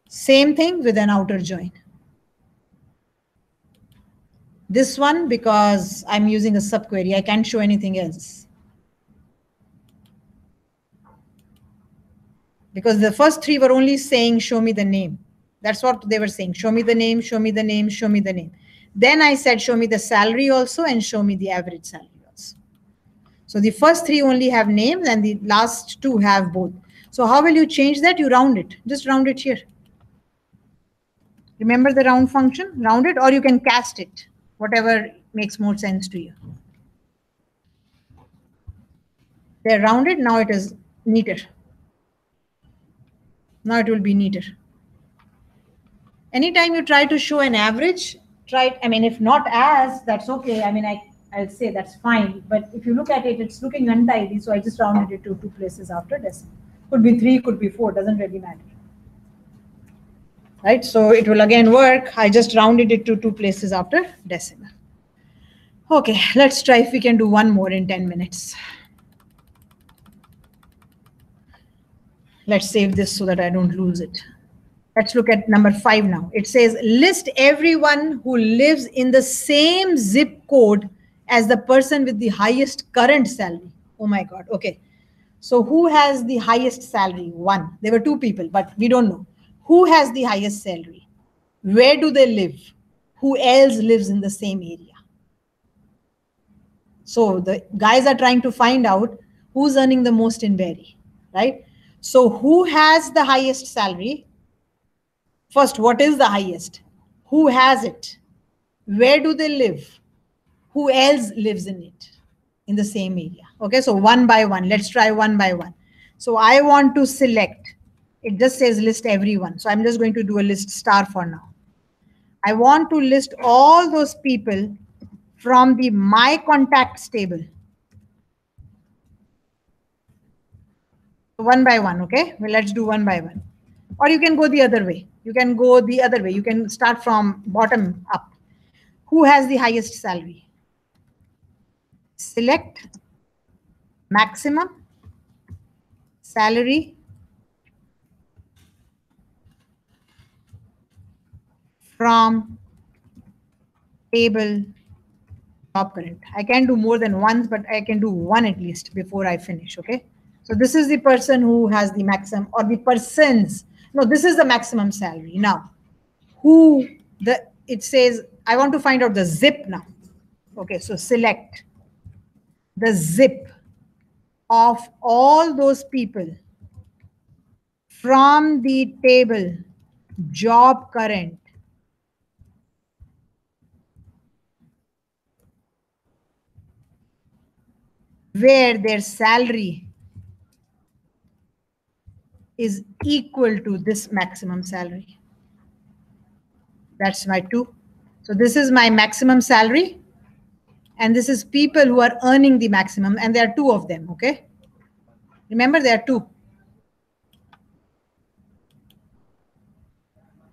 Same thing with an outer join. This one, because I'm using a subquery, I can't show anything else. Because the first 3 were only saying, show me the name. That's what they were saying. Show me the name, show me the name, show me the name. Then I said, show me the salary also and show me the average salary also. So the first 3 only have names and the last 2 have both. So how will you change that? You round it. Just round it here. Remember the round function? Round it, or you can cast it. Whatever makes more sense to you. They're rounded. Now it is neater. Now it will be neater. Anytime you try to show an average, try, I mean, if not as, that's okay. I mean, I'll say that's fine. But if you look at it, it's looking untidy. So I just rounded it to 2 places after decimal. Could be 3, could be 4, doesn't really matter. Right, so it will again work. I just rounded it to 2 places after decimal. Okay, let's try if we can do one more in 10 minutes. Let's save this so that I don't lose it. Let's look at number 5 now. It says list everyone who lives in the same zip code as the person with the highest current salary. Oh my God, okay. So who has the highest salary? 1. There were 2 people, but we don't know. Who has the highest salary? Where do they live? Who else lives in the same area? So the guys are trying to find out who's earning the most in Berry, right? So who has the highest salary? First, what is the highest? Who has it? Where do they live? Who else lives in it, in the same area? Okay, so one by one. Let's try one by one. So I want to select. It just says list everyone. So I'm just going to do a list star for now. I want to list all those people from the my contacts table. One by one, okay? Well, let's do one by one. Or you can go the other way. You can go the other way. You can start from bottom up. Who has the highest salary? Select maximum salary from table job current. I can do more than once, but I can do one at least before I finish, okay? So this is the person who has the maximum, or the persons. No, this is the maximum salary. Now, it says I want to find out the zip now. Okay, so select the zip of all those people from the table job current where their salary is equal to this maximum salary. That's my 2. So this is my maximum salary. And this is people who are earning the maximum. And there are 2 of them. Okay. Remember, there are 2.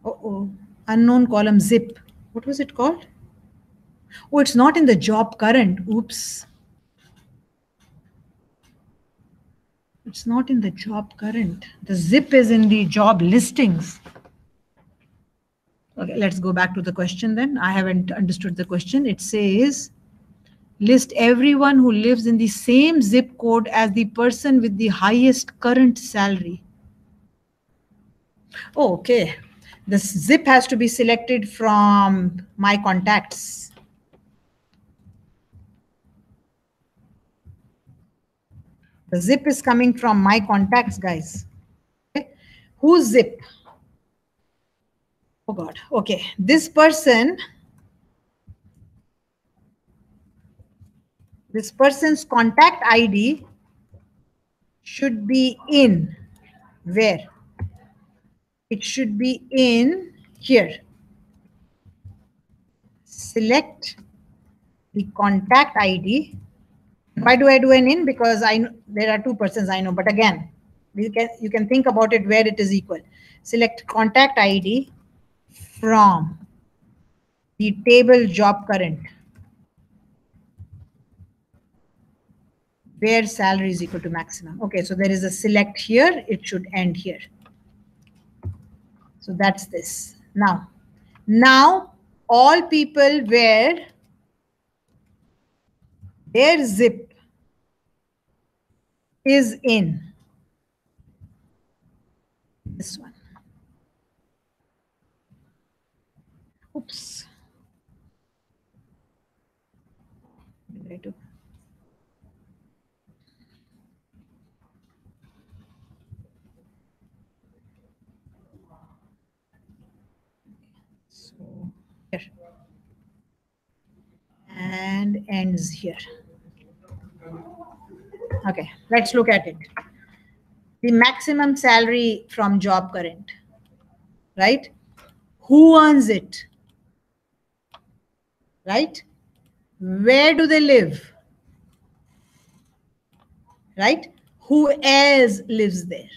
Uh-oh. Unknown column zip. What was it called? Oh, it's not in the job current. Oops. It's not in the job current. The zip is in the job listings. Okay, let's go back to the question then. I haven't understood the question. It says, list everyone who lives in the same zip code as the person with the highest current salary. Oh, okay. The zip has to be selected from my contacts. The zip is coming from my contacts, guys. Okay. Whose zip? Oh God. Okay. This person's contact ID should be in where? It should be in here. Select the contact ID. Why do I do an in? Because I know there are 2 persons I know, but again, you can think about it where it is equal. Select contact ID from the table job current where salary is equal to maximum. Okay, so there is a select here. It should end here. So that's this. Now all people where their zip is in this one. Oops. What did I do? So here. And ends here. Okay, let's look at it. The maximum salary from job current, right? Who earns it? Right? Where do they live? Right? Who else lives there?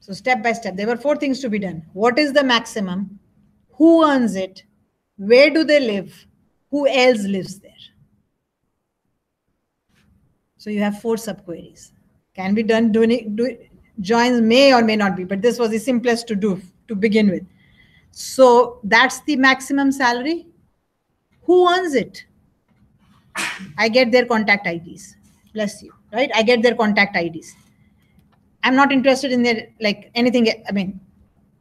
So step by step, there were 4 things to be done. What is the maximum? Who earns it? Where do they live? Who else lives there? So you have 4 subqueries. Can be done. Joins may or may not be, but this was the simplest to do to begin with. So that's the maximum salary. Who earns it? I get their contact IDs. Bless you, right? I get their contact IDs. I'm not interested in their like anything. I mean,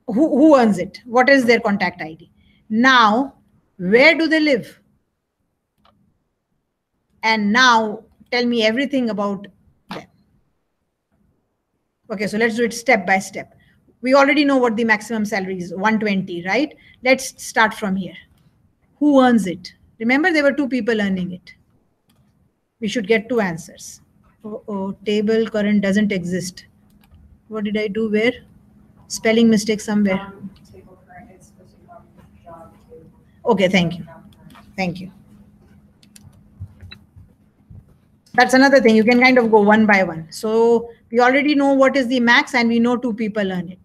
who earns it? What is their contact ID? Now, where do they live? And now tell me everything about them. Okay, so let's do it step by step. We already know what the maximum salary is, 120, right? Let's start from here. Who earns it? Remember, there were 2 people earning it. We should get 2 answers. Oh, table current doesn't exist. What did I do? Where? Spelling mistake somewhere. Table current is supposed to come job to. Okay, thank you. Thank you. That's another thing. You can kind of go one by one. So we already know what is the max and we know 2 people earn it.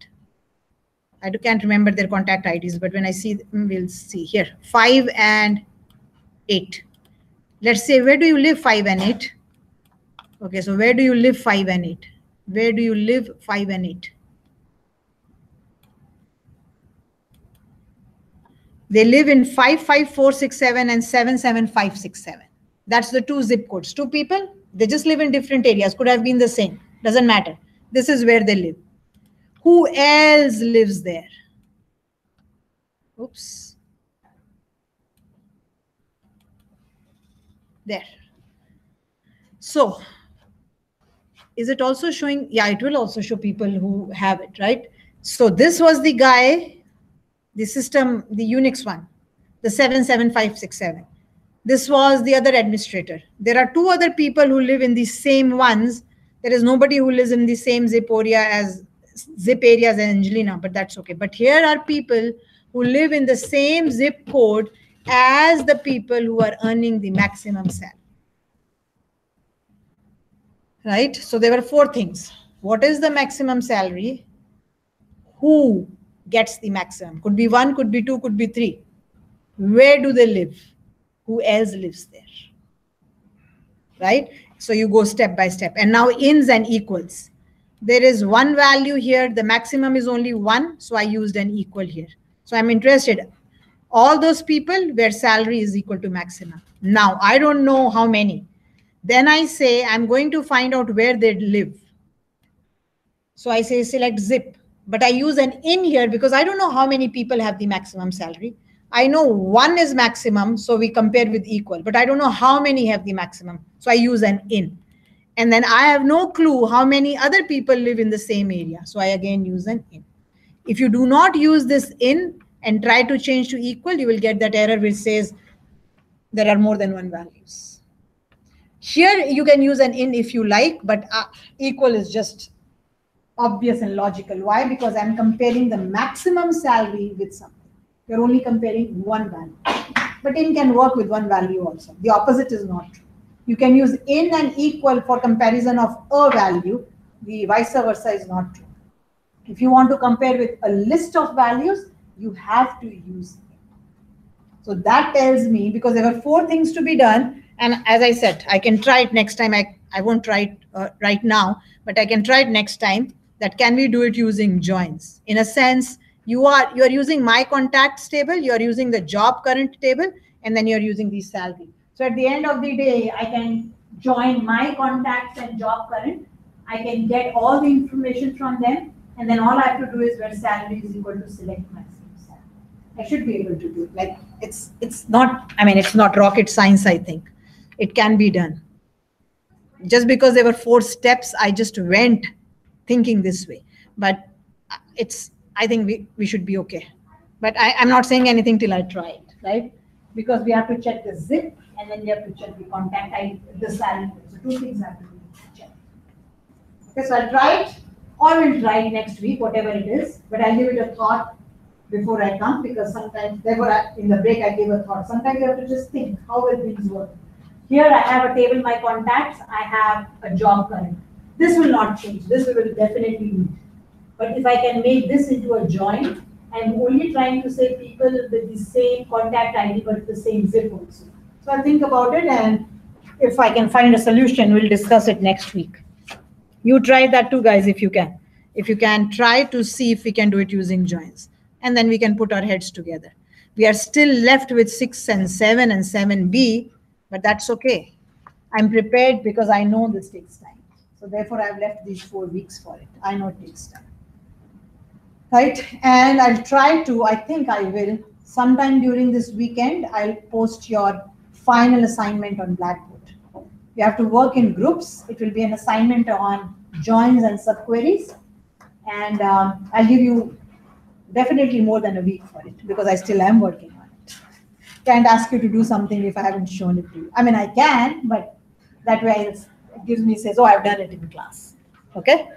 I can't remember their contact IDs, but when I see them, we'll see here. 5 and 8. Let's say, where do you live 5 and 8? Okay, so where do you live 5 and 8? Where do you live 5 and 8? They live in 55467 and 77567. That's the 2 zip codes. 2 people, they just live in different areas. Could have been the same. Doesn't matter. This is where they live. Who else lives there? Oops. There. So is it also showing? Yeah, it will also show people who have it, right? So this was the guy, the system, the Unix one, the 77567. This was the other administrator. There are two other people who live in the same ones. There is nobody who lives in the same zip area as Angelina, but that's okay. But here are people who live in the same zip code as the people who are earning the maximum salary. Right? So there were four things. What is the maximum salary? Who gets the maximum? Could be one, could be two, could be three. Where do they live? Who else lives there? Right? So you go step by step. And now ins and equals. There is one value here. The maximum is only one. So I used an equal here. So I'm interested. All those people where salary is equal to maximum. Now, I don't know how many. Then I say, I'm going to find out where they live. So I say select zip, but I use an in here because I don't know how many people have the maximum salary. I know one is maximum, so we compare with equal, but I don't know how many have the maximum. So I use an in. And then I have no clue how many other people live in the same area. So I again use an in. If you do not use this in and try to change to equal, you will get that error which says there are more than one values. Here you can use an in if you like, but equal is just obvious and logical. Why? Because I'm comparing the maximum salary with something. You're only comparing one value. But in can work with one value also. The opposite is not true. You can use in and equal for comparison of a value. The vice versa is not true. If you want to compare with a list of values, you have to use in. So that tells me, because there were four things to be done, and as I said, I can try it next time. I won't try it right now, but I can try it next time. That can we do it using joins? In a sense, you are using my contacts table, you're using the job current table, and then you're using the salary. So at the end of the day, I can join my contacts and job current. I can get all the information from them, and then all I have to do is where salary is equal to select maximum salary. I should be able to do it. Like it's not, I mean, it's not rocket science, I think. It can be done. Just because there were four steps, I just went thinking this way. But I think we should be okay. But I'm not saying anything till I try it, right? Because we have to check the zip and then we have to check the contact ID, the salary. So two things have to be checked. Okay, so I'll try it, or we'll try it next week, whatever it is. But I'll give it a thought before I come, because sometimes in the break I gave a thought. Sometimes you have to just think, how will things work? Here I have a table, my contacts, I have a job current. This will not change. This we will definitely need. But if I can make this into a join, I'm only trying to say people with the same contact ID but the same zip also. So I'll think about it, and if I can find a solution, we'll discuss it next week. You try that too, guys, if you can. If you can, try to see if we can do it using joins. And then we can put our heads together. We are still left with 6 and 7 and 7B, but that's okay. I'm prepared because I know this takes time. So therefore, I've left these 4 weeks for it. I know it takes time. Right? And I'll try to, I think I will, sometime during this weekend, I'll post your final assignment on Blackboard. You have to work in groups. It will be an assignment on joins and subqueries. And I'll give you definitely more than a week for it because I still am working on it. Can't ask you to do something if I haven't shown it to you. I mean, I can, but that way it gives me, says, oh, I've done it in class. Okay?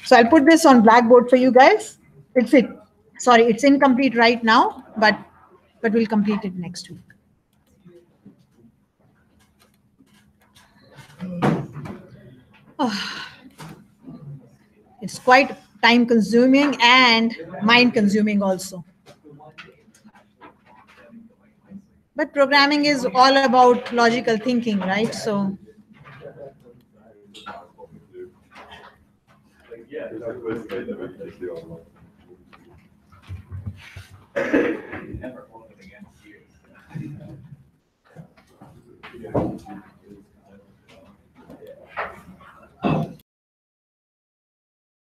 So I'll put this on Blackboard for you guys. It's incomplete right now, but we'll complete it next week. Oh, it's quite time consuming and mind consuming also. But programming is all about logical thinking, right? So